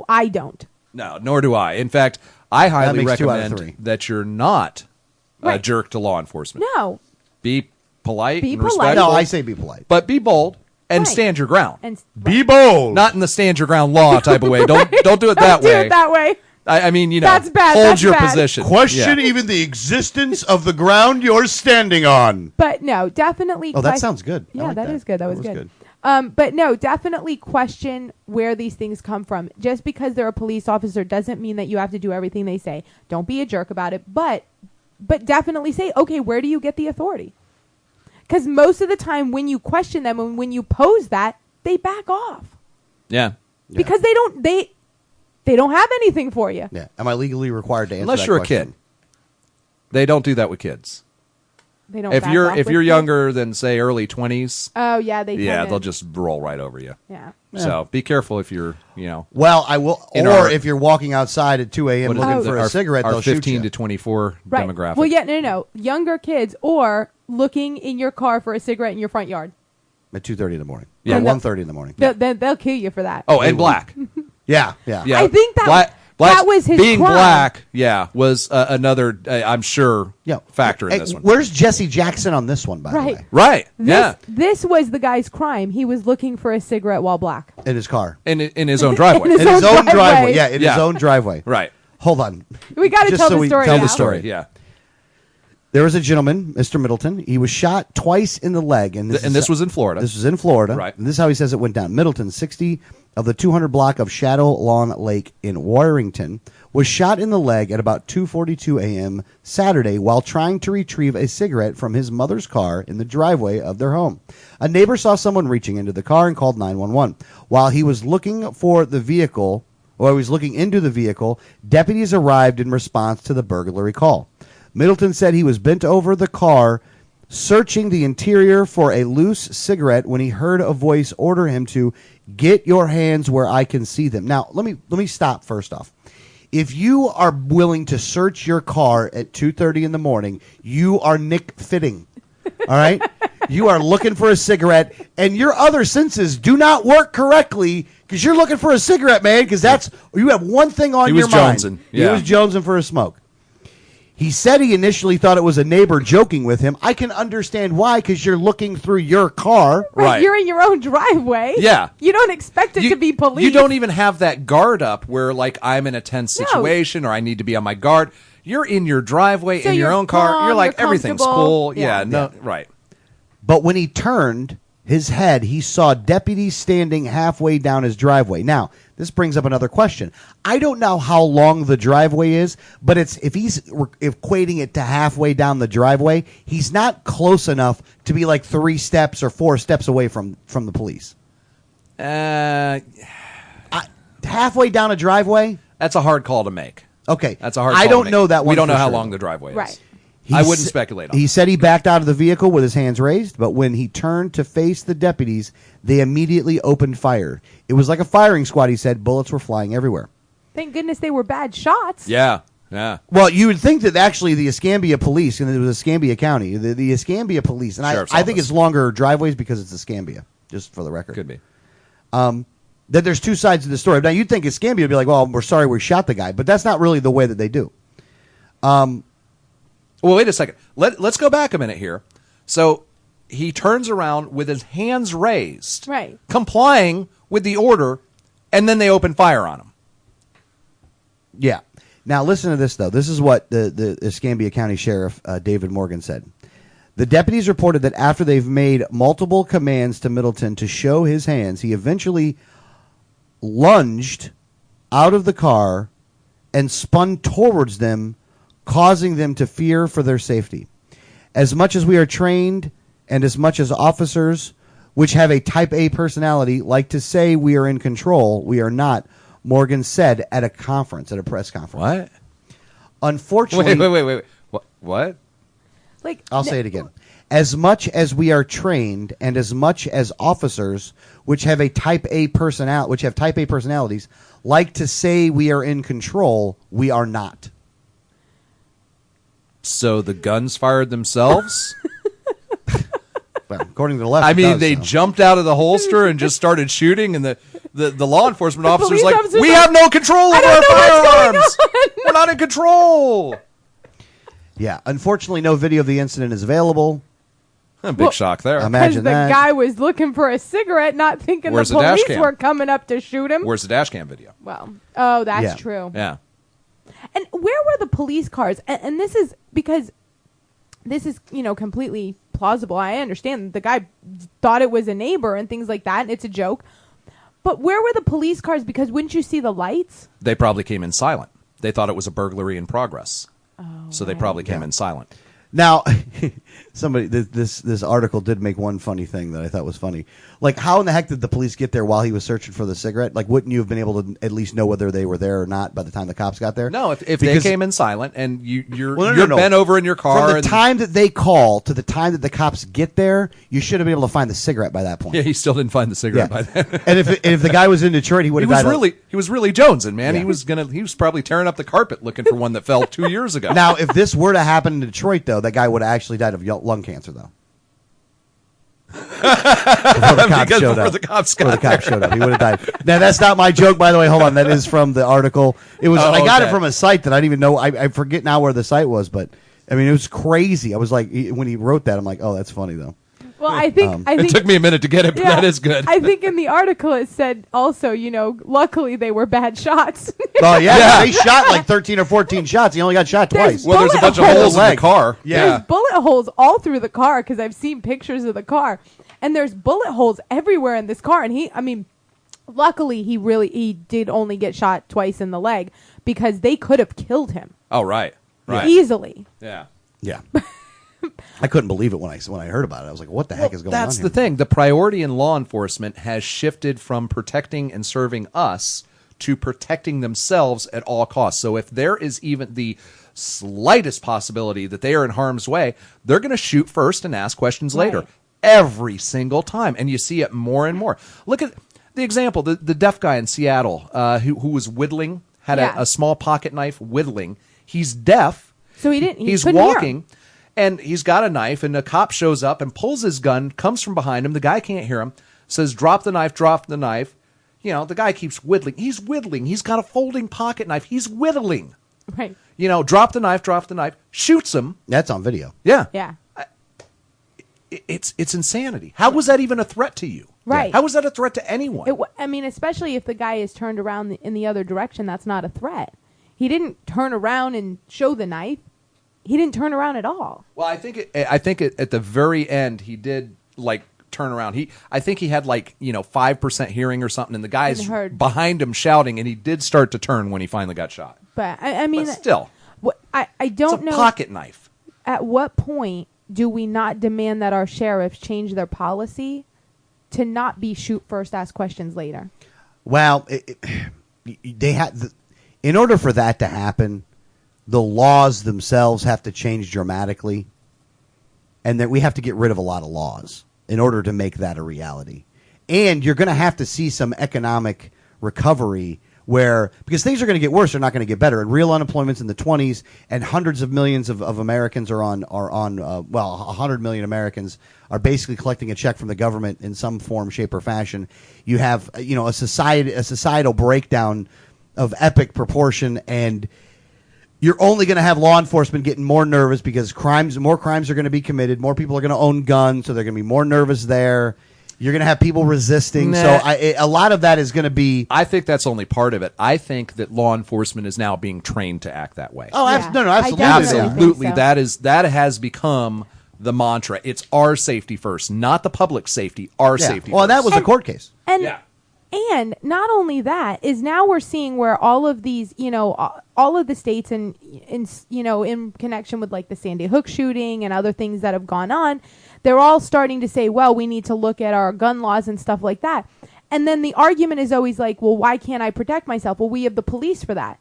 I don't. No, nor do I. In fact, I highly makes 2 out of 3. recommend that you're not a jerk to law enforcement. No. Be polite. Be and polite. respectful. No, I say be polite. But be bold and stand your ground. And be bold. Not in the stand your ground law type of way. Don't do it that way. Do it that way. I mean, that's bad. hold That's your bad. position. Question even the existence of the ground you're standing on. But no, definitely. Oh, that sounds good. Yeah, like that is good. That was good. good. But no, definitely question where these things come from. Just because they're a police officer doesn't mean that you have to do everything they say. Don't be a jerk about it. But definitely say, okay, where do you get the authority? Because most of the time when you question them and when you pose that, they back off. Yeah. Because they don't have anything for you. Yeah. Am I legally required to answer Unless that you're question? a kid. They don't do that with kids. They don't. If back you're off if with you're kids. younger than say early 20s. Oh yeah, they'll just roll right over you. Yeah. So be careful if you're Well, I will. Or if you're walking outside at 2 a.m. looking for a cigarette, our they'll shoot 15 you. to 24 Right. demographic. Well, yeah, no, younger kids or looking in your car for a cigarette in your front yard. At 2:30 in the morning. Yeah. Or 1:30 in the morning. They'll kill you for that. Oh, and black. Yeah. Yeah. I think that was his being crime. black. Yeah, was another. I'm sure. Yeah. Factor in Hey, this one. Where's Jesse Jackson on this one, by the way? Right. Yeah. This was the guy's crime. He was looking for a cigarette while black. In his car. In his own driveway. In his own driveway. Yeah, in his own driveway. Right. Hold on. We got to Just tell so the we story tell now. the story. Yeah. There was a gentleman, Mr. Middleton. He was shot twice in the leg. And this was in Florida. This was in Florida. Right. And this is how he says it went down. Middleton, 60 of the 200 block of Shadow Lawn Lake in Warrington, was shot in the leg at about 2:42 a.m. Saturday while trying to retrieve a cigarette from his mother's car in the driveway of their home. A neighbor saw someone reaching into the car and called 911. While he was looking for the vehicle, or he was looking into the vehicle, deputies arrived in response to the burglary call. Middleton said he was bent over the car, searching the interior for a loose cigarette when he heard a voice order him to get your hands where I can see them. Now, let me stop first off. If you are willing to search your car at 2:30 in the morning, you are Nick Fitting. All right? You are looking for a cigarette, and your other senses do not work correctly because you're looking for a cigarette, man, because you have one thing on your mind. Jonesing. He Yeah. was jonesing for a smoke. He said he initially thought it was a neighbor joking with him. I can understand why, because you're looking through your car. Right. You're in your own driveway. Yeah. You don't expect it to be police. You don't even have that guard up where, like, I'm in a tense situation or I need to be on my guard. You're in your driveway So in your you're own car. calm, You're like, you're everything's comfortable. cool. Yeah. Right. But when he turned his head, he saw deputies standing halfway down his driveway. Now, this brings up another question. I don't know how long the driveway is, but if he's equating it to halfway down the driveway, he's not close enough to be like 3 steps or 4 steps away from the police. Halfway down a driveway? That's a hard call to make. Okay. That's a hard call I to don't make. know that one. We don't know for how sure. long the driveway is. Right. I wouldn't speculate on He it. said he backed out of the vehicle with his hands raised, but when he turned to face the deputies, they immediately opened fire. It was like a firing squad, he said. Bullets were flying everywhere. Thank goodness they were bad shots. Yeah. Yeah. Well, you would think that actually the Escambia Police, and it was Escambia County, the Escambia Police, and I think Office. it's longer driveways because it's Escambia, just for the record. Could be. That there's two sides to the story. Now, you'd think Escambia would be like, well, we're sorry we shot the guy, but that's not really the way that they do. Well, wait a second. Let's go back a minute here. So he turns around with his hands raised, Right. complying with the order, and then they open fire on him. Yeah. Now, listen to this, though. This is what the Escambia County Sheriff, David Morgan, said. The deputies reported that after they've made multiple commands to Middleton to show his hands, he eventually lunged out of the car and spun towards them, causing them to fear for their safety. As much as we are trained and as much as officers, which have a type A personality, like to say we are in control, we are not, Morgan said at a conference, at a press conference. What? Unfortunately... Wait. What? Like, I'll say it again. As much as we are trained and as much as officers, which have type A personalities, like to say we are in control, we are not. So the guns fired themselves? Well, according to the left, I it mean, does, they so. jumped out of the holster and just started shooting, and the law enforcement officers police like, officers we like, have no control over I our don't know what's going firearms. on." We're not in control. Yeah, unfortunately, no video of the incident is available. Big shock there. Imagine the that. guy was looking for a cigarette, not thinking Where's the the dash police cam? were coming up to shoot him. Where's the dash cam video? Well, oh, that's Yeah. true. Yeah. And where were the police cars? And this is because this is, completely plausible. I understand the guy thought it was a neighbor and things like that, and it's a joke. But where were the police cars? Because wouldn't you see the lights? They probably came in silent. They thought it was a burglary in progress. So they probably came in silent. Now, this article did make one funny thing that I thought was funny. Like, how in the heck did the police get there while he was searching for the cigarette? Like, wouldn't you have been able to at least know whether they were there or not by the time the cops got there? No, if they Because- came in silent and you're No. bent over in your car. From the and time that they call to the time that the cops get there, you should have been able to find the cigarette by that point. Yeah, he still didn't find the cigarette by then. And if the guy was in Detroit, he would have died. He was really jonesing, man. Yeah. He was probably tearing up the carpet looking for one that fell 2 years ago. Now, if this were to happen in Detroit, though, that guy would have actually died of lung cancer, though. Before the cops showed up, he would have died. Now, that's not my joke, by the way. Hold on, that is from the article. It was. I got it from a site that I didn't even know. I forget now where the site was, but I mean, it was crazy. I was like, when he wrote that, I'm like, oh, that's funny though. Well, I think it took me a minute to get it, but that is good. I think in the article it said also, luckily they were bad shots. Oh yeah, they shot like 13 or 14 shots. He only got shot twice. Well, there's a bunch of holes in the car. There's bullet holes all through the car because I've seen pictures of the car, and there's bullet holes everywhere in this car. And luckily he did only get shot twice in the leg because they could have killed him. Oh, right. Easily. Yeah. I couldn't believe it when I heard about it. I was like, what the heck is going on That's here? the thing. The priority in law enforcement has shifted from protecting and serving us to protecting themselves at all costs. So if there is even the slightest possibility that they are in harm's way, they're going to shoot first and ask questions later. Every single time. And you see it more and more. Look at the example, the deaf guy in Seattle who was whittling, had a small pocket knife whittling. He's deaf. So he's walking. And he's got a knife, and a cop shows up and pulls his gun, comes from behind him. The guy can't hear him, says, drop the knife, drop the knife. The guy keeps whittling. He's whittling. He's got a folding pocket knife. He's whittling. Right. Drop the knife, shoots him. That's on video. Yeah. Yeah. It's insanity. How was that even a threat to you? Right. How was that a threat to anyone? Especially if the guy is turned around in the other direction, that's not a threat. He didn't turn around and show the knife. He didn't turn around at all. Well, I think at the very end he did turn around. I think he had 5% hearing or something, and the guy's behind him shouting, and he did start to turn when he finally got shot. But but still, I don't know. It's a pocket knife. At what point do we not demand that our sheriffs change their policy to not be shoot first, ask questions later? Well, they had in order for that to happen. The laws themselves have to change dramatically, and that we have to get rid of a lot of laws in order to make that a reality. And you're going to have to see some economic recovery because things are going to get worse, they're not going to get better. And real unemployment's in the 20s, and hundreds of millions of Americans are on 100 million Americans are basically collecting a check from the government in some form, shape, or fashion. You have a societal breakdown of epic proportion, and you're only going to have law enforcement getting more nervous because more crimes are going to be committed, more people are going to own guns, so they're going to be more nervous there. You're going to have people resisting. Nah. So a lot of that is going to be... I think that's only part of it. I think that law enforcement is now being trained to act that way. Oh, absolutely. Absolutely. Absolutely. So. That has become the mantra. It's our safety first, not the public safety, our safety well, first. that was a court case. And not only that is now we're seeing where all of these, all of the states in connection with like the Sandy Hook shooting and other things that have gone on, they're all starting to say, well, we need to look at our gun laws and stuff like that. And then the argument is always like, well, why can't I protect myself? Well, we have the police for that.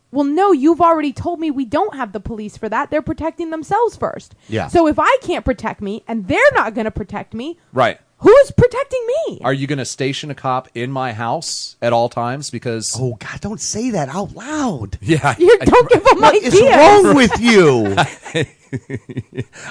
Well, no, you've already told me we don't have the police for that. They're protecting themselves first. Yeah. So if I can't protect me and they're not going to protect me, right. Who's protecting me? Are you going to station a cop in my house at all times? Because oh God, don't say that out loud. Yeah, don't give them ideas. What is wrong with you?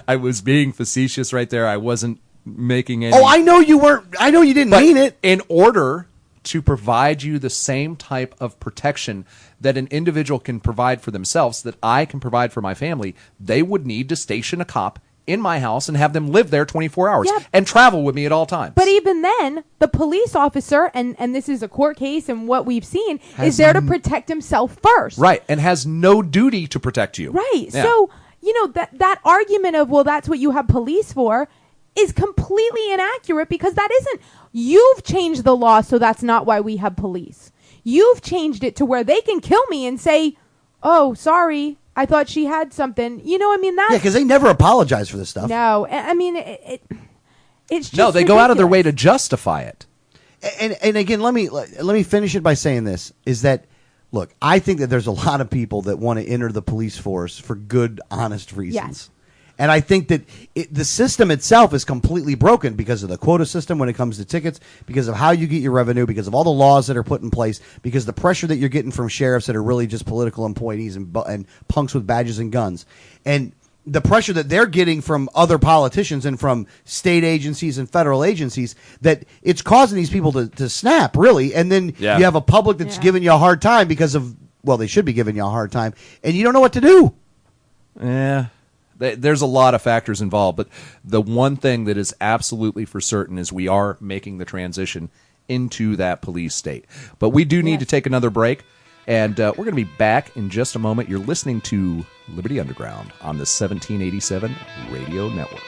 I was being facetious right there. I wasn't making any. Oh, I know you weren't. I know you didn't mean it. In order to provide you the same type of protection that an individual can provide for themselves, that I can provide for my family, they would need to station a cop in my house and have them live there 24 hours and travel with me at all times. But even then, the police officer, and this is a court case, and what we've seen, is there to protect himself first. Right, and has no duty to protect you. Right. Yeah. So, that argument of, well, that's what you have police for is completely inaccurate because that isn't, you've changed the law, so that's not why we have police. You've changed it to where they can kill me and say, oh, sorry, I thought she had something. That's... Yeah, because they never apologize for this stuff. No, I mean, it's just no, they ridiculous. go out of their way to justify it. And again, let me finish it by saying this, is that, look, I think that there's a lot of people that want to enter the police force for good, honest reasons. Yes. And I think that the system itself is completely broken because of the quota system when it comes to tickets, because of how you get your revenue, because of all the laws that are put in place, because the pressure that you're getting from sheriffs that are really just political employees and punks with badges and guns. And the pressure that they're getting from other politicians and from state agencies and federal agencies, that it's causing these people to snap, really. And then you have a public that's giving you a hard time because of, well, they should be giving you a hard time, and you don't know what to do. Yeah. There's a lot of factors involved, but the one thing that is absolutely for certain is we are making the transition into that police state. But we do need to take another break, and we're going to be back in just a moment. You're listening to Liberty Underground on the 1787 Radio Network.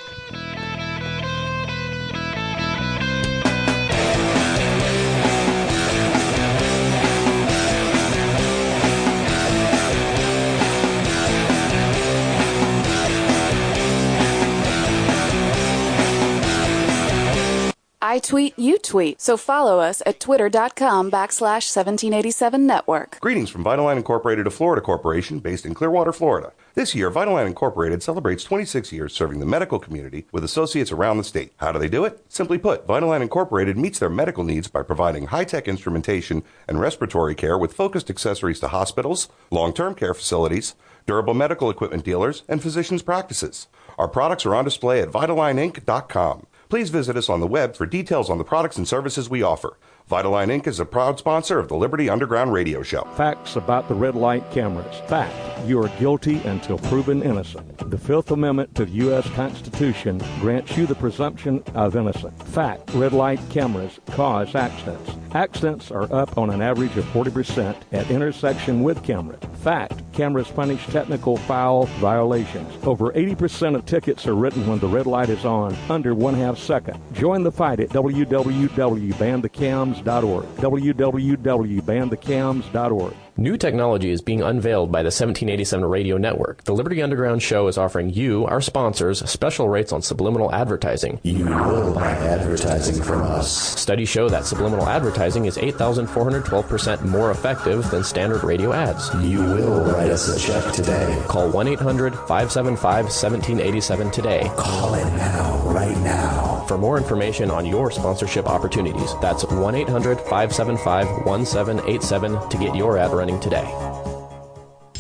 I tweet, you tweet. So follow us at twitter.com/1787network. Greetings from Vitaline Incorporated, a Florida corporation based in Clearwater, Florida. This year, Vitaline Incorporated celebrates 26 years serving the medical community with associates around the state. How do they do it? Simply put, Vitaline Incorporated meets their medical needs by providing high-tech instrumentation and respiratory care with focused accessories to hospitals, long-term care facilities, durable medical equipment dealers, and physicians' practices. Our products are on display at VitaLineInc.com. Please visit us on the web for details on the products and services we offer. Vitaline Inc. is a proud sponsor of the Liberty Underground Radio Show. Facts about the red light cameras. Fact, you are guilty until proven innocent. The Fifth Amendment to the U.S. Constitution grants you the presumption of innocence. Fact, red light cameras cause accidents. Accidents are up on an average of 40% at intersection with cameras. Fact, cameras punish technical foul violations. Over 80% of tickets are written when the red light is on, under 1/2 second. Join the fight at www.banthecams.org. www.banthecams.org. New technology is being unveiled by the 1787 Radio Network. The Liberty Underground show is offering you, our sponsors, special rates on subliminal advertising. You will buy advertising from us. Studies show that subliminal advertising is 8,412% more effective than standard radio ads. You will write us a check today. Call 1-800-575-1787 today. Call it now, right now. For more information on your sponsorship opportunities, that's 1-800-575-1787 to get your ad running today.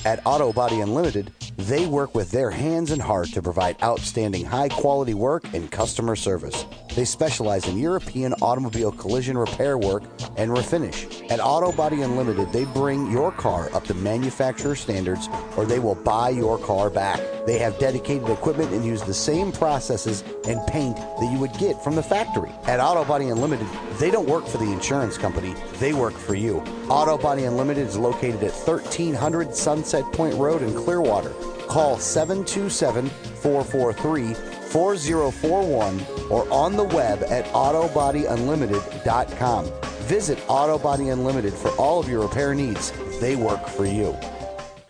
At Auto Body Unlimited, they work with their hands and heart to provide outstanding high-quality work and customer service. They specialize in European automobile collision repair work and refinish. At Auto Body Unlimited, they bring your car up to manufacturer standards, or they will buy your car back. They have dedicated equipment and use the same processes and paint that you would get from the factory. At Auto Body Unlimited, they don't work for the insurance company, they work for you. Auto Body Unlimited is located at 1300 Sunset Point Road in Clearwater. Call 727-443-4041 or on the web at autobodyunlimited.com. Visit Auto Body Unlimited for all of your repair needs. They work for you.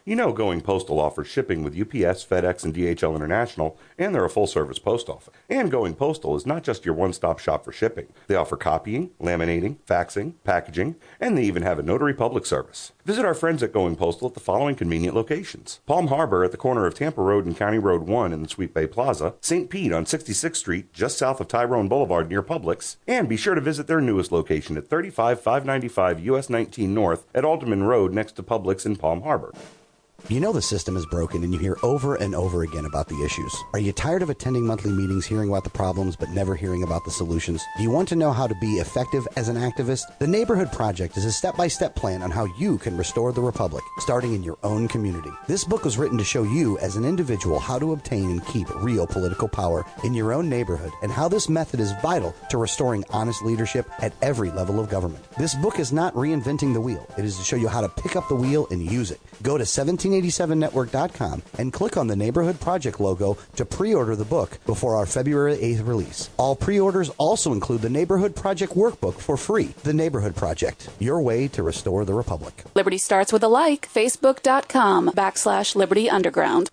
You know Going Postal offers shipping with UPS, FedEx, and DHL International, and they're a full-service post office. And Going Postal is not just your one-stop shop for shipping. They offer copying, laminating, faxing, packaging, and they even have a notary public service. Visit our friends at Going Postal at the following convenient locations: Palm Harbor at the corner of Tampa Road and County Road 1 in the Sweet Bay Plaza, St. Pete on 66th Street just south of Tyrone Boulevard near Publix, and be sure to visit their newest location at 35595 US 19 North at Alderman Road next to Publix in Palm Harbor. You know the system is broken and you hear over and over again about the issues. Are you tired of attending monthly meetings, hearing about the problems, but never hearing about the solutions? Do you want to know how to be effective as an activist? The Neighborhood Project is a step-by-step plan on how you can restore the Republic, starting in your own community. This book was written to show you as an individual how to obtain and keep real political power in your own neighborhood and how this method is vital to restoring honest leadership at every level of government. This book is not reinventing the wheel. It is to show you how to pick up the wheel and use it. Go to 1787network.com and click on the Neighborhood Project logo to pre-order the book before our February 8th release. All pre-orders also include the Neighborhood Project workbook for free. The Neighborhood Project, your way to restore the Republic. Liberty starts with a like. Facebook.com/Liberty Underground.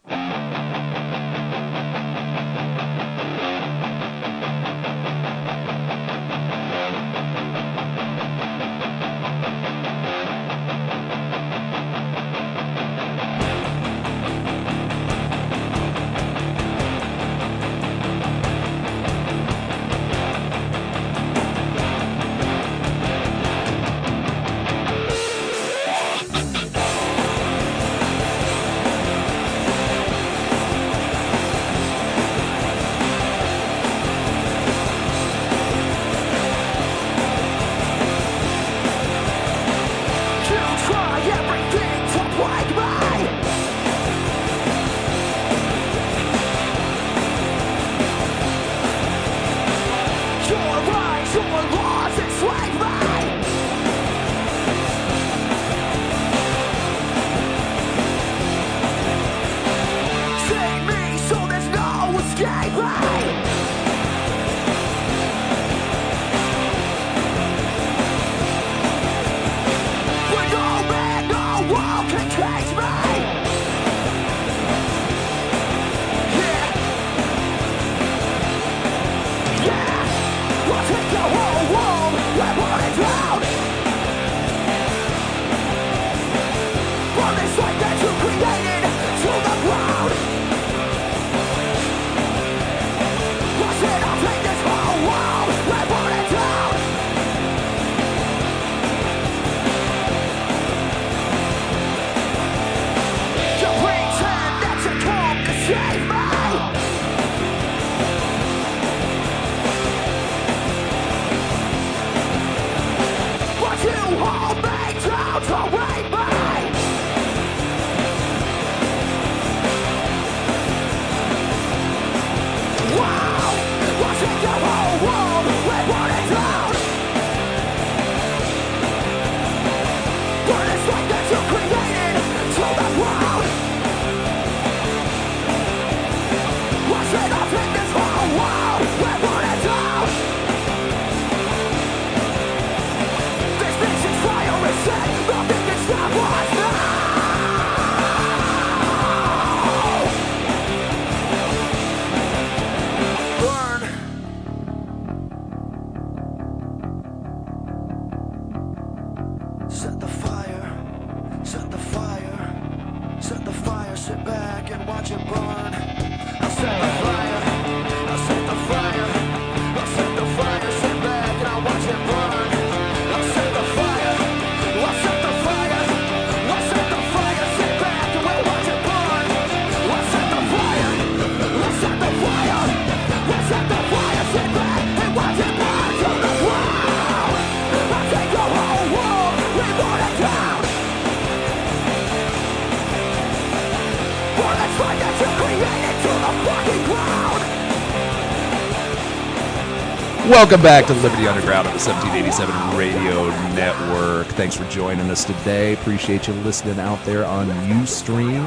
Welcome back to Liberty Underground on the 1787 Radio Network. Thanks for joining us today. Appreciate you listening out there on Ustream.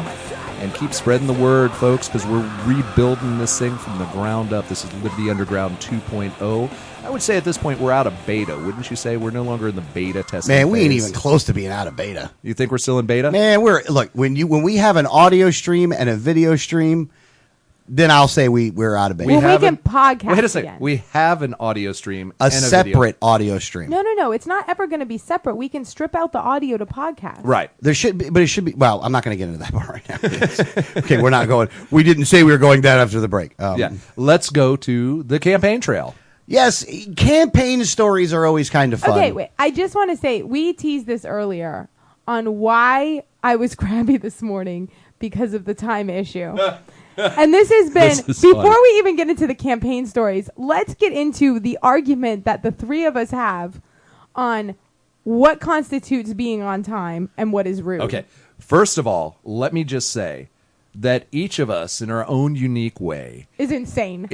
And keep spreading the word, folks, because we're rebuilding this thing from the ground up. This is Liberty Underground 2.0. I would say at this point we're out of beta, wouldn't you say? We're no longer in the beta testing Man, we ain't phase. even close to being out of beta. You think we're still in beta? Man, when we have an audio stream and a video stream, then I'll say we're out of beta. We can podcast Wait a second. again. We have an audio stream A and separate video. audio stream. No. It's not ever going to be separate. We can strip out the audio to podcast. Right. There should be, but it should be. Well, I'm not going to get into that part right now. Okay, we're not going. We didn't say we were going down after the break. Yeah. Let's go to the campaign trail. Yes, campaign stories are always kind of fun. Okay, wait. I just want to say we teased this earlier on why I was crabby this morning because of the time issue. And this has been, before we even get into the campaign stories, let's get into the argument that the three of us have on what constitutes being on time and what is rude. Okay. First of all, let me just say that each of us, in our own unique way, is insane.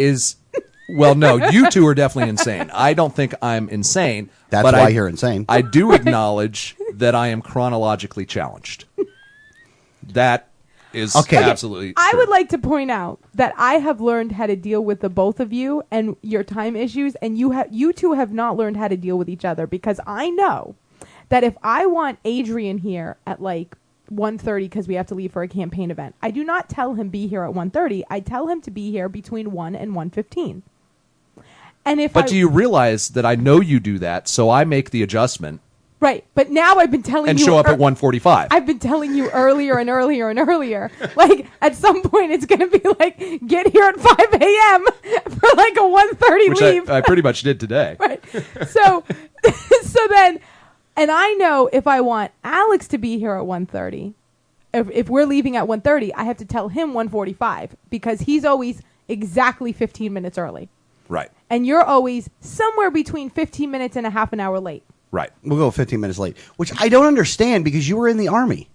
Well, no, you two are definitely insane. I don't think I'm insane. That's but why you're insane. I do acknowledge that I am chronologically challenged. That is absolutely I true. would like to point out that I have learned how to deal with the both of you and your time issues, and you two have not learned how to deal with each other, because I know that if I want Adrian here at like 1:30 because we have to leave for a campaign event, I do not tell him be here at 1:30. I tell him to be here between 1 and 1:15. And do you realize that I know you do that, so I make the adjustment. Right, but now I've been telling and you... show up at 1:45. I've been telling you earlier and earlier and earlier. Like, at some point, it's going to be like, get here at 5 a.m. for like a 1:30 Which leave. I pretty much did today. Right. So then, and I know if I want Alex to be here at 1:30, if we're leaving at 1:30, I have to tell him 1:45, because he's always exactly 15 minutes early. Right. And you're always somewhere between 15 minutes and a half an hour late. Right. We'll go 15 minutes late, which I don't understand because you were in the Army.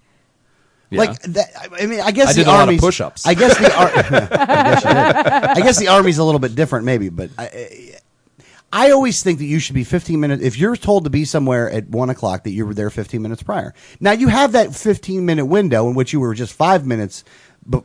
Yeah. Like that, I mean, I guess I did the a lot Army's of push-ups. I guess I guess the Army's a little bit different, maybe, but I always think that you should be 15 minutes. If you're told to be somewhere at 1 o'clock, that you were there 15 minutes prior. Now you have that 15-minute window in which you were just 5 minutes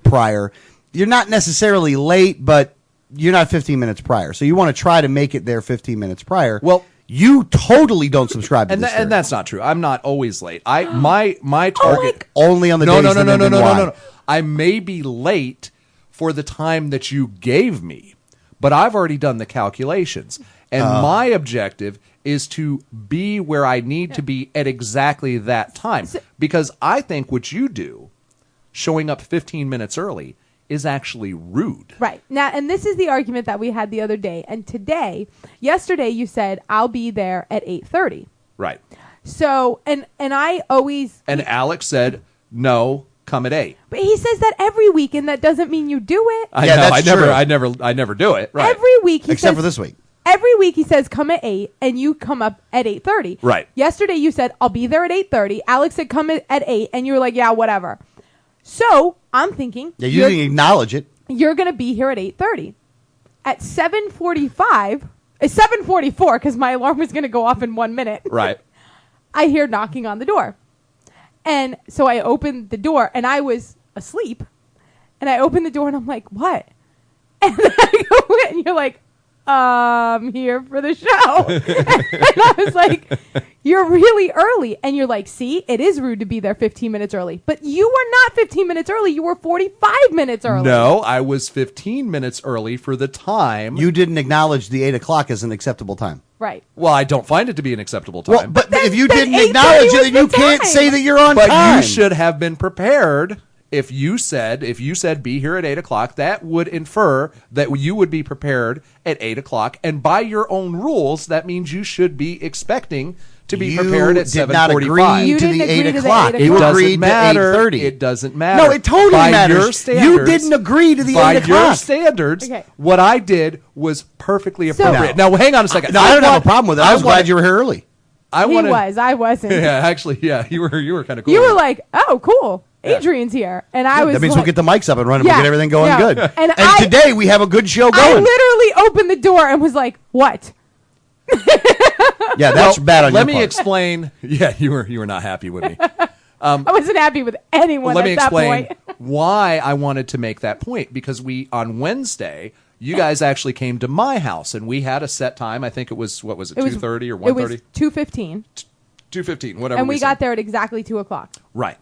prior. You're not necessarily late, but you're not 15 minutes prior. So you want to try to make it there 15 minutes prior. Well, you totally don't subscribe to this theory. And that's not true. I'm not always late. My target only on the days no. I may be late for the time that you gave me, but I've already done the calculations, and my objective is to be where I need to be at exactly that time, because I think what you do, showing up 15 minutes early, is actually rude. Right. Now, and this is the argument that we had the other day. And yesterday you said, I'll be there at 8:30. Right. So, and I always... And Alex said, no, come at 8. But he says that every week, and that doesn't mean you do it. I know, that's true. I never do it. Right. Every week he Except says... for this week. Every week he says, come at 8, and you come up at 8:30. Right. Yesterday you said, I'll be there at 8:30. Alex said, come at 8, and you were like, yeah, whatever. So, I'm thinking... Yeah, you didn't acknowledge it. You're going to be here at 8:30. At 7:45... 7:44, because my alarm was going to go off in 1 minute. Right. I hear knocking on the door. And so I opened the door, and I was asleep. And I opened the door, and I'm like, what? And then I go in, and you're like, I'm here for the show. And I was like, you're really early. And you're like, see, it is rude to be there 15 minutes early. But you were not 15 minutes early. You were 45 minutes early. No, I was 15 minutes early for the time. You didn't acknowledge the 8 o'clock as an acceptable time. Right. Well, I don't find it to be an acceptable time. Well, but if you then didn't acknowledge 8:30 it, then you was the can't time. say that you're on But time. you should have been prepared. If you said be here at 8 o'clock, that would infer that you would be prepared at 8 o'clock. And by your own rules, that means you should be expecting to be prepared at 7:45. You did not agree You to didn't the agree 8 to the o'clock. 8 You o'clock. agreed Doesn't matter. to 8:30. It doesn't matter. No, it totally by matters. Your standards, You didn't agree to the 8 By your o'clock. standards, Okay. what I did was perfectly appropriate. No. Now, hang on a second. No, I don't have a problem with it. I was glad you were here early. I wasn't. Yeah, actually, yeah, you were kind of cool. You were like, oh, cool. Adrian's here. And I was That means like, we'll get the mics up and running. Yeah, We'll get everything going yeah. good. And today we have a good show I going. literally opened the door and was like, what? Yeah, that's bad on your Let me part. explain. Yeah, you were not happy with me. I wasn't happy with anyone Let me at that explain point. why I wanted to make that point, because on Wednesday, you guys actually came to my house, and we had a set time. I think it was, what was it, 2:30 or 1:30? It was 2:15. 2:15, whatever. And we got said. there at exactly 2:00. Right.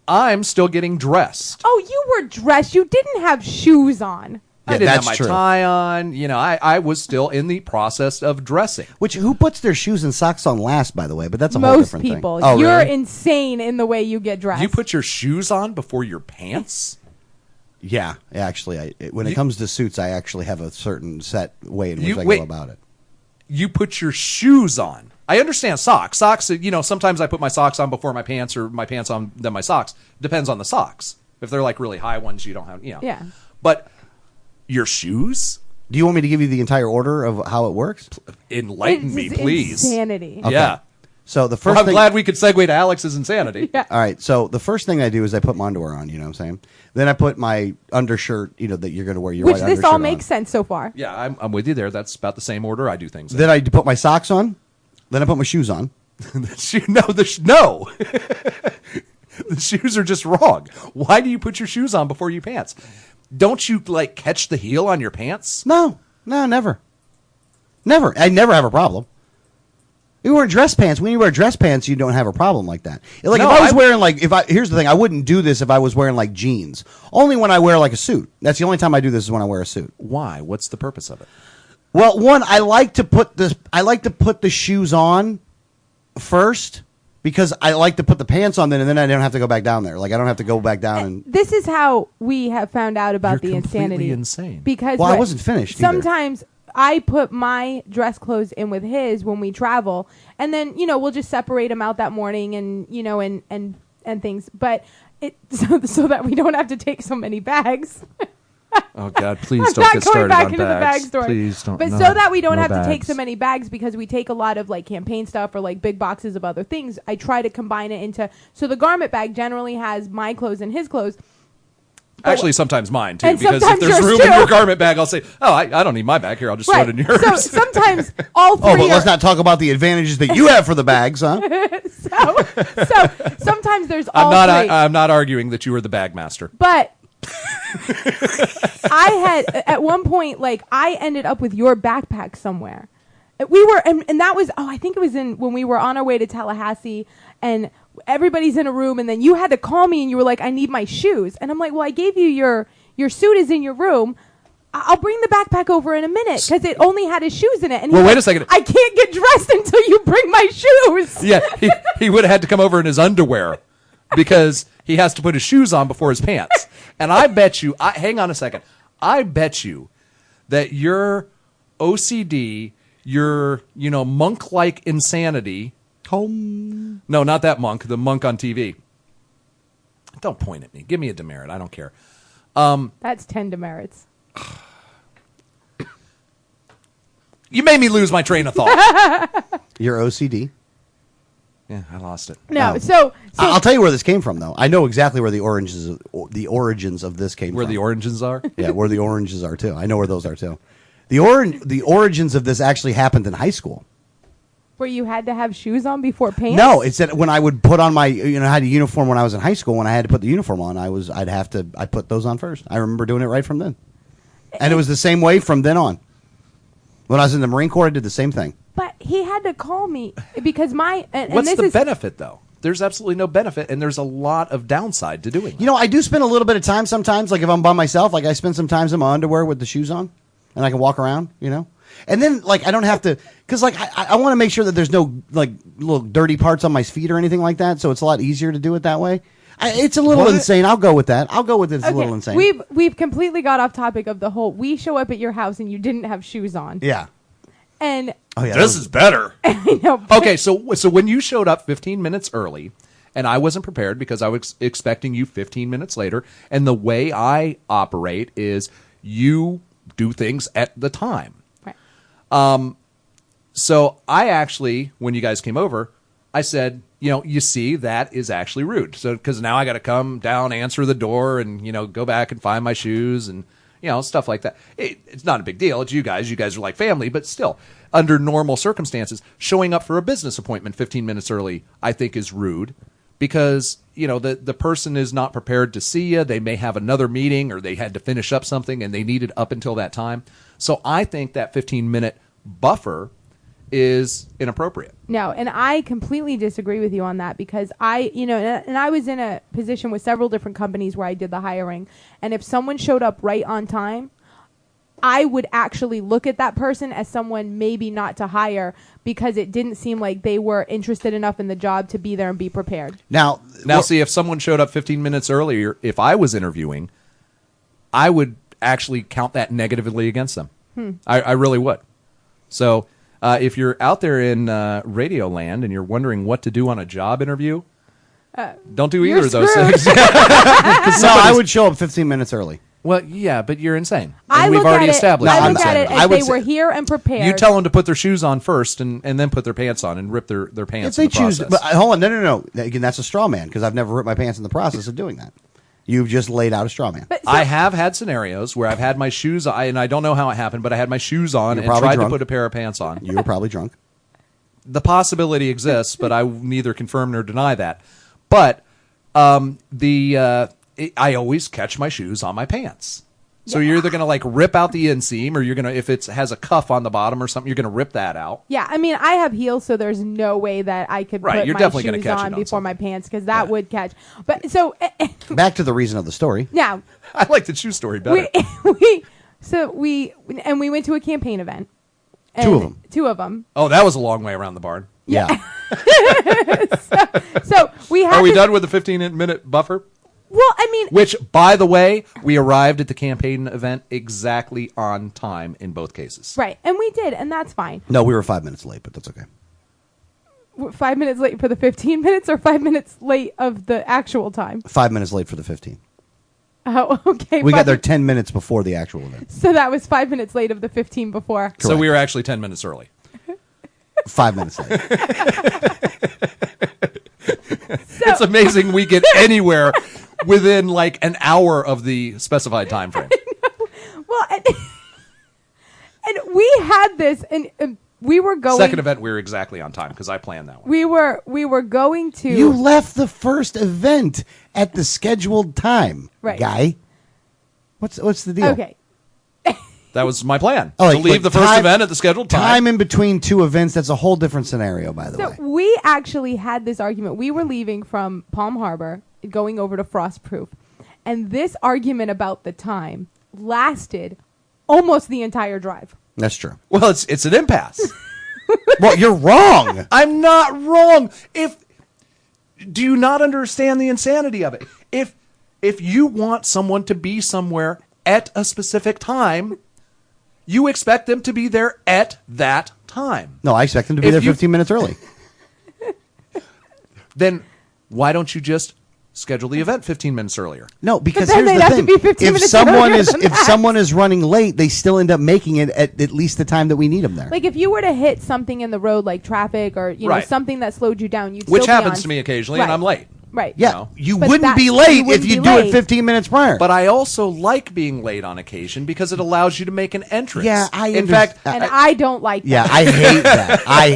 I'm still getting dressed. Oh, you were dressed. You didn't have shoes on. I didn't have my tie on. You know, I was still in the process of dressing. Who puts their shoes and socks on last, by the way? But that's a whole Most different people. thing. Oh, You're really? insane in the way you get dressed. You put your shoes on before your pants? Yeah, actually, when it comes to suits, I actually have a certain set way in which I go about it. You put your shoes on. I understand socks. Socks, you know, sometimes I put my socks on before my pants, or my pants on then my socks. Depends on the socks. If they're like really high ones, you don't have, you know. Yeah. But your shoes? Do you want me to give you the entire order of how it works? Enlighten me, please. Insanity. Okay. Yeah. So the first Well, I'm thing, glad we could segue to Alex's insanity. Yeah. all right. So the first thing I do is I put my underwear on. You know what I'm saying? Then I put my undershirt. You know that you're going to wear your Which white this undershirt all makes on. sense so far. Yeah, I'm with you there. That's about the same order I do things in. Then I put my socks on. Then I put my shoes on. No. The shoes are just wrong. Why do you put your shoes on before you pants? Don't you, like, catch the heel on your pants? No, never. Never. I never have a problem. You wear dress pants. When you wear dress pants, you don't have a problem like that. Like No, if I was wearing here's the thing, I wouldn't do this if I was wearing like jeans. Only when I wear like a suit. That's the only time I do this is when I wear a suit. Why? What's the purpose of it? Well, one, I like to put the shoes on first because I like to put the pants on then, and then I don't have to go back down there. Like I don't have to go back down and This is how we have found out about You're the completely insanity. insane. Because Well, I wasn't finished either. Sometimes I put my dress clothes in with his when we travel, and then we'll just separate them out that morning, and and things. But so that we don't have to take so many bags. Oh, God, please I'm don't not get going started back on into the bag bags. story. Please don't. But no, so that we don't no have to take bags. so many bags, because we take a lot of like campaign stuff or like big boxes of other things, I try to combine it into. So the garment bag generally has my clothes and his clothes. Actually, sometimes mine, too. And Because if sometimes there's yours, room in too. your garment bag, I'll say, oh, I don't need my bag here. I'll just throw it in yours. So sometimes all three. oh, but let's not talk about the advantages that you have for the bags, huh? So sometimes there's all three. I'm not arguing that you were the bag master. But I had at one point, like, I ended up with your backpack somewhere. We were, and that was, I think it was when we were on our way to Tallahassee, and everybody's in a room, and then you had to call me, and you were like, I need my shoes. And I'm like, well, I gave you your suit is in your room. I'll bring the backpack over in a minute, because it only had his shoes in it. And Well, he's wait like, a second. I can't get dressed until you bring my shoes. Yeah, he would have had to come over in his underwear because he has to put his shoes on before his pants. And I bet you, hang on a second, I bet you that your OCD, your, monk-like insanity. Home. No, not that monk, the monk on TV. Don't point at me. Give me a demerit. I don't care. That's 10 demerits. You made me lose my train of thought. Your OCD. Yeah, I lost it. No, so I'll tell you where this came from, though. I know exactly where the origins of this came Where from. the oranges are? Yeah, where the oranges are too. I know where those are too. The origins of this actually happened in high school. where you had to have shoes on before pants? No, it's that when I would put on my, I had a uniform when I was in high school. When I had to put the uniform on, I put those on first. I remember doing it right from then, and it was the same way from then on. When I was in the Marine Corps, I did the same thing. But he had to call me because What's the benefit, though? There's absolutely no benefit, and there's a lot of downside to doing that. I do spend a little bit of time sometimes, like if I'm by myself, like I spend some time in my underwear with the shoes on, and I can walk around, And then, I don't have to, because, I want to make sure that there's no, little dirty parts on my feet or anything like that, so it's a lot easier to do it that way. It's a little insane. I'll go with that. It's a little insane. We've completely got off topic of the whole, we show up at your house and you didn't have shoes on. Yeah. And this is better. I know. Okay, so when you showed up 15 minutes early, and I wasn't prepared because I was expecting you 15 minutes later, and the way I operate is you do things at the time. Right. So I actually, when you guys came over, I said, you see, that is actually rude. So because now I got to come down, answer the door, and go back and find my shoes, and stuff like that. It's not a big deal. It's you guys. You guys are like family, but still, under normal circumstances, showing up for a business appointment 15 minutes early, I think, is rude because, the person is not prepared to see you. They may have another meeting or they had to finish up something and they needed up until that time. So I think that 15-minute buffer is inappropriate. No, and I completely disagree with you on that because and I was in a position with several different companies where I did the hiring, and if someone showed up right on time, I would actually look at that person as someone maybe not to hire because it didn't seem like they were interested enough in the job to be there and be prepared. Now see, if someone showed up 15 minutes earlier, if I was interviewing, I would actually count that negatively against them. I really would. So if you're out there in radio land and you're wondering what to do on a job interview, don't do either of those things. No, I would show up 15 minutes early. Well, yeah, but you're insane. I we've look already at established. I look at it as they were here and prepared. You tell them to put their shoes on first and then put their pants on and rip their pants If in they the choose, process. but hold on, no. Again, that's a straw man because I've never ripped my pants in the process of doing that. You've just laid out a straw man. I have had scenarios where I've had my shoes on, and I don't know how it happened, but I had my shoes on and tried to put a pair of pants on. You were probably drunk. The possibility exists, but I neither confirm nor deny that. But I always catch my shoes on my pants. So you're either going to rip out the inseam or you're going to, if it has a cuff on the bottom or something, you're going to rip that out. Yeah, I mean, I have heels, so there's no way that I could put you're my definitely shoes gonna catch on it on before my pants because that would catch. But so back to the reason of the story. Now, I like the shoe story better. we went to a campaign event. Two of them. Oh, that was a long way around the barn. Yeah. so we had. Are we done with the 15-minute buffer? Well, I mean, which, by the way, we arrived at the campaign event exactly on time in both cases. Right, and we did, and that's fine. No, we were 5 minutes late, but that's okay. 5 minutes late for the 15 minutes or 5 minutes late of the actual time? 5 minutes late for the 15. Oh, okay. We got there 10 minutes before the actual event. So that was 5 minutes late of the 15 before. Correct. So we were actually 10 minutes early. 5 minutes late. It's amazing we get anywhere within an hour of the specified time frame. Well, and we had this, and we were going. Second event, we were exactly on time because I planned that one. We were going to. You left the first event at the scheduled time, right, guy. What's the deal? Okay. That was my plan. Oh, to leave the first event at the scheduled time. Time in between two events, that's a whole different scenario, by the way. So we actually had this argument. We were leaving from Palm Harbor, going over to Frostproof. And this argument about the time lasted almost the entire drive. That's true. Well, it's an impasse. Well, you're wrong. I'm not wrong. Do you not understand the insanity of it? If you want someone to be somewhere at a specific time, you expect them to be there at that time. No, I expect them to be there 15 minutes early. Then why don't you just schedule the event 15 minutes earlier? No, because here's the thing. If someone is running late, they still end up making it at least the time that we need them there. Like if you were to hit something in the road like traffic or something that slowed you down, which happens to me occasionally, and I'm late. Right. Yeah, you wouldn't be late if you do it 15 minutes prior. But I also like being late on occasion because it allows you to make an entrance. Yeah, in fact, and I don't like that. Yeah, I hate that. I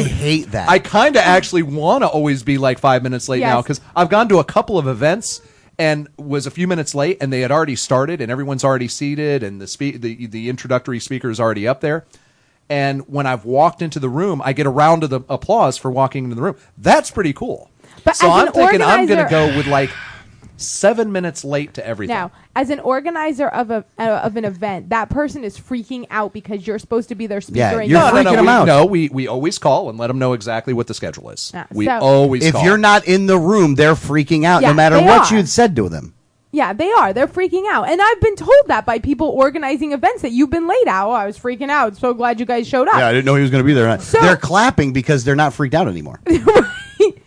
hate that. I kind of actually want to always be 5 minutes late now because I've gone to a couple of events and was a few minutes late and they had already started and everyone's already seated and the introductory speaker is already up there. And when I've walked into the room, I get a round of the applause for walking into the room. That's pretty cool. But so I'm thinking I'm going to go with 7 minutes late to everything. Now, as an organizer of an event, that person is freaking out because you're supposed to be their speaker. Yeah, and you're freaking them out. No, we always call and let them know exactly what the schedule is. We so always call. If you're not in the room, they're freaking out no matter what you had said to them. Yeah, they are. They're freaking out. And I've been told that by people organizing events that you've been late out. Oh, I was freaking out. So glad you guys showed up. Yeah, I didn't know he was going to be there. So, they're clapping because they're not freaked out anymore.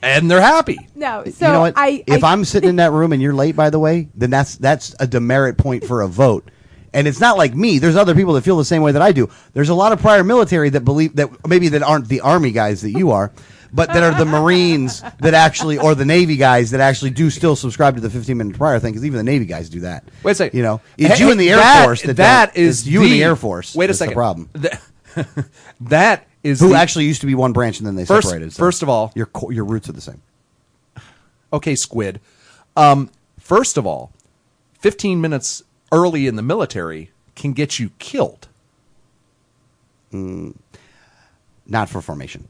And they're happy. No, so you know what? If I'm sitting in that room and you're late, by the way, then that's a demerit point for a vote. And it's not like me. There's other people that feel the same way that I do. There's a lot of prior military that believe that maybe that aren't the Army guys that you are, but that are the Marines that actually, or the Navy guys that actually do still subscribe to the 15-minute prior thing, because even the Navy guys do that. Wait a second. You know, it's you in the Air Force that is you in the Air Force. Wait a that's second. The problem. That is who actually used to be one branch and then they separated. So first of all, your roots are the same. Okay, Squid. First of all, 15 minutes early in the military can get you killed. Not for formation.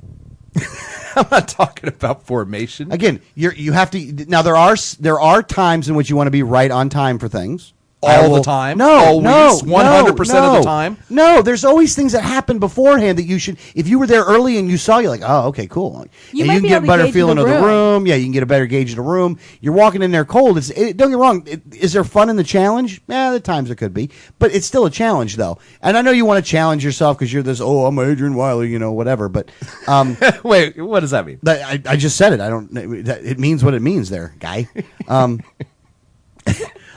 I'm not talking about formation. Again, you have to. Now there are times in which you want to be right on time for things. All the time? No, Always? no, 100% of the time? No, there's always things that happen beforehand that you should. If you were there early and you saw, you're like, oh, okay, cool. You And might you can be get able a to better gauge feeling the of the room. room. Yeah, you can get a better gauge of the room. You're walking in there cold. Don't get me wrong. Is there fun in the challenge? Yeah, at times there could be, but it's still a challenge though. And I know you want to challenge yourself because you're this. Oh, I'm Adrian Wiley, whatever. But wait, what does that mean? I just said it. I don't. It means what it means, there, guy.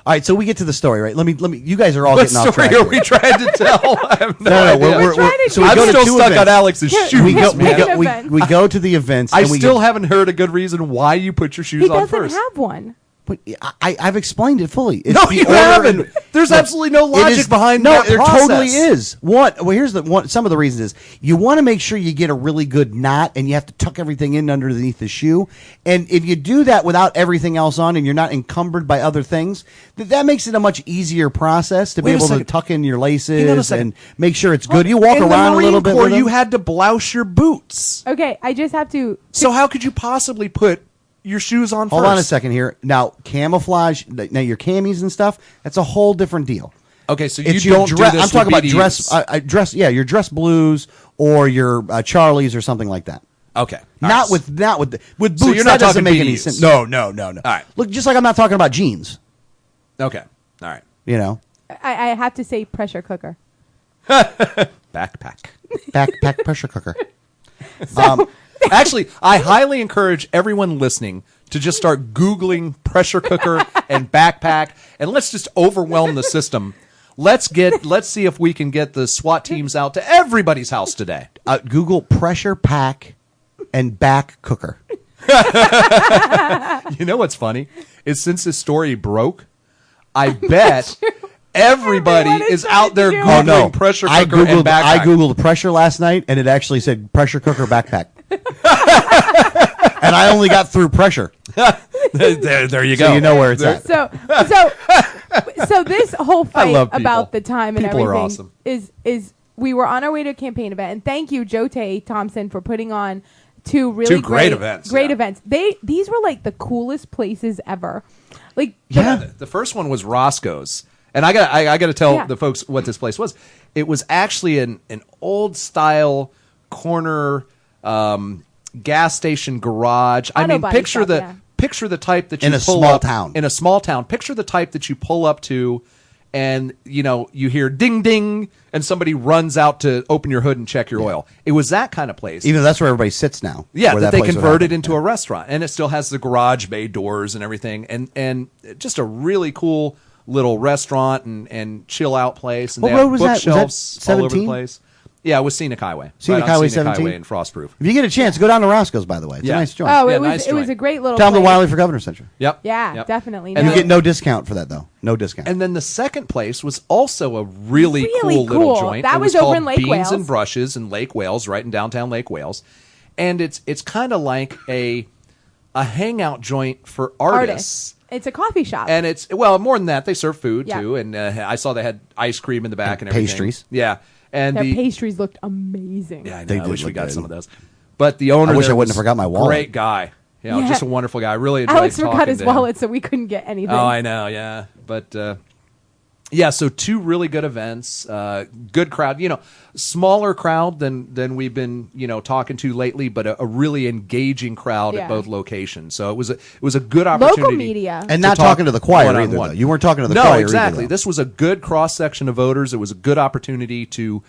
All right, so we get to the story, right? Let me. You guys are all What getting off track. story are we trying to tell? I have no idea. So we I'm go to still two stuck events. on Alex's shoes. We go to the events. I and we still haven't heard a good reason why you put your shoes He on doesn't first. have one. But I've explained it fully. It's No, the you order haven't. and- There's Look, absolutely no it logic is- behind no, that there process. totally is. Here's some of the reasons is you want to make sure you get a really good knot, and you have to tuck everything in underneath the shoe. And if you do that without everything else on, and you're not encumbered by other things, that makes it a much easier process to be Wait a able to second. tuck in your Hang on a laces second. and make sure it's good. You walk in around the a little Marine bit. Corps, with you them. had to blouse your boots. Okay, I just have to. So how could you possibly put your shoes on Hold first? on a second here. Now, camouflage, now your camis and stuff, that's a whole different deal. Okay, so It's you your don't do dress. this I'm talking with about BDUs. dress. Yeah, your dress blues or your Charlies or something like that. Okay. Not with boots. So you're not that doesn't talking make any BDUs. sense. No. All right. Look, just like I'm not talking about jeans. Okay. All right. You know, I have to say pressure cooker. Backpack. Backpack pressure cooker. Actually, I highly encourage everyone listening to just start Googling pressure cooker and backpack, and let's just overwhelm the system. Let's see if we can get the SWAT teams out to everybody's house today. Google pressure pack and back cooker. You know what's funny is since this story broke, I bet everybody is out there Googling Oh no! pressure I cooker and backpack. I googled pressure last night, and it actually said pressure cooker backpack. And I only got through pressure. there you go. So you know where it's at. So this whole fight love people. about the time and People are everything awesome. is we were on our way to a campaign event, and thank you, Joe Tay Thompson, for putting on two really great events, Great yeah. events. These were like the coolest places ever. Like The first one was Roscoe's, and I got to tell Yeah. the folks what this place was. It was actually an old style corner gas station garage. I Auto mean, body picture shop, the yeah. picture the type that you In a pull small up town. in a small town. Picture the type that you pull up to, and you hear ding ding, and somebody runs out to open your hood and check your oil. It was that kind of place. Even though that's where everybody sits now. Yeah, where that they place would converted happen. into a restaurant, and it still has the garage bay doors and everything, and just a really cool little restaurant and chill out place. And What they have road was that? Was that bookshelves all over the 17? place. Yeah, it was Scenic Highway. Scenic Right on Highway Scenic 17? Highway in Frostproof. If you get a chance, go down to Roscoe's, by the way. It's Yeah. a nice joint. Oh, Yeah, it was nice it was joint. a great little Tell them the place. Wiley for Governor Center. Yep. Yeah, Yep. definitely. And No. you get no discount for that, though. No discount. And then the second place was also a really cool little cool. joint. That It was was over called in Lake Beans Wales. and Brushes in Lake Wales, right in downtown Lake Wales. And it's kind of like a hangout joint for artists. It's a coffee shop. And it's, well, more than that, they serve food Yeah. too. And I saw they had ice cream in the back and everything. pastries. Yeah. And Their the pastries looked amazing. Yeah, I know. They I did wish we look got good. some of those. But the owner I wish there I wouldn't was have forgot my wallet. Great guy. You know, Yeah. just a wonderful guy. I really enjoyed Alex talking forgot his to him. wallet, so we couldn't get anything. Oh, I know, yeah. But yeah, so two really good events, good crowd. Smaller crowd than we've been talking to lately, but a really engaging crowd Yeah. at both locations. So it was a good opportunity. Local media. And not talking to the choir either, one-on-one. though. You weren't talking to the no, choir either, exactly. though. This was a good cross section of voters. It was a good opportunity to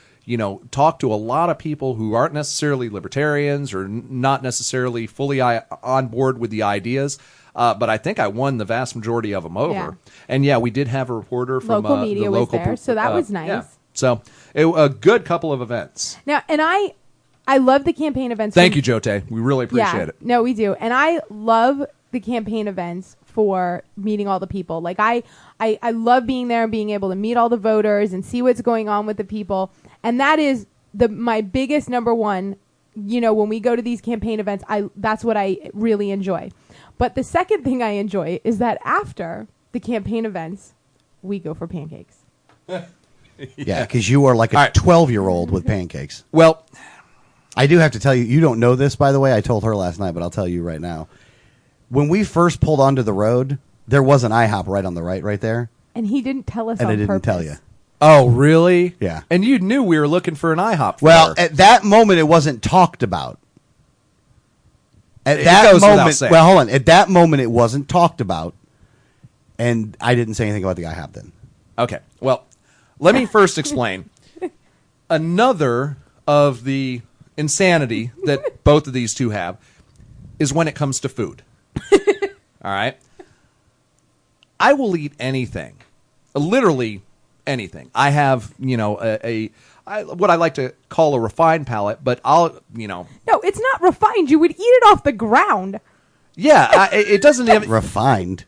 talk to a lot of people who aren't necessarily libertarians or not necessarily fully on board with the ideas. But I think I won the vast majority of them over. Yeah. And yeah, we did have a reporter from Local media the was local there, so that was nice. Yeah. So a good couple of events. Now, and I I love the campaign events. Thank you, Jote. We really appreciate it. No, we do. And I love the campaign events for meeting all the people. Like I love being there and being able to meet all the voters and see what's going on with the people. And that is my biggest number one. You know, when we go to these campaign events, that's what I really enjoy. But the second thing I enjoy is that after the campaign events, we go for pancakes. Yeah, because you are like a 12-year-old with pancakes. Well, I do have to tell you, you don't know this, by the way. I told her last night, but I'll tell you right now. When we first pulled onto the road, there was an IHOP right on the right there. And he didn't tell us and on I didn't purpose. tell you. Oh, really? Yeah. And you knew we were looking for an IHOP. Well, at that moment, it wasn't talked about. At It that goes without moment, saying. well, hold on. At that moment, it wasn't talked about, and I didn't say anything about the IHOP then. Okay. Well, let me first explain. Another of the insanity that both of these two have is when it comes to food. All right? I will eat anything. Literally anything. I have, what I like to call a refined palate, but I'll. No, it's not refined. You would eat it off the ground. Yeah, it doesn't even refined.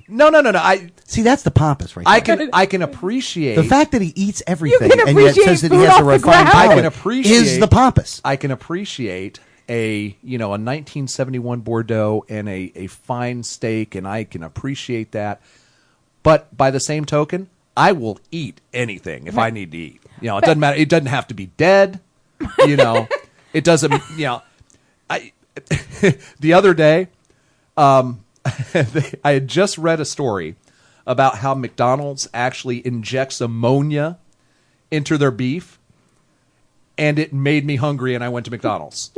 No. I see. That's the pompous, right? I can apprieate the fact that he eats everything can and yet says that he has a refined I palate. can appreciate is the pompous. I can appreciate a 1971 Bordeaux and a fine steak, and I can appreciate that. But by the same token, I will eat anything if I need to eat. It doesn't matter. It doesn't have to be dead. It doesn't. The other day, I had just read a story about how McDonald's actually injects ammonia into their beef, and it made me hungry, and I went to McDonald's.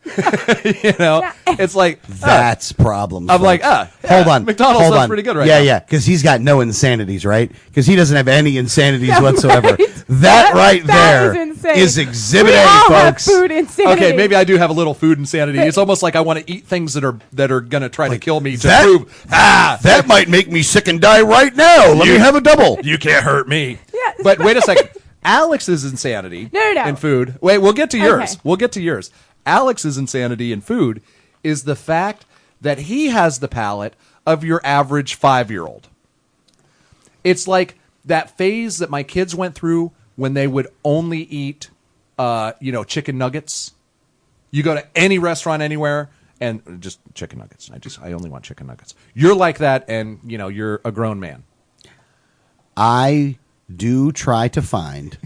It's like that's problems. I'm like, hold on, McDonald's hold sounds on. pretty good right now. Yeah, because he's got no insanities, right? Because he doesn't have any insanities whatsoever. That right there is exhibit A, folks. Food insanity. Okay, maybe I do have a little food insanity. It's almost like I want to eat things that are going to try to kill me to that, prove that might make me sick and die right now. Let me have a double. You can't hurt me. But wait a second. Alex's insanity in food. Wait, we'll get to yours. Okay. We'll get to yours. Alex's insanity in food is the fact that he has the palate of your average 5-year-old. It's that phase that my kids went through when they would only eat, chicken nuggets. You go to any restaurant anywhere and just chicken nuggets. I only want chicken nuggets. You're like that, and you're a grown man. I do try to find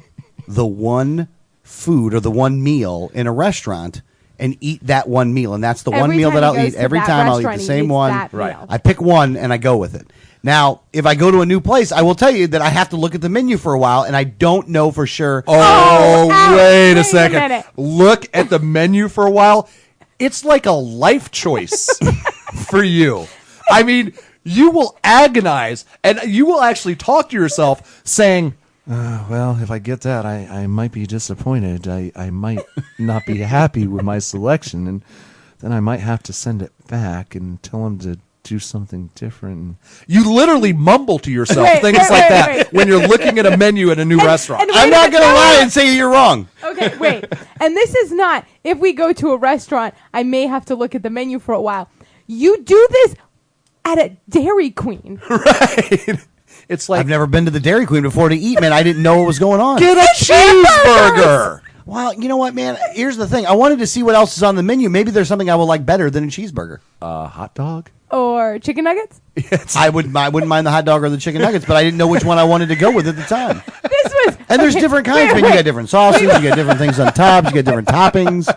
the one food or the one meal in a restaurant and eat that one meal, and that's the one meal that I'll eat. Every time I'll eat the same one. Right. I pick one and I go with it. Now, if I go to a new place, I will tell you that I have to look at the menu for a while, and I don't know for sure. Wait a second. Look at the menu for a while. It's like a life choice for you. I mean, you will agonize, and you will actually talk to yourself saying, well, if I get that, I might be disappointed. I might not be happy with my selection, and then I might have to send it back and tell them to do something different. You literally mumble to yourself things like that when you're looking at a menu at a new restaurant. I'm not going to lie and say you're wrong. Okay, wait. And this is not, if we go to a restaurant, I may have to look at the menu for a while. You do this at a Dairy Queen. Right. It's like, I've never been to the Dairy Queen before to eat, man. I didn't know what was going on. Get a cheeseburger. Well, you know what, man? Here's the thing. I wanted to see what else is on the menu. Maybe there's something I will like better than a cheeseburger. Hot dog? Or chicken nuggets? I wouldn't mind the hot dog or the chicken nuggets, but I didn't know which one I wanted to go with at the time. And there's different kinds, man. You got different sauces, you got different things on top, you got different toppings.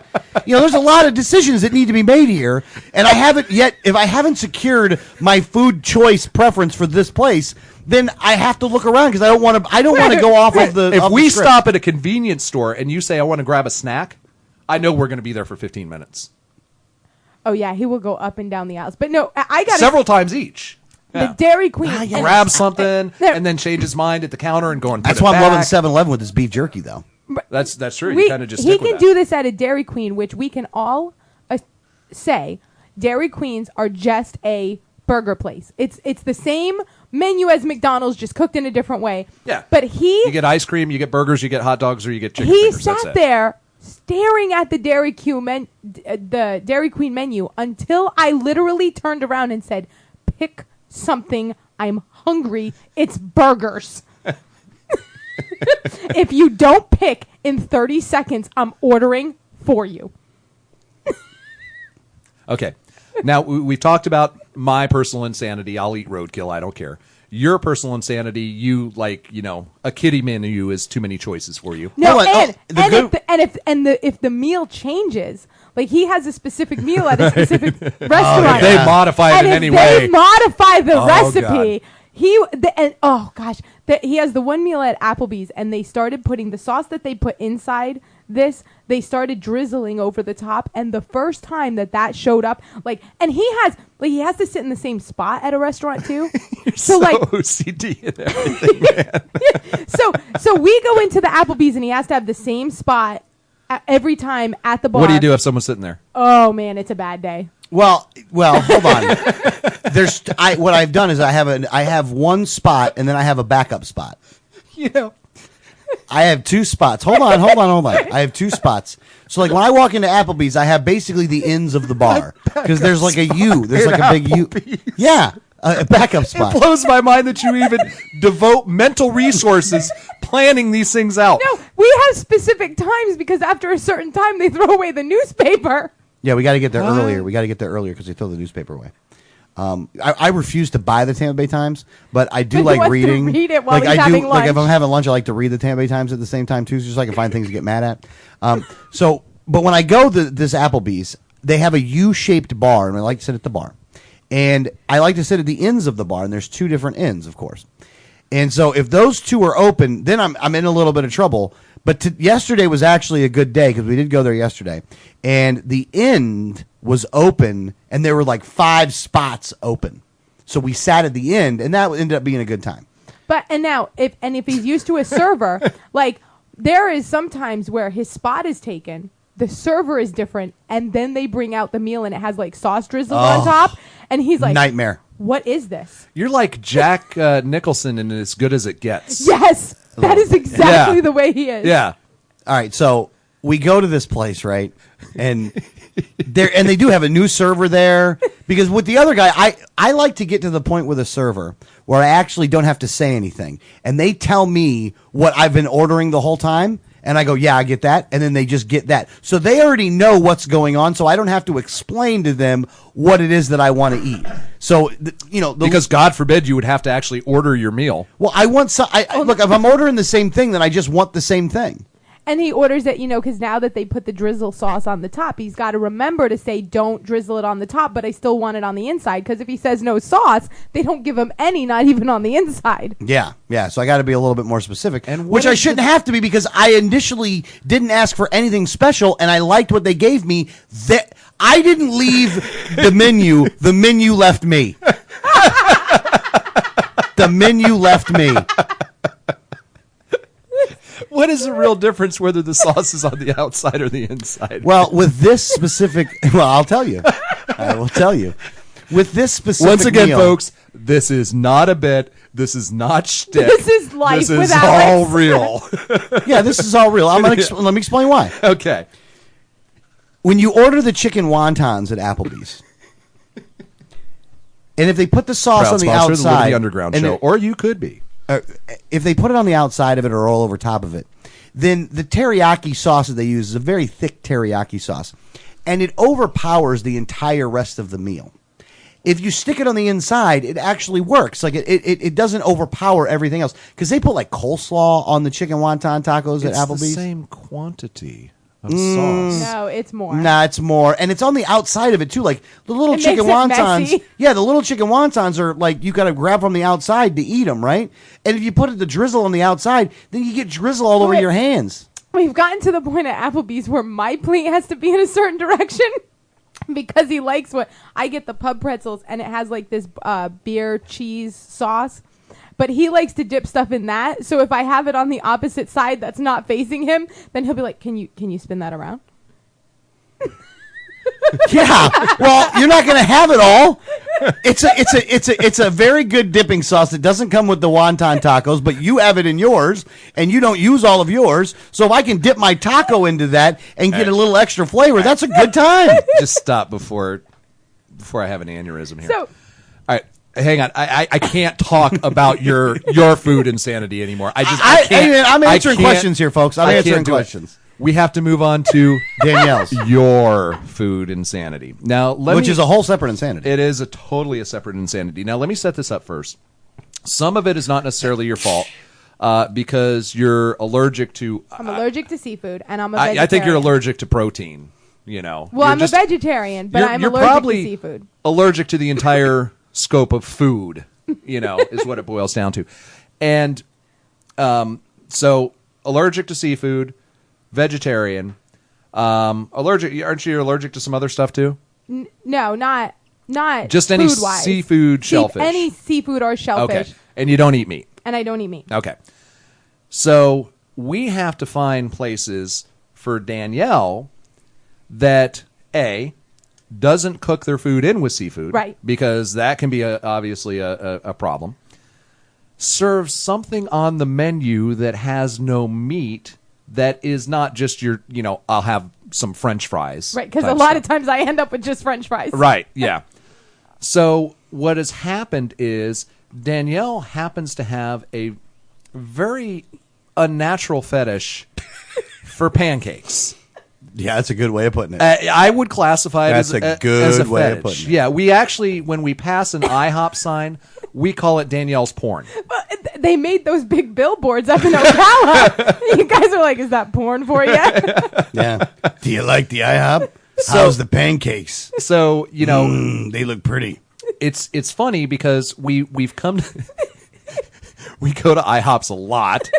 There's a lot of decisions that need to be made here, and I haven't yet. If I haven't secured my food choice preference for this place, then I have to look around because I don't want to go off of the. If we stop at a convenience store and you say I want to grab a snack, I know we're going to be there for 15 minutes. Oh yeah, he will go up and down the aisles. But no, I got several times each. The Dairy Queen grab something and then change his mind at the counter and go and put That's it why back. I'm loving 7-Eleven with this beef jerky, though. That's true. You kind of just he stick with can that. do this at a Dairy Queen, which we can all say Dairy Queens are just a burger place. It's the same menu as McDonald's, just cooked in a different way. Yeah. But you get ice cream, you get burgers, you get hot dogs, or you get chicken he fingers. That's sat it. there staring at the Dairy Queen menu until I literally turned around and said, "Pick something. I'm hungry. It's burgers." If you don't pick in 30 seconds, I'm ordering for you. Okay. Now, we've talked about my personal insanity. I'll eat roadkill. I don't care. Your personal insanity, you like, a kiddie menu is too many choices for you. No, if the meal changes, like he has a specific meal at a specific restaurant. If they modify it in any way. They modify the recipe. God. He has the one meal at Applebee's, and they started putting the sauce that they put inside this. They started drizzling over the top, and the first time that showed up, and he has to sit in the same spot at a restaurant too. so OCD and everything, man. So we go into the Applebee's, and he has to have the same spot every time at the bar. What do you do if someone's sitting there? Oh man, it's a bad day. Well, hold on. What I've done is I have one spot, and then I have a backup spot. I have two spots. Hold on. I have two spots. So, when I walk into Applebee's, I have basically the ends of the bar because there's like a U. There's like a big U. Yeah, a backup spot. It blows my mind that you even devote mental resources planning these things out. No, we have specific times because after a certain time, they throw away the newspaper. Yeah, we got to get there earlier. We got to get there earlier because they throw the newspaper away. I refuse to buy the Tampa Bay Times, but I do like reading. Read it while he's having lunch. Like if I'm having lunch, I like to read the Tampa Bay Times at the same time too, just so I can find things to get mad at. But when I go to this Applebee's, they have a U-shaped bar, and I like to sit at the bar, and I like to sit at the ends of the bar, and there's two different ends, of course. And so if those two are open, then I'm in a little bit of trouble. But yesterday was actually a good day because we did go there yesterday, and the end was open, and there were like 5 spots open. So we sat at the end, and that ended up being a good time. But if he's used to a server, there is sometimes where his spot is taken, the server is different, and then they bring out the meal and it has sauce drizzled on top, and he's like, nightmare. What is this? You're like Jack Nicholson in As Good as It Gets. Yes, that is exactly the way he is. Yeah. All right, so we go to this place, right? And they do have a new server there because with the other guy, I like to get to the point with a server where I actually don't have to say anything, and they tell me what I've been ordering the whole time. And I go, yeah, I get that. And then they just get that. So they already know what's going on. So I don't have to explain to them what it is that I want to eat. So, because God forbid you would have to actually order your meal. Well, I want some. Look, if I'm ordering the same thing, then I just want the same thing. And he orders it, because now that they put the drizzle sauce on the top, he's got to remember to say, don't drizzle it on the top, but I still want it on the inside. Because if he says no sauce, they don't give him any, not even on the inside. Yeah. So I got to be a little bit more specific, which I shouldn't have to be because I initially didn't ask for anything special, and I liked what they gave me. That I didn't leave the menu. The menu left me. The menu left me. What is the real difference whether the sauce is on the outside or the inside? Well, with this specific... Well, I'll tell you. I will tell you. With this specific Once again, meal, folks, this is not a bit. This is not shtick. This is life This is with all Alex. real. Yeah, this is all real. Let me explain why. Okay. When you order the chicken wontons at Applebee's, and if they put the sauce Proud on the sponsor of the outside... Liberty Underground show, or you could be. If they put it on the outside of it or all over top of it, then the teriyaki sauce that they use is a very thick teriyaki sauce, and it overpowers the entire rest of the meal. If you stick it on the inside, it actually works. Like it doesn't overpower everything else because they put coleslaw on the chicken wonton tacos at Applebee's. It's the same quantity of sauce. No, it's more. Nah, it's more, and it's on the outside of it too. Like the little chicken wontons. Messy. Yeah, the little chicken wontons are you got to grab from the outside to eat them, right? And if you put the drizzle on the outside, then you get drizzle all over your hands. We've gotten to the point at Applebee's where my plate has to be in a certain direction because he likes what I get the pub pretzels, and it has this beer cheese sauce. But he likes to dip stuff in that. So if I have it on the opposite side that's not facing him, then he'll be like, can you spin that around? Yeah. Well, you're not going to have it all. It's a very good dipping sauce. It doesn't come with the wonton tacos, but you have it in yours, and you don't use all of yours. So if I can dip my taco into that and get a little extra flavor, that's a good time. Just stop before I have an aneurysm here. So, all right, hang on. I can't talk about your food insanity anymore. I'm answering questions here, folks. I'm answering questions. We have to move on to Danielle's. Your food insanity. Now, which is a whole separate insanity. It is totally a separate insanity. Now, let me set this up first. Some of it is not necessarily your fault because you're allergic to... I'm allergic to seafood, and I'm a vegetarian. I think you're allergic to protein, Well, I'm a vegetarian, but I'm allergic probably to seafood. Allergic to the entire scope of food, is what it boils down to. And so allergic to seafood... Vegetarian, allergic. Aren't you allergic to some other stuff too? No, not just any food-wise. Seafood, shellfish. Any seafood or shellfish. Okay, and you don't eat meat. And I don't eat meat. Okay, so we have to find places for Danielle that doesn't cook their food in with seafood, right? Because that can be obviously a problem. Serve something on the menu that has no meat. That is not just your, I'll have some French fries. Right, because a lot of times I end up with just French fries. Right, yeah. So what has happened is Danielle happens to have a very unnatural fetish for pancakes. Yeah, that's a good way of putting it. I would classify it as a good way fetish. Of putting it. Yeah, we actually, when we pass an IHOP sign, we call it Danielle's porn. But they made those big billboards up in Ocala. You guys are like, is that porn for you? Yeah. Do you like the IHOP? How's the pancakes? So, they look pretty. It's funny because we've come to we go to IHOPs a lot.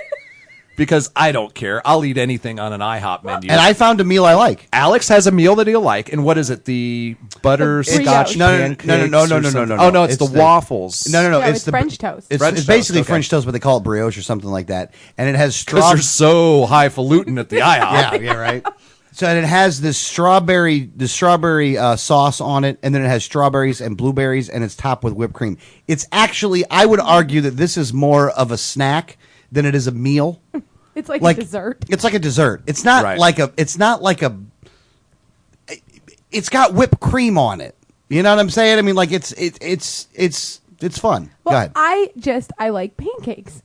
Because I don't care. I'll eat anything on an IHOP menu. And I found a meal I like. Alex has a meal that he'll like. And what is it? The butterscotch pancakes? No. Oh, no, it's the waffles. No. It's French toast. It's basically French toast, but they call it brioche or something like that. And it has because they're so highfalutin at the IHOP. Yeah, right. So and it has this strawberry sauce on it, and then it has strawberries and blueberries, and it's topped with whipped cream. It's actually, I would argue that this is more of a snack than it is a meal. It's like a dessert. It's like a dessert. It's not like a. It's not like a. It's got whipped cream on it. You know what I'm saying? I mean, like it's fun. Well, Go ahead. I like pancakes,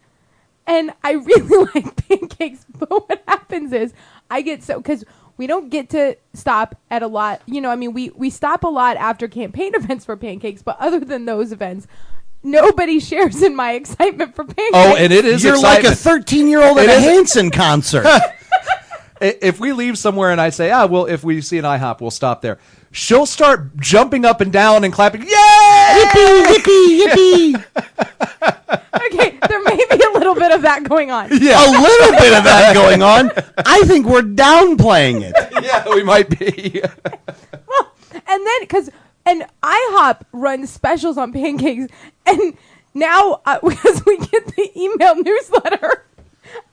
and I really like pancakes. But what happens is I get because we don't get to stop at a lot. We stop a lot after campaign events for pancakes, but other than those events. Nobody shares in my excitement for pancakes. Oh, and it is You're excitement. Like a 13-year-old at a Hanson concert. If we leave somewhere and I say, if we see an IHOP, we'll stop there. She'll start jumping up and down and clapping, yay! Yippee, yippee, yippee. Okay, there may be a little bit of that going on. Yeah. A little bit of that going on. I think we're downplaying it. Yeah, we might be. Well, and then, and IHOP runs specials on pancakes, and now, because we get the email newsletter,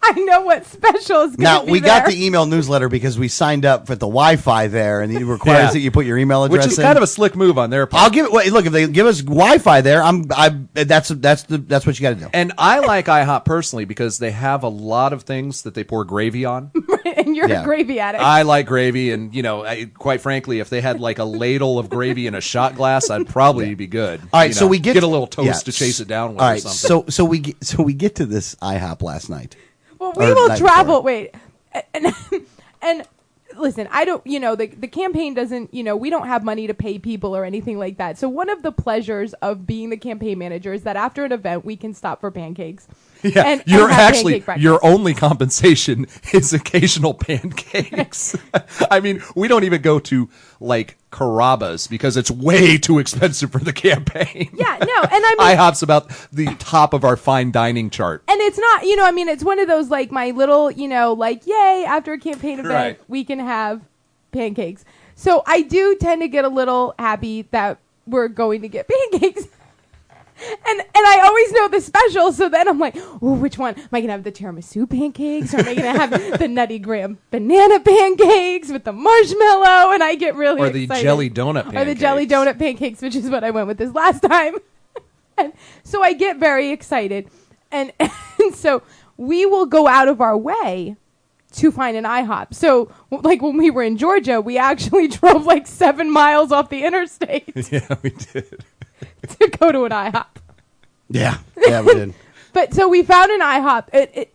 I know what special is going to be Now, we there. got the email newsletter because we signed up for the Wi-Fi there, and it requires that you put your email address in. Which is kind of a slick move on their part. I'll give it. Look, if they give us Wi-Fi there, that's what you got to do. And I like IHOP personally because they have a lot of things that they pour gravy on. And you're a gravy addict. I like gravy, and quite frankly, if they had like a ladle of gravy in a shot glass, I'd probably be good. All right, so we get a little toast to chase it down with. All right, or something. so we get to this IHOP last night. Well, we will travel. Wait, and listen, I don't. The campaign doesn't. We don't have money to pay people or anything like that. So one of the pleasures of being the campaign manager is that after an event, we can stop for pancakes. Yeah, and you're have actually pancake breakfast. your only compensation is occasional pancakes. I mean, we don't even go to like Carrabba's because it's way too expensive for the campaign. Yeah, no, and I mean, IHOP's about the top of our fine dining chart. And it's not, it's one of those like my little, yay, after a campaign event, we can have pancakes. So I do tend to get a little happy that we're going to get pancakes. And I always know the special, so then I'm like, oh, which one? Am I going to have the tiramisu pancakes? Or am I going to have the Nutty Graham banana pancakes with the marshmallow? And I get really excited. Or the jelly donut pancakes. Or the jelly donut pancakes, which is what I went with this last time. And so I get very excited. And so we will go out of our way to find an IHOP. So, like, when we were in Georgia, we actually drove like 7 miles off the interstate. Yeah, we did. To go to an IHOP. Yeah, we did. But so we found an IHOP.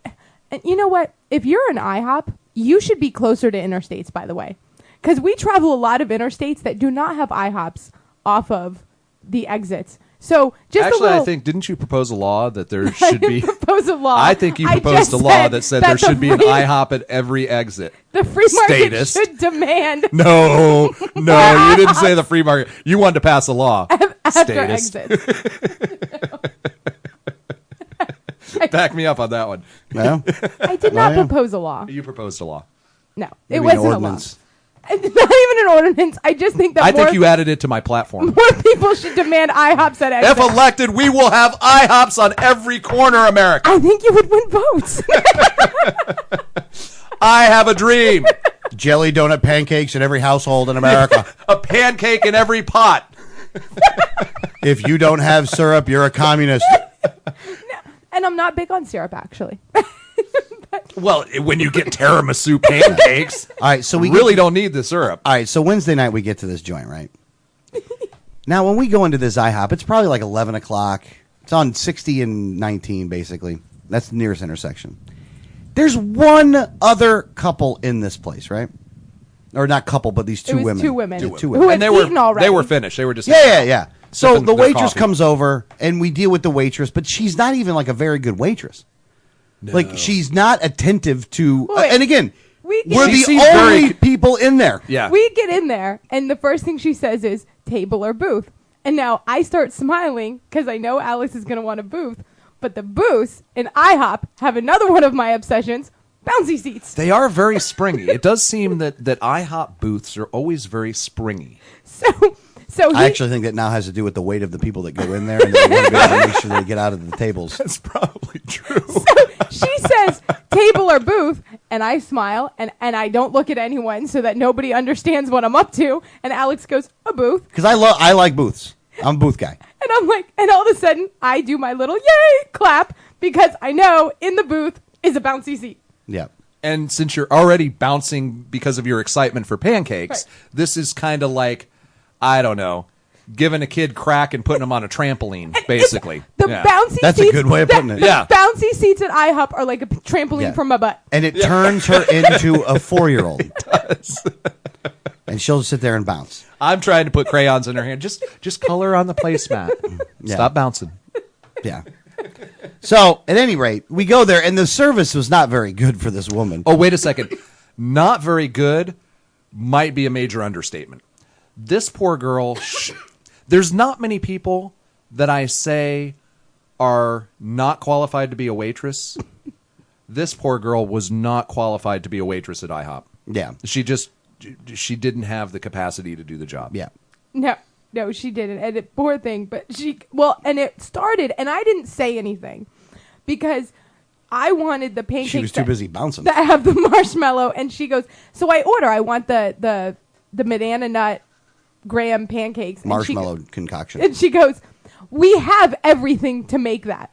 And you know what? If you're an IHOP, you should be closer to interstates, by the way. Because we travel a lot of interstates that do not have IHOPs off of the exits. So just actually, I think, didn't you propose a law that there should be? Propose a law. I think you proposed a law that said there should be an IHOP at every exit. The free market Statist. should demand. No, you didn't say the free market. You wanted to pass a law. After exits. Back me up on that one. No, I did not propose a law. You proposed a law. No, it wasn't a law. It's not even an ordinance. I just think that I think you added it to my platform. More people should demand IHOPs at exits. If elected, we will have IHOPs on every corner, America. I think you would win votes. I have a dream. Jelly donut pancakes in every household in America. A pancake in every pot. If you don't have syrup, you're a communist. No, and I'm not big on syrup, actually. Well, when you get tiramisu pancakes, all right, so we really don't need the syrup. All right, so Wednesday night we get to this joint, right? Now, when we go into this IHOP, it's probably like 11 o'clock. It's on 60 and 19, basically. That's the nearest intersection. There's one other couple in this place, right? Or not couple, but these two women. Two women. Two women. Who had eaten already. They were finished. They were just yeah. So sipping the their waitress coffee. comes over, and we deal with the waitress, but she's not even like a very good waitress. No. Like, she's not attentive to... Wait, and again, we're She the seems only people in there. Yeah. We get in there, and the first thing she says is, table or booth. And now I start smiling, because I know Alex is going to want a booth. But the booths in IHOP have another one of my obsessions, bouncy seats. They are very springy. It does seem that IHOP booths are always very springy. So I actually think that now has to do with the weight of the people that go in there, and they want to be able to make sure they get out of the tables. That's probably true. So she says, table or booth, and I smile, and I don't look at anyone so that nobody understands what I'm up to. And Alex goes, a booth. Because I like booths. I'm a booth guy. And I'm like, and all of a sudden, I do my little yay clap, because I know in the booth is a bouncy seat. Yeah. And since you're already bouncing because of your excitement for pancakes, this is kind of like, I don't know, giving a kid crack and putting them on a trampoline, basically. The bouncy That's seats. a good way of putting it. Yeah. Bouncy seats at IHOP are like a trampoline from my butt. And it turns her into a 4-year-old. It does. And she'll sit there and bounce. I'm trying to put crayons in her hand. Just color on the placemat. Yeah. Stop bouncing. Yeah. So, at any rate, we go there, and the service was not very good for this woman. Oh, wait a second. Not very good might be a major understatement. This poor girl, there's not many people that I say are not qualified to be a waitress. This poor girl was not qualified to be a waitress at IHOP. Yeah. She didn't have the capacity to do the job. Yeah. No, she didn't. And poor thing, but and it started, and I didn't say anything because I wanted the pancakes. She was too busy bouncing. That have the marshmallow, and she goes, so I want the banana nut graham pancakes. Marshmallow concoction. And she goes, we have everything to make that.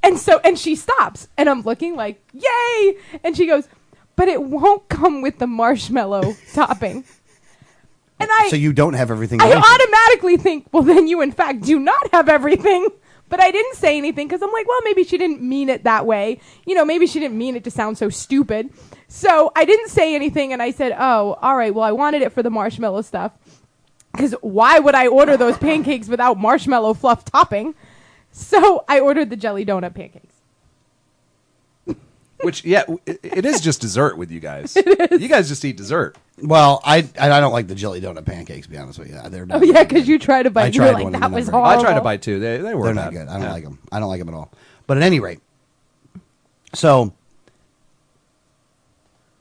And she stops, and I'm looking like, yay! And she goes, but it won't come with the marshmallow topping. And So you don't have everything. I automatically think, well, then you in fact do not have everything. But I didn't say anything because I'm like, well, maybe she didn't mean it that way. Maybe she didn't mean it to sound so stupid. So I didn't say anything, and I said, oh, all right, well, I wanted it for the marshmallow stuff. Because why would I order those pancakes without marshmallow fluff topping? So I ordered the jelly donut pancakes. Which, it is just dessert with you guys. You guys just eat dessert. Well, I don't like the jelly donut pancakes, to be honest with you. They're not because you tried to bite. You were like, that was horrible. I tried to bite too. They were They're not good. I don't like them. I don't like them at all. But at any rate, so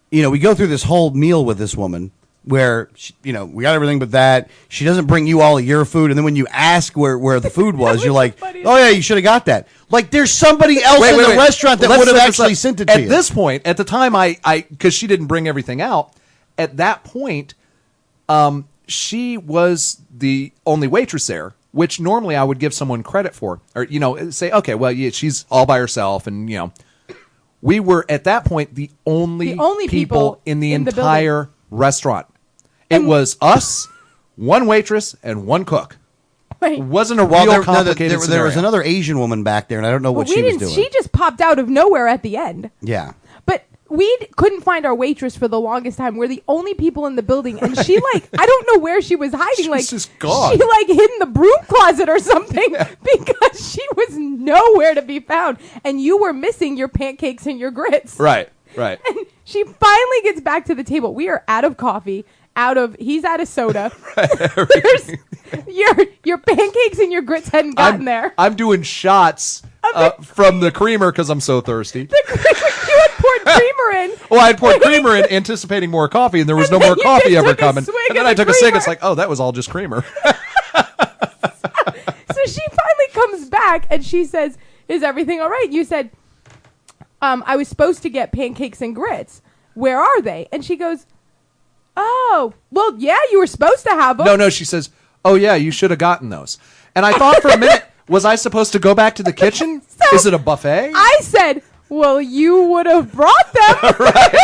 we go through this whole meal with this woman, where we got everything but that. She doesn't bring you all of your food, and then when you ask where the food was, you're like, oh yeah, you should have got that. Like there's somebody else in the restaurant that would have actually sent it to you. At this point, at the time, because she didn't bring everything out. At that point, she was the only waitress there, which normally I would give someone credit for, or say, okay, well, yeah, she's all by herself, and we were at that point the only people in the entire restaurant. It was us, one waitress, and one cook. Right. It wasn't a real complicated there was another Asian woman back there, and I don't know what she was doing. She just popped out of nowhere at the end. Yeah. But we couldn't find our waitress for the longest time. We're the only people in the building, and she I don't know where she was hiding. She was just gone. She hid in the broom closet or something because she was nowhere to be found. And you were missing your pancakes and your grits. Right. And she finally gets back to the table. We are out of coffee. He's out of soda. Your pancakes and your grits hadn't gotten there. I'm doing shots from the creamer because I'm so thirsty. You had poured creamer in. Well, I had poured creamer in, anticipating more coffee, and there was no more coffee ever coming. And then I took a swig. It's like, oh, that was all just creamer. So she finally comes back and she says, "Is everything all right?" You said, "I was supposed to get pancakes and grits. Where are they?" And she goes, "Oh, well, yeah, you were supposed to have them." No, she says, "Oh, yeah, you should have gotten those." And I thought for a minute, was I supposed to go back to the kitchen? Is it a buffet? I said, "Well, you would have brought them." Right.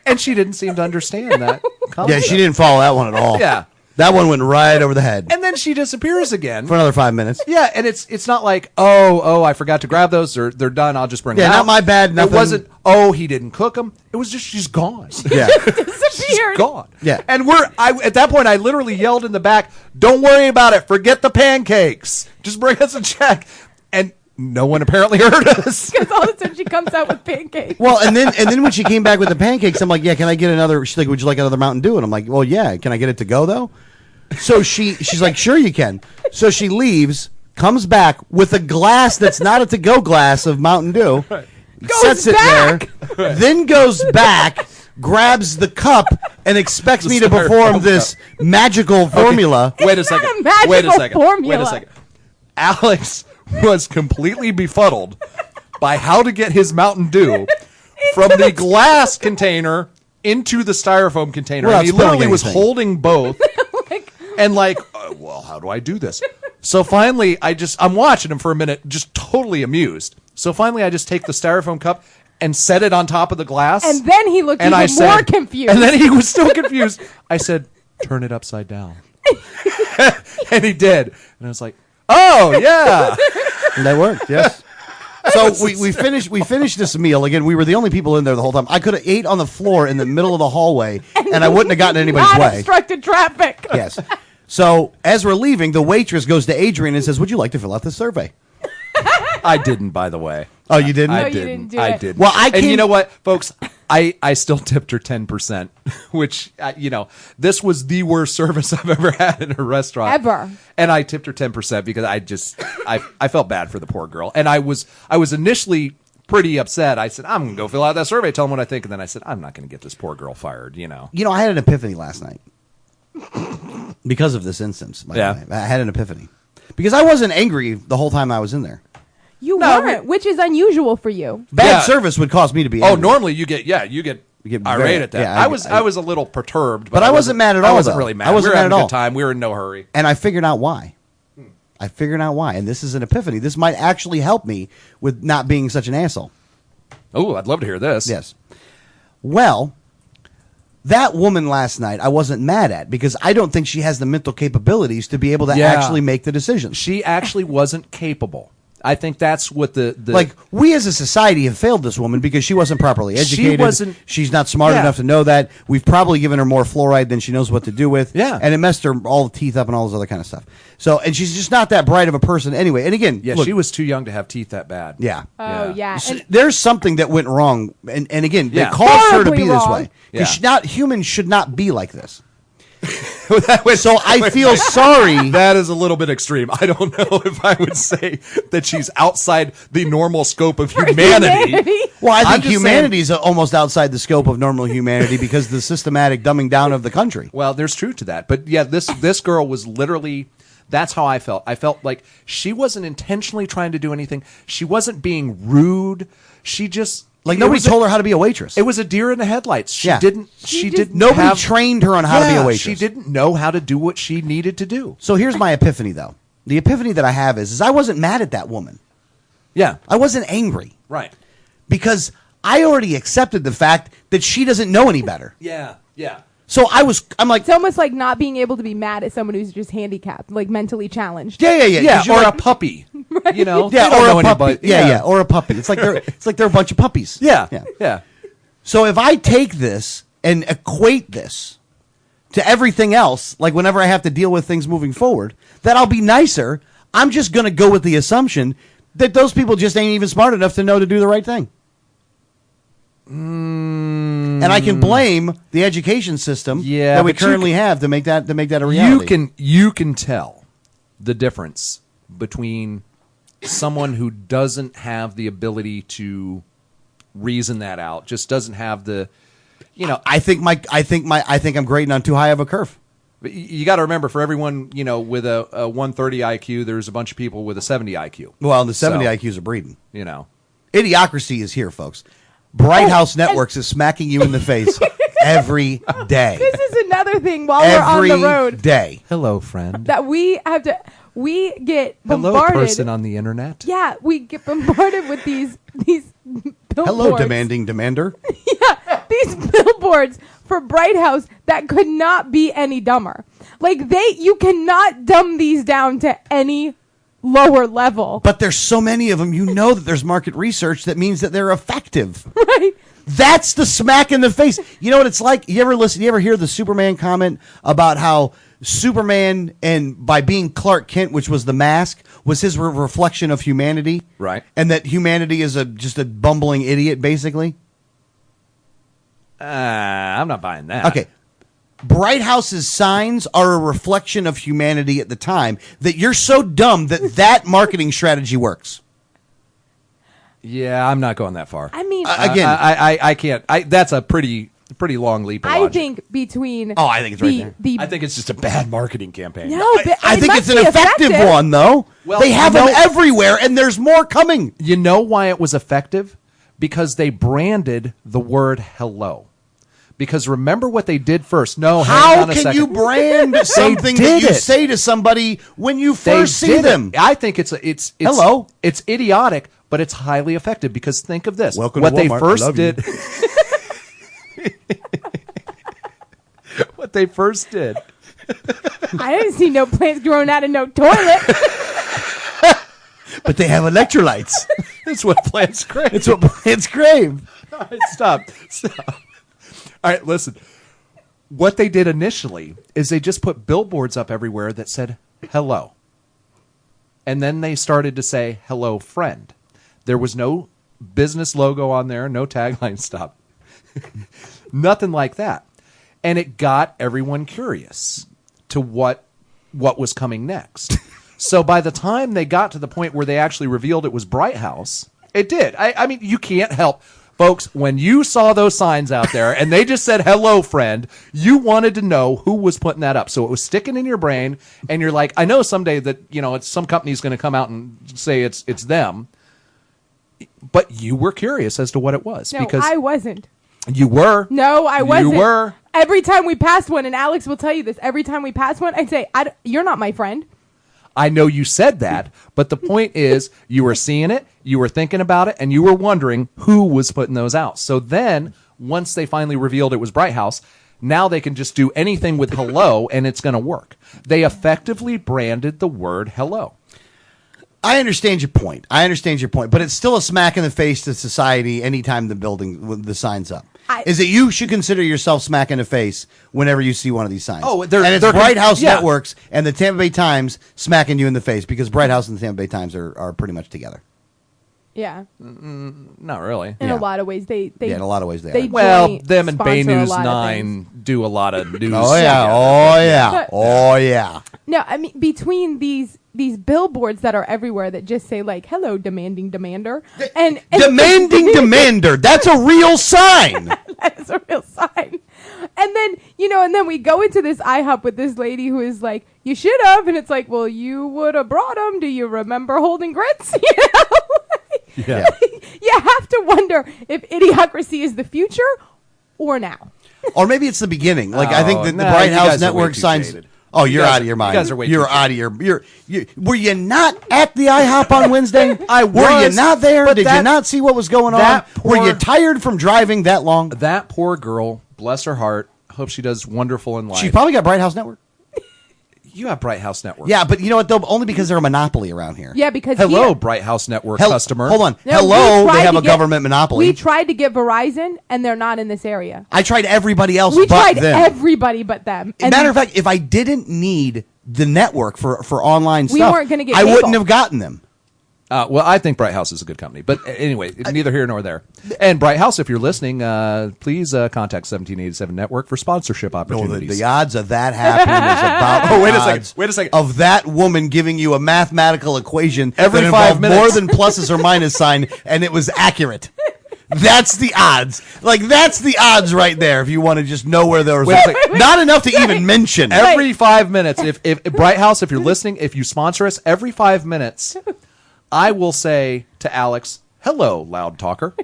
And she didn't seem to understand that concept. Yeah, she didn't follow that one at all. Yeah. That one went right over the head. And then she disappears again. For another 5 minutes. Yeah, and it's not like, I forgot to grab those, or they're done, I'll just bring them out. Yeah, not my bad, nothing. It wasn't, he didn't cook them. It was just, she's gone. Yeah. She's gone. Yeah. And at that point, I literally yelled in the back, "Don't worry about it. Forget the pancakes. Just bring us a check." And no one apparently heard us. Because all of a sudden she comes out with pancakes. Well, and then when she came back with the pancakes, I'm like, "Yeah, can I get another?" She's like, "Would you like another Mountain Dew?" And I'm like, "Well, yeah. Can I get it to go though?" So she's like, "Sure you can." So she leaves, comes back with a glass that's not a to-go glass of Mountain Dew, sets it there, then goes back, grabs the cup, and expects me to perform this magical formula. Wait a second. Alex was completely befuddled by how to get his Mountain Dew from the glass container into the styrofoam container. And he literally was holding both. And how do I do this? So finally, I'm watching him for a minute, just totally amused. So finally, I just take the styrofoam cup and set it on top of the glass. And then he looked even more confused. And then he was still confused. I said, "Turn it upside down." And he did. And I was like, "Oh, yeah." And that worked, yes. So we finished this meal. Again, we were the only people in there the whole time. I could have ate on the floor in the middle of the hallway, and I wouldn't have gotten anybody's way. Obstructed traffic. Yes. So as we're leaving, the waitress goes to Adrian and says, "Would you like to fill out this survey?" I didn't, by the way. Oh, you didn't? No, you didn't do I it. didn't. Well, and you know what, folks? I still tipped her 10%, which, this was the worst service I've ever had in a restaurant. Ever. And I tipped her 10% because I felt bad for the poor girl. And I was initially pretty upset. I said, "I'm going to go fill out that survey, tell them what I think." And then I said, "I'm not going to get this poor girl fired, I had an epiphany last night. Because of this instance, by the way. I had an epiphany. Because I wasn't angry the whole time I was in there. You weren't, which is unusual for you. Bad service would cause me to be angry. Oh, normally you get irate at that. Yeah, I was a little perturbed, but I wasn't mad at all. I wasn't really mad. I wasn't we were mad having at a all. good time. We were in no hurry. And I figured out why. And this is an epiphany. This might actually help me with not being such an asshole. Oh, I'd love to hear this. Yes. Well, that woman last night I wasn't mad at because I don't think she has the mental capabilities to be able to actually make the decisions. She actually wasn't capable. I think that's what the we as a society have failed this woman because she wasn't properly educated. She's not smart enough to know that. We've probably given her more fluoride than she knows what to do with. Yeah. And it messed her all the teeth up and all this other kind of stuff. So, and she's just not that bright of a person anyway. And again, look, she was too young to have teeth that bad. Yeah. Oh, yeah. So there's something that went wrong. And again, they caused her to be this way. Because humans should not be like this. So I feel sorry. That is a little bit extreme. I don't know if I would say that she's outside the normal scope of humanity. Well, I think humanity is almost outside the scope of normal humanity because of the systematic dumbing down of the country. Well, there's truth to that. But yeah, this girl was literally, that's how I felt. I felt like she wasn't intentionally trying to do anything. She wasn't being rude. She just... Like nobody told her how to be a waitress. It was a deer in the headlights. She didn't. Nobody trained her on how to be a waitress. She didn't know how to do what she needed to do. So here's my epiphany, though. The epiphany that I have is I wasn't mad at that woman. Yeah, I wasn't angry. Right. Because I already accepted the fact that she doesn't know any better. Yeah. So I'm like, it's almost like not being able to be mad at someone who's just handicapped, like mentally challenged. Yeah. Or a puppy, right. you know. Yeah, or a puppy. Yeah, or a puppy. It's like they're a bunch of puppies. Yeah. So if I take this and equate this to everything else, like whenever I have to deal with things moving forward, that I'll be nicer. I'm just going to go with the assumption that those people just ain't even smart enough to know to do the right thing. And I can blame the education system that we currently have to make that a reality. You can tell the difference between someone who doesn't have the ability to reason that out, just doesn't have the, you know. I think I'm grading on too high of a curve. But you got to remember, for everyone, you know, with a 130 IQ, there's a bunch of people with a 70 IQ. Well, the 70 IQs are breeding. You know, idiocracy is here, folks. Bright House Networks is smacking you in the face every day. This is another thing while we're on the road. Every day. Hello, friend. That we get bombarded. Hello, person on the internet. Yeah, we get bombarded with these billboards. Hello, demanding demander. Yeah, these billboards for Bright House that could not be any dumber. Like you cannot dumb these down to any lower level. But there's so many of them, you know that there's market research that means that they're effective. Right. That's the smack in the face. You know what it's like? You ever hear the Superman comment about how Superman, and by being Clark Kent, which was the mask, was his reflection of humanity? Right. And that humanity is just a bumbling idiot, basically? I'm not buying that. Okay. Bright House's signs are a reflection of humanity at the time, that you're so dumb that marketing strategy works. Yeah, I'm not going that far. I mean, again, I can't. That's a pretty long leap of logic. I think between. Oh, I think it's right there. I think it's just a bad marketing campaign. No, but I think it's an effective one, though. Well, they have them everywhere, and there's more coming. You know why it was effective? Because they branded the word hello. Because remember what they did first. No, hang on a second. How can you brand something that you say to somebody when you first see them? I think it's hello. It's idiotic, but it's highly effective. Because think of this: Welcome what to they Walmart. first did. What they first did. I didn't see no plants growing out of no toilet. But they have electrolytes. That's what plants crave. It's what plants crave. All right, stop. All right, listen. What they did initially is they just put billboards up everywhere that said hello. And then they started to say hello, friend. There was no business logo on there, no tagline, stop. Nothing like that. And it got everyone curious to what was coming next. So by the time they got to the point where they actually revealed it was Bright House, it did. I mean, you can't help. Folks, when you saw those signs out there and they just said, hello, friend, you wanted to know who was putting that up. So it was sticking in your brain, and you're like, I know someday that, you know, some company's going to come out and say it's them. But you were curious as to what it was. No, because I wasn't. You were. No, I wasn't. You were. Every time we passed one, and Alex will tell you this, every time we passed one, I'd say, you're not my friend. I know you said that, but the point is you were seeing it, you were thinking about it, and you were wondering who was putting those out. So then, once they finally revealed it was Bright House, now they can just do anything with hello, and it's going to work. They effectively branded the word hello. I understand your point. But it's still a smack in the face to society anytime the sign's up. Is that you should consider yourself smack in the face whenever you see one of these signs. Oh, and it's Bright House Networks and the Tampa Bay Times smacking you in the face, because Bright House and the Tampa Bay Times are pretty much together. Yeah. Not really. In a lot of ways, they in a lot of ways they are. Well, them and Bay sponsor a News lot of 9 do a lot of news. Oh yeah. No, I mean between these billboards that are everywhere that just say like "Hello, demanding demander," and demanding demander. That's a real sign. That is a real sign. And then and then we go into this IHOP with this lady who is like, "You should have," and it's like, "Well, you would have brought them. Do you remember holding grits?" Yeah. You have to wonder if Idiocracy is the future or now. Or maybe it's the beginning. Like I think that the Bright House Network signs. Jaded. Oh, you're out of your mind. You guys are way You're too out of your. Were you not at the IHOP on Wednesday? Were you was, not there? but Did you not see what was going on? that Were you poor- tired from driving that long? That poor girl, bless her heart. Hope she does wonderful in life. She probably got Bright House Network. You have Bright House Network. Yeah, but you know what though? Only because they're a monopoly around here. Yeah, because Hello, Bright House Network customer. Hold on. No, Hello, we tried they have to a get- government monopoly. We tried to get Verizon, and they're not in this area. I tried everybody else We but tried them. everybody but them. And Matter of fact, if I didn't need the network for online We stuff, weren't gonna get I cable. wouldn't have gotten them. Well, I think Bright House is a good company. But anyway, neither here nor there. And Bright House, if you're listening, please contact 1787 Network for sponsorship No, opportunities. the odds of that happening is about Oh, wait a the second. odds Wait a second. of that woman giving you a mathematical equation Every that 5 involved minutes. more than pluses or minus sign, and it was accurate. That's the odds. Like, that's the odds right there if you want to just know where those Wait a are. second. Not enough to even mention. Every 5 minutes, if Bright House, if you're listening, if you sponsor us, every 5 minutes, I will say to Alex, "Hello, loud talker,"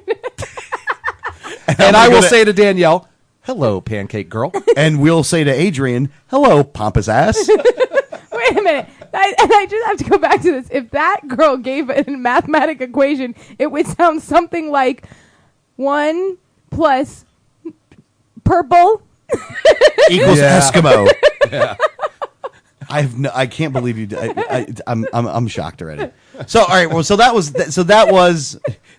and I will say to Danielle, "Hello, pancake girl." And we'll say to Adrian, "Hello, pompous ass." Wait a minute. I just have to go back to this. If that girl gave a mathematic equation, it would sound something like 1 plus purple Equals Yeah. Eskimo. Yeah. I can't believe you. I'm shocked already. So all right, well, so that was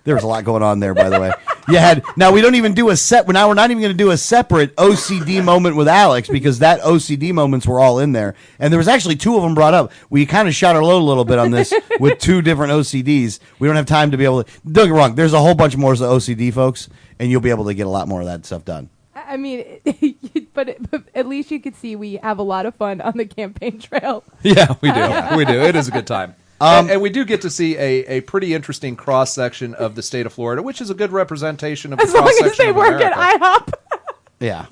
there was a lot going on there, by the way. You had now we don't even do a set. Now we're not even going to do a separate OCD moment with Alex because that OCD moments were all in there, and there was actually 2 of them brought up. We kind of shot our load a little bit on this with 2 different OCDs. We don't have time to be able to. Don't get me wrong. There's a whole bunch more OCD folks, and you'll be able to get a lot more of that stuff done. I mean, but at least you could see we have a lot of fun on the campaign trail. Yeah, we do. We do. It is a good time. And we do get to see a pretty interesting cross section of the state of Florida, which is a good representation of the As long cross as section they of work America. at IHOP. Yeah.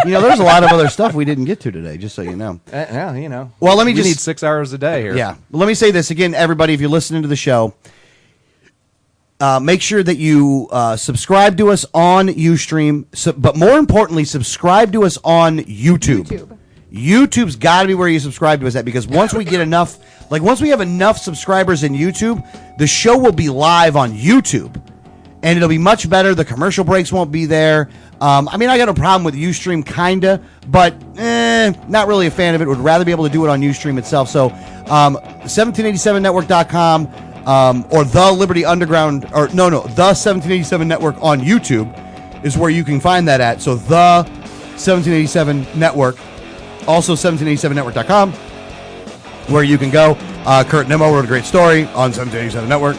There's a lot of other stuff we didn't get to today, just so you know. Yeah, Well, let me we just need 6 hours a day here. Yeah. Well, let me say this again, everybody. If you're listening to the show, make sure that you subscribe to us on Ustream, but more importantly, subscribe to us on YouTube. YouTube's got to be where you subscribe to us at, because once we get enough, once we have enough subscribers in YouTube, the show will be live on YouTube, and it'll be much better. The commercial breaks won't be there. I mean, I got a problem with Ustream, kinda, but not really a fan of it. Would rather be able to do it on Ustream itself. So, 1787network.com. Or the Liberty Underground, or the 1787 Network on YouTube is where you can find that at. So the 1787 Network, also 1787network.com, where you can go. Kurt Nimmo wrote a great story on 1787 Network.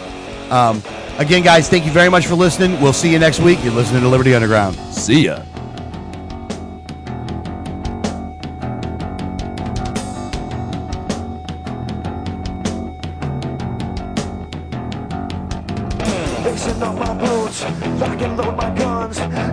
Again, guys, thank you very much for listening. We'll see you next week. You're listening to Liberty Underground. See ya. Lacing up my boots, lock and load my guns, and my